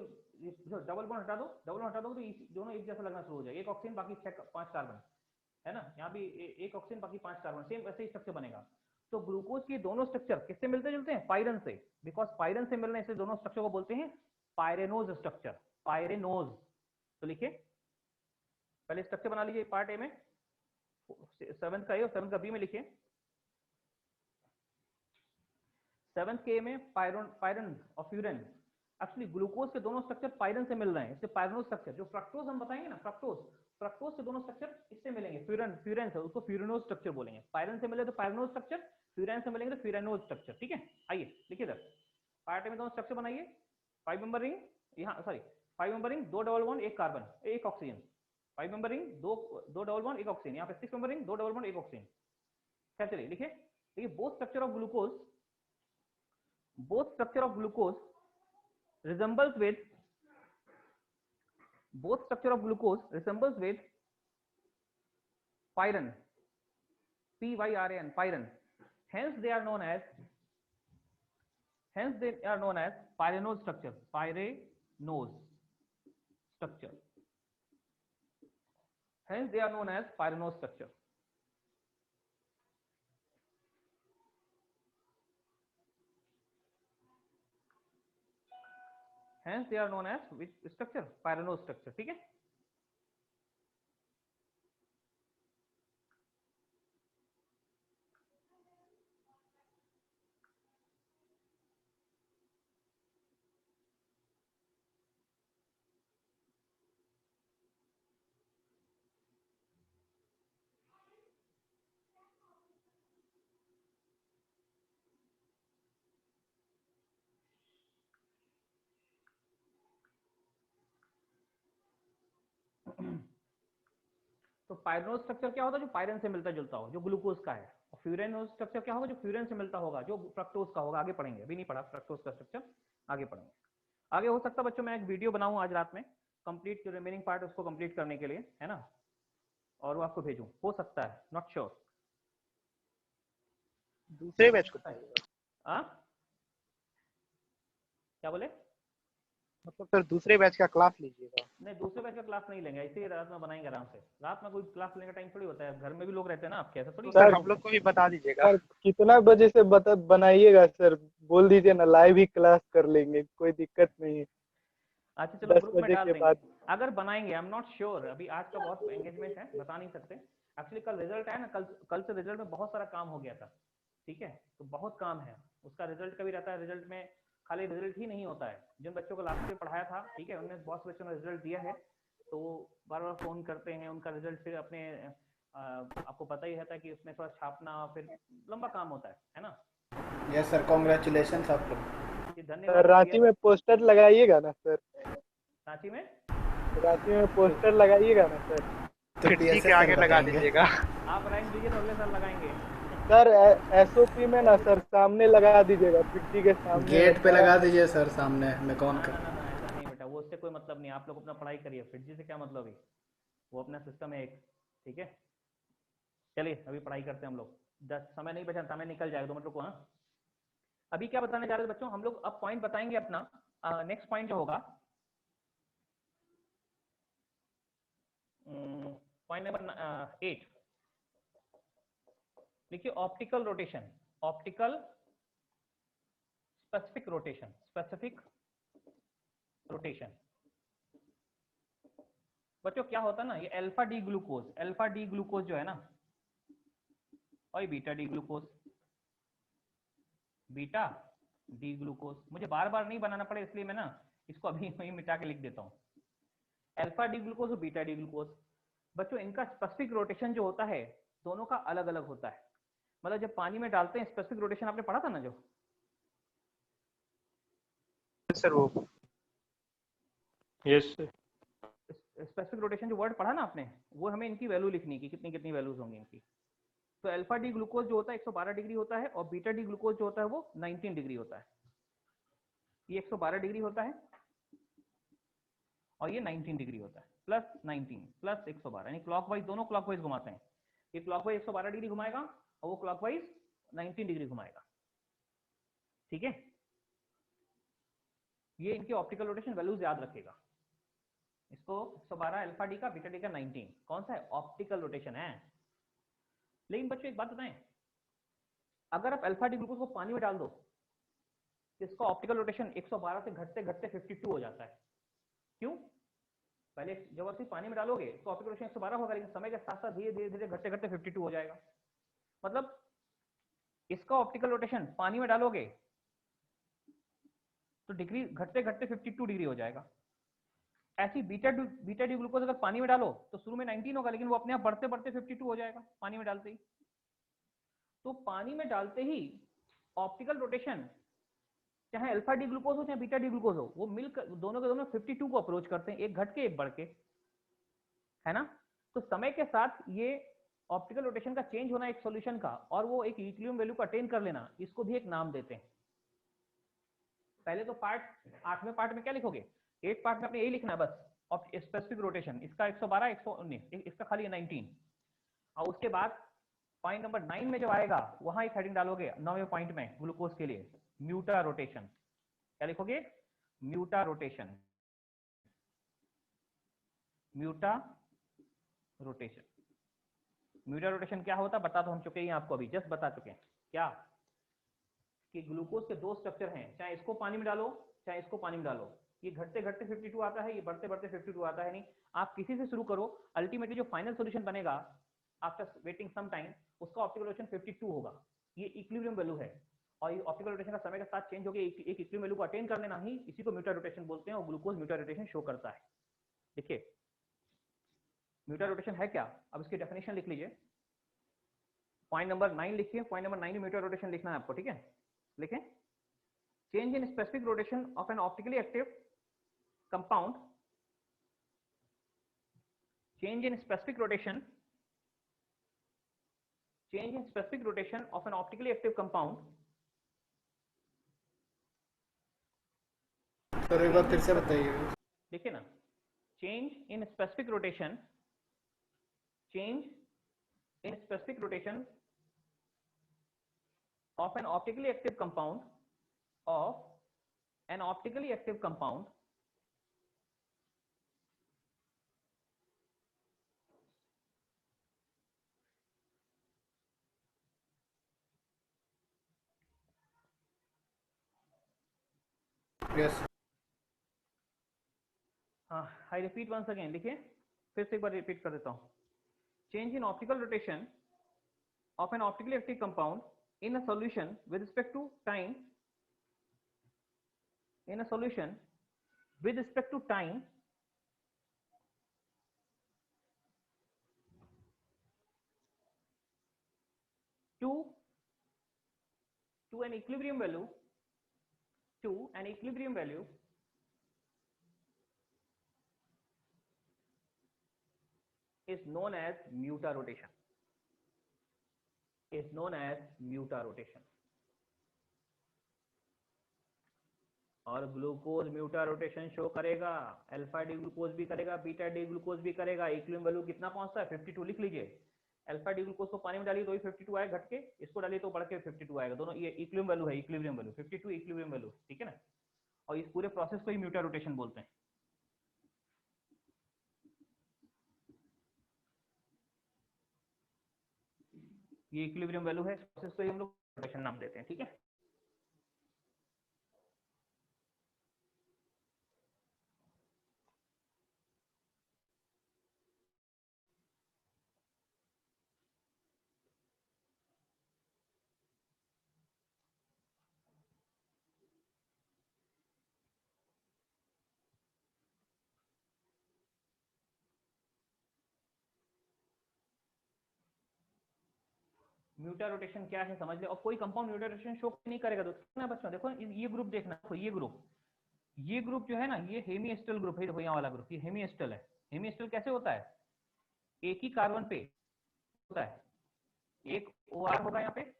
जो डबल बॉन्ड हटा दो, डबल बॉन्ड हटा दो तो दोनों एक जैसा लगना शुरू हो जाएगा, एक ऑक्सीजन बाकी 5 कार्बन है ना, यहाँ भी एक ऑक्सीजन बाकी 5 कार्बन, सेम वैसे ही स्ट्रक्चर बनेगा। तो ग्लूकोज के दोनों स्ट्रक्चर किससे मिलते जुलते हैं? पायरन से, बिकॉज पायरन से मिलने से दोनों स्ट्रक्चर को बोलते हैं पायरेनोज स्ट्रक्चर, पायरेनोज। तो लिखिए पहले स्ट्रक्चर बना लीजिए पार्ट ए में, 7th का ए और 7th का बी में लिखिए। 7th के ए में पायरन और फ्यूरन, एक्चुअली ग्लूकोज के दोनों स्ट्रक्चर पायरन से मिल रहे हैं, इससे पायरनोज स्ट्रक्चर। जो फ्रक्टोज हम बताएंगे ना, फ्रक्टोज के दोनों स्ट्रक्चर इससे मिलेंगे, फ्यूरन से, उसको फ्यूरनोज स्ट्रक्चर बोलेंगे। पायरन से मिले तो पायरनोज स्ट्रक्चर, फ्यूरन से मिलेंगे तो फ्यूरनोज स्ट्रक्चर। ठीक है, आइए लिखिए इधर पार्ट में दोनों स्ट्रक्चर बनाइए। 5 मेंबर रिंग, यहाँ sorry 5 member ring, 2 double bond 1 carbon 1 oxygen, 5 member ring, 2 double bond 1 oxygen, यहाँ पे 6 member ring, 2 double bond 1 oxygen. क्या चलिए लिखिए, देखिए both structure of glucose resembles with pyran, pyran, pyran. Hence they are known as pyranose structure, pyranose structure. Hence they are known as pyranose structure. Hence they are known as which structure? Pyranose structure. ठीक है, तो pyranose structure क्या होता है? जो पायरन से मिलता जुलता हो, जो ग्लूकोज का है। और फ्यूरेनोज स्ट्रक्चर क्या होगा? जो फ्यूरन से मिलता होगा, जो फ्रक्टोज का होगा। आगे पढ़ेंगे, अभी नहीं पढ़ा फ्रक्टोज का स्ट्रक्चर, आगे पढ़ेंगे। आगे हो सकता है बच्चों मैं एक वीडियो बनाऊं आज रात में, कंप्लीट जो रिमेनिंग पार्ट उसको कंप्लीट करने के लिए, है ना, और वो आपको भेजूं, हो सकता है, नॉट श्योर। दूसरे बैच को क्या बोले? मतलब सर दूसरे बैच का क्लास लीजिएगा? नहीं, दूसरे बैच का क्लास नहीं लेंगे, ऐसे ही रात में बनाएंगे आराम से। रात में कोई क्लास लेने का टाइम थोड़ी होता है, घर में भी लोग रहते हैं ना आपके, ऐसा थोड़ी। सर हम लोग को भी बता दीजिएगा। सर कितना बजे से बनाइएगा सर, बोल दीजिए ना, लाइव ही क्लास कर लेंगे, कोई दिक्कत नहीं है। अच्छा चलो, 10 ग्रुप में बजे डाल के देंगे बाद अगर बनाएंगे। आई एम नॉट श्योर, अभी आज का बहुत एंगेजमेंट है, बता नहीं सकते। एक्चुअली कल रिजल्ट आया ना, कल से रिजल्ट में बहुत सारा काम हो गया था। ठीक है, तो बहुत काम है उसका, रिजल्ट का भी रहता है। रिजल्ट में खाली रिजल्ट ही नहीं होता है, जिन बच्चों को लास्ट में पढ़ाया था, ठीक है, उनने बहुत बच्चों ने रिजल्ट दिया है, तो बार बार फोन करते हैं, उनका रिजल्ट फिर अपने आपको पता ही रहता है कि उसमें थोड़ा छापना, फिर लंबा काम होता है ना। यस सर, कांग्रेचुलेशंस आप लोग। धन्यवाद। रांची में पोस्टर लगाइएगा ना सर, रांची में पोस्टर लगाइएगा ना सर। तो ठीक है, आगे लगा दीजिएगा। आप रैंक दीजिए तो अगले साल लगाएंगे सर। एसओपी में ना सर, सामने लगा दीजिएगा, खिड़की के सामने, गेट पे लगा दीजिए सर, सामने में कौन कर। ऐसा नहीं बेटा, वो उससे कोई मतलब नहीं, आप लोग अपना पढ़ाई करिए, फिर से क्या मतलब है, वो अपना सिस्टम है एक। ठीक है, चलिए अभी पढ़ाई करते हैं हम लोग। 10 समय नहीं बचा, समय निकल जाएगा, 2 मिनट रुको। हाँ, अभी क्या बताने जा रहे थे बच्चों हम लोग? अब पॉइंट बताएंगे अपना। नेक्स्ट पॉइंट जो होगा, पॉइंट नंबर 8 देखिए, optical rotation, optical specific rotation. बच्चों क्या होता है ना, ये अल्फा डी ग्लूकोज जो है ना, और बीटा डी ग्लूकोज, मुझे बार बार नहीं बनाना पड़े, इसलिए मैं ना इसको अभी वहीं मिटा के लिख देता हूँ। अल्फा डी ग्लूकोज और बीटा डी ग्लूकोज, बच्चों इनका स्पेसिफिक रोटेशन जो होता है दोनों का अलग अलग होता है। मतलब जब पानी में डालते हैं स्पेसिफिक रोटेशन आपने पढ़ा था ना जो सर वो यस सर स्पेसिफिक रोटेशन जो वर्ड पढ़ा ना आपने, वो हमें इनकी वैल्यू लिखनी है कि कितनी कितनी वैल्यूज होंगी इनकी। तो अल्फा डी ग्लूकोज जो होता है 112 डिग्री होता है और बीटा डी ग्लूकोज जो होता है वो 19 डिग्री होता है। ये 112 डिग्री होता है और ये 19 डिग्री होता है, प्लस 19 प्लस 112, यानी क्लॉकवाइज, दोनों क्लॉकवाइज घुमाते हैं। ये क्लॉकवाइज 112 डिग्री घुमाएगा और वो क्लॉकवाइज 19 डिग्री घुमाएगा। ठीक है, ये इनके ऑप्टिकल रोटेशन वैल्यूज याद रखेगा। इसको 112 अल्फा डी का, बीटा डी का 19 कौन सा है, ऑप्टिकल रोटेशन है। लेकिन बच्चों एक बात बताएं, अगर आप अल्फा डी ग्लूकोज को पानी में डाल दो तो इसका ऑप्टिकल रोटेशन 112 से घटते घटते 52 हो जाता है। क्यों? पहले जब आप पानी में डालोगे तो ऑप्टिकल रोटेशन 112 होगा, लेकिन समय के साथ साथ धीरे धीरे धीरे घटते घटते 52 हो जाएगा। मतलब इसका ऑप्टिकल रोटेशन पानी में डालोगे तो डिग्री घटते घटते 52 डिग्री हो जाएगा। ऐसी बीटा डी ग्लूकोज अगर पानी में डालो तो शुरू में 19 होगा, लेकिन वो अपने आप बढ़ते बढ़ते 52 हो जाएगा पानी में डालते ही। तो पानी में डालते ही ऑप्टिकल रोटेशन चाहे अल्फा डी ग्लूकोज हो चाहे बीटा डी ग्लूकोज हो, वो मिलकर दोनों के दोनों 52 को अप्रोच करते हैं, एक घट के एक बढ़ के, है ना। तो समय के साथ ये ऑप्टिकल रोटेशन का चेंज होना एक सॉल्यूशन का, और वो एक इक्विलिब्रियम वैल्यू को अटेन कर लेना, इसको भी एक नाम देते हैं। पहले तो पार्ट 8वें पार्ट में क्या लिखोगे, 8 पार्ट में आपने यही लिखना है बस, स्पेसिफिक रोटेशन इसका 112 119, इसका खाली 19। और उसके बाद पॉइंट नंबर 9 में जब आएगा वहां एक हेडिंग डालोगे 9वें पॉइंट में ग्लूकोज के लिए, म्यूटा रोटेशन। क्या लिखोगे, म्यूटा रोटेशन, म्यूटा रोटेशन। म्यूटा रोटेशन क्या होता है बता तो हम चुके हैं आपको, अभी जस्ट बता चुके हैं क्या, कि ग्लूकोज के दो स्ट्रक्चर हैं, चाहे इसको पानी में डालो चाहे इसको पानी में डालो, ये घटते घटते 52 आता है, ये बढ़ते बढ़ते 52 आता है। नहीं, आप किसी से शुरू करो, अल्टीमेटली जो फाइनल सॉल्यूशन बनेगा आफ्टर वेटिंग सम टाइम, उसका ऑप्टिकल रोटेशन 52 होगा। ये इक्विलिब्रियम वैल्यू है, और ये ऑप्टिकल रोटेशन का समय के साथ चेंज होकर एक इक्विलिब्रियम वैल्यू को अटेन कर लेना ही, इसी को म्यूटा रोटेशन बोलते हैं, और ग्लूकोज म्यूटा रोटेशन शो करता है। देखिए म्यूटा रोटेशन है क्या, अब इसकी डेफिनेशन लिख लीजिए। पॉइंट नंबर 9 लिखिए, पॉइंट नंबर 9 में म्यूटा रोटेशन लिखना है आपको, ठीक है। लिखें, change in specific rotation of N optically active compound, change in specific rotation of an optically active compound। Sir एक बार फिर से बताइए। देखिए ना, change in specific rotation of an optically active compound yes. हाँ, आई रिपीट वंस अगेन, लिखिए फिर से एक बार रिपीट कर देता हूँ। Change in optical rotation of N optically active compound in a solution with respect to time, to an equilibrium value is known as mutarotation. और glucose mutarotation show करेगा, alpha D glucose भी करेगा, beta D glucose भी करेगा। Equilibrium value कितना पहुंचता है, 52 लिख लीजिए। अल्फा डी ग्लूकोज को पानी में डालिए तो ही 52 आएगा घट के, इसको डालिए तो बढ़ के 52 आएगा। दोनों ये इक्विलिब्रियम वैल्यू है, इक्विलिब्रियम वैल्यू 52 इक्विलिब्रियम वैल्यू, ठीक है ना। और इस पूरे प्रोसेस को ही म्यूटा रोटेशन बोलते हैं। ये इक्विलिब्रियम वैल्यू है, प्रोसेस को ही हम लोग रोटेशन नाम देते हैं, ठीक है। म्यूटा रोटेशन क्या है समझ ले, और कोई कंपाउंड म्यूटा रोटेशन शो नहीं करेगा तो ना बच्चों देखो ये ग्रुप देखना, देखो ये ग्रुप जो है ना ये हेमीएस्टल ग्रुप है, देखो यहाँ वाला ग्रुप ये हेमीएस्टल है। हेमीएस्टल कैसे होता है, एक ही कार्बन पे होता है, एक OR होगा यहाँ पे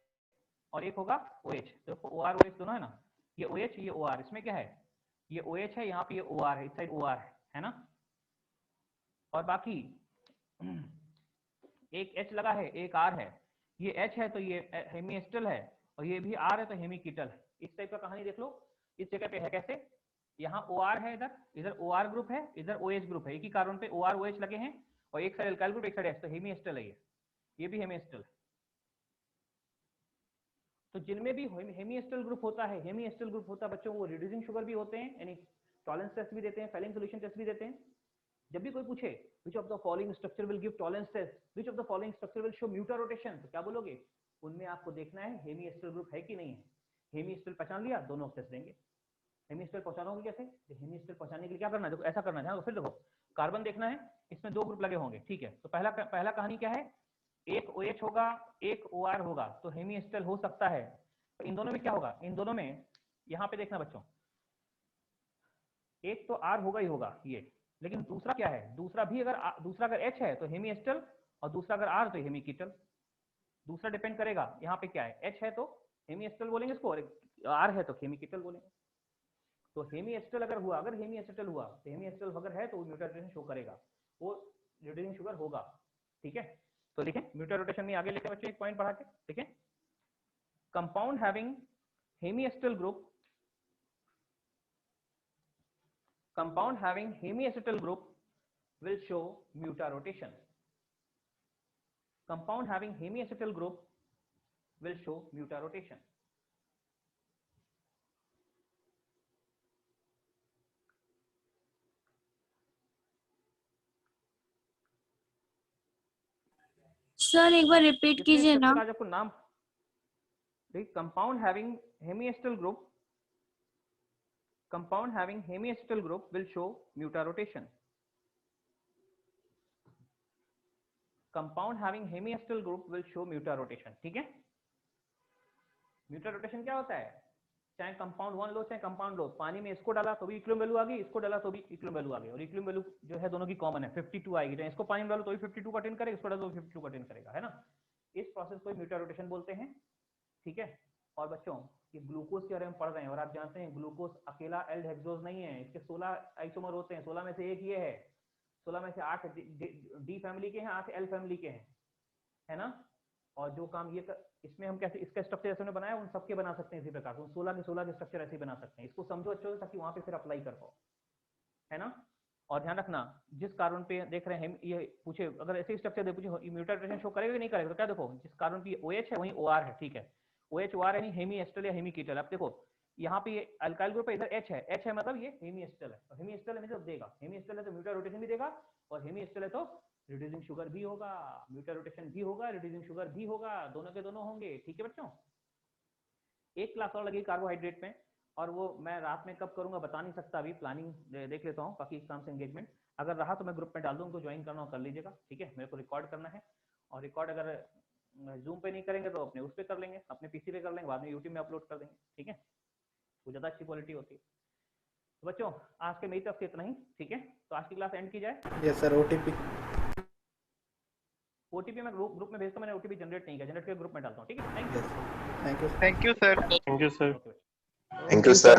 और एक होगा OH, तो OR OH दोनों है ना, ये OH ये OR, इसमें क्या है ये OH है, यहाँ पे ये OR है, इस साइड OR है ना, और बाकी एक H लगा है एक R है, ये H है तो ये हेमीएस्टल है और ये भी R है तो हेमीकीटल है। इस टाइप का कहानी देख लो, इस जगह पे है कैसे, यहाँ OR है, इधर OR ग्रुप है, इधर OH ग्रुप है, एक ही कार्बन पे OR OH लगे हैं और एक साइड एल्काइल ग्रुप एक साइड H, तो हेमीएस्टल है ये भी हेमीएस्टल है। तो जिनमें भी हेमीएस्टल ग्रुप होता है, हेमीएस्टल ग्रुप होता है बच्चों, वो रिड्यूसिंग शुगर भी होते हैं, यानी टॉलरेंस टेस्ट भी देते हैं, फेलिंग सॉल्यूशन टेस्ट भी देते हैं। जब भी कोई पूछे which of the following structure will give tolerance test, which of the following structure will show muta rotation, तो क्या बोलोगे, उनमें आपको देखना है हेमीएस्टल ग्रुप है कि नहीं है। हेमीएस्टल पहचान लिया, दोनों टेस्ट देंगे। हेमीएस्टल पहचानोगे कैसे, हेमीएस्टल पहचानने के लिए क्या करना है, देखो ऐसा करना है, फिर देखो कार्बन देखना है, इसमें 2 ग्रुप लगे होंगे, ठीक है, तो पहला कहानी क्या है, एक OH होगा एक OR होगा, तो हेमीएस्टल हो सकता है। तो इन दोनों में क्या होगा, इन दोनों में यहाँ पे देखना बच्चों, एक तो R होगा ही होगा ये, लेकिन दूसरा क्या है, दूसरा अगर H है तो हेमीएस्टल और दूसरा अगर R तो हेमीकीटल। दूसरा डिपेंड करेगा यहाँ पे क्या है, H है तो हेमीएस्टल बोलेंगे इसको और R है तो हेमीकीटल बोलेंगे। तो हेमीएस्टल अगर हुआ, अगर हेमीएस्टल हुआ तो हेमीएस्टल अगर है तो वो म्यूटा रोटेशन शो करेगा, वो रिड्यूसिंग शुगर होगा, ठीक है। तो लिखें म्यूटा रोटेशन में आगे लिखे बच्चों एक पॉइंट बढ़ा के लिखें, compound having hemiacetal group, compound having hemiacetal group will show muta rotation. Compound having hemiacetal group will show muta rotation. Sir एक बार रिपीट कीजिए ना। आज आपको नाम देखिए, compound having hemiacetal group, compound having hemiacetal group will show muta rotation. Compound having hemiacetal group will show muta rotation, ठीक है। म्यूटा rotation क्या होता है, चाहे कंपाउंड 1 लो चाहे कंपाउंड लो, पानी में इसको डाला तो भी इक्विलिब्रियम वैल्यू आ गई, इसको डाला तो भी इक्विलिब्रियम वैल्यू आ गई, और इक्विलिब्रियम वैल्यू जो है दोनों की कॉमन है 52 आएगी, तो इसको पानी में डालो तो भी 52 का अटेन करेगा, इसको डालो तो 52 का अटेन करेगा, है ना। इस प्रोसेस को म्यूटा रोटेशन बोलते हैं, ठीक है। और बच्चों ये ग्लूकोज के बारे में पढ़ रहे हैं और आप जानते हैं ग्लूकोज अकेला एल्डेक्सोज नहीं है, इसके 16 आइसोमर होते हैं, 16 में से एक ये है, 16 में से 8 डी फैमिली के हैं, 8 एल फैमिली के हैं, है ना। और जो काम ये इसमें हम कैसे इसका स्ट्रक्चर ऐसे बनाया उन सबके बना सकते हैं इसी प्रकार से, 16 के स्ट्रक्चर ऐसे बना सकते हैं। इसको समझो अच्छे से ताकि वहां पे फिर अप्लाई कर पाओ, है ना। और ध्यान रखना जिस कार्बन पे देख रहे हैं ये पूछे, अगर ऐसे स्ट्रक्चर दे पूछे म्यूटा रोटेशन शो करेगा कि नहीं करेगा, तो क्या देखो जिस कार्बन पे OH है वहीं OR है, ठीक है, OH OR यानी हेमीएस्टल या हेमीकीटल। अब देखो यहाँ पे ये अल्काइल ग्रुप है, इधर H है मतलब ये हेमीएस्टल है, और हेमीएस्टल है मतलब देगा, हेमीएस्टल है तो म्यूटा रोटेशन भी देगा, और हेमीएस्टल है तो रिड्यूसिंग शुगर भी होगा, म्यूटा रोटेशन भी होगा, रिड्यूसिंग शुगर भी होगा, दोनों के दोनों होंगे, ठीक है बच्चों। एक क्लास और लगी कार्बोहाइड्रेट में, और वो मैं रात में कब करूंगा बता नहीं सकता, अभी प्लानिंग देख लेता हूँ, बाकी एग्जाम से एंगेजमेंट अगर रहा तो मैं ग्रुप में डाल दूँ, उनको ज्वाइन करना हो कर लीजिएगा, ठीक है। मेरे को रिकॉर्ड करना है, और रिकॉर्ड अगर जूम पे नहीं करेंगे तो अपने उस पर कर लेंगे, अपने पीसी पे कर लेंगे, बाद में यूट्यूब में अपलोड कर देंगे, ठीक है, वो ज़्यादा अच्छी क्वालिटी होती है। तो बच्चों आज के मेरी तरफ से इतना ही, ठीक है, तो आज की क्लास एंड की जाए। Yes sir. ओटीपी मैं ग्रुप में भेजता हूं, मैंने ओटीपी जनरेट नहीं किया, जनरेट करके ग्रुप में डालता हूं, ठीक है। Thank you thank you sir. Thank you, sir.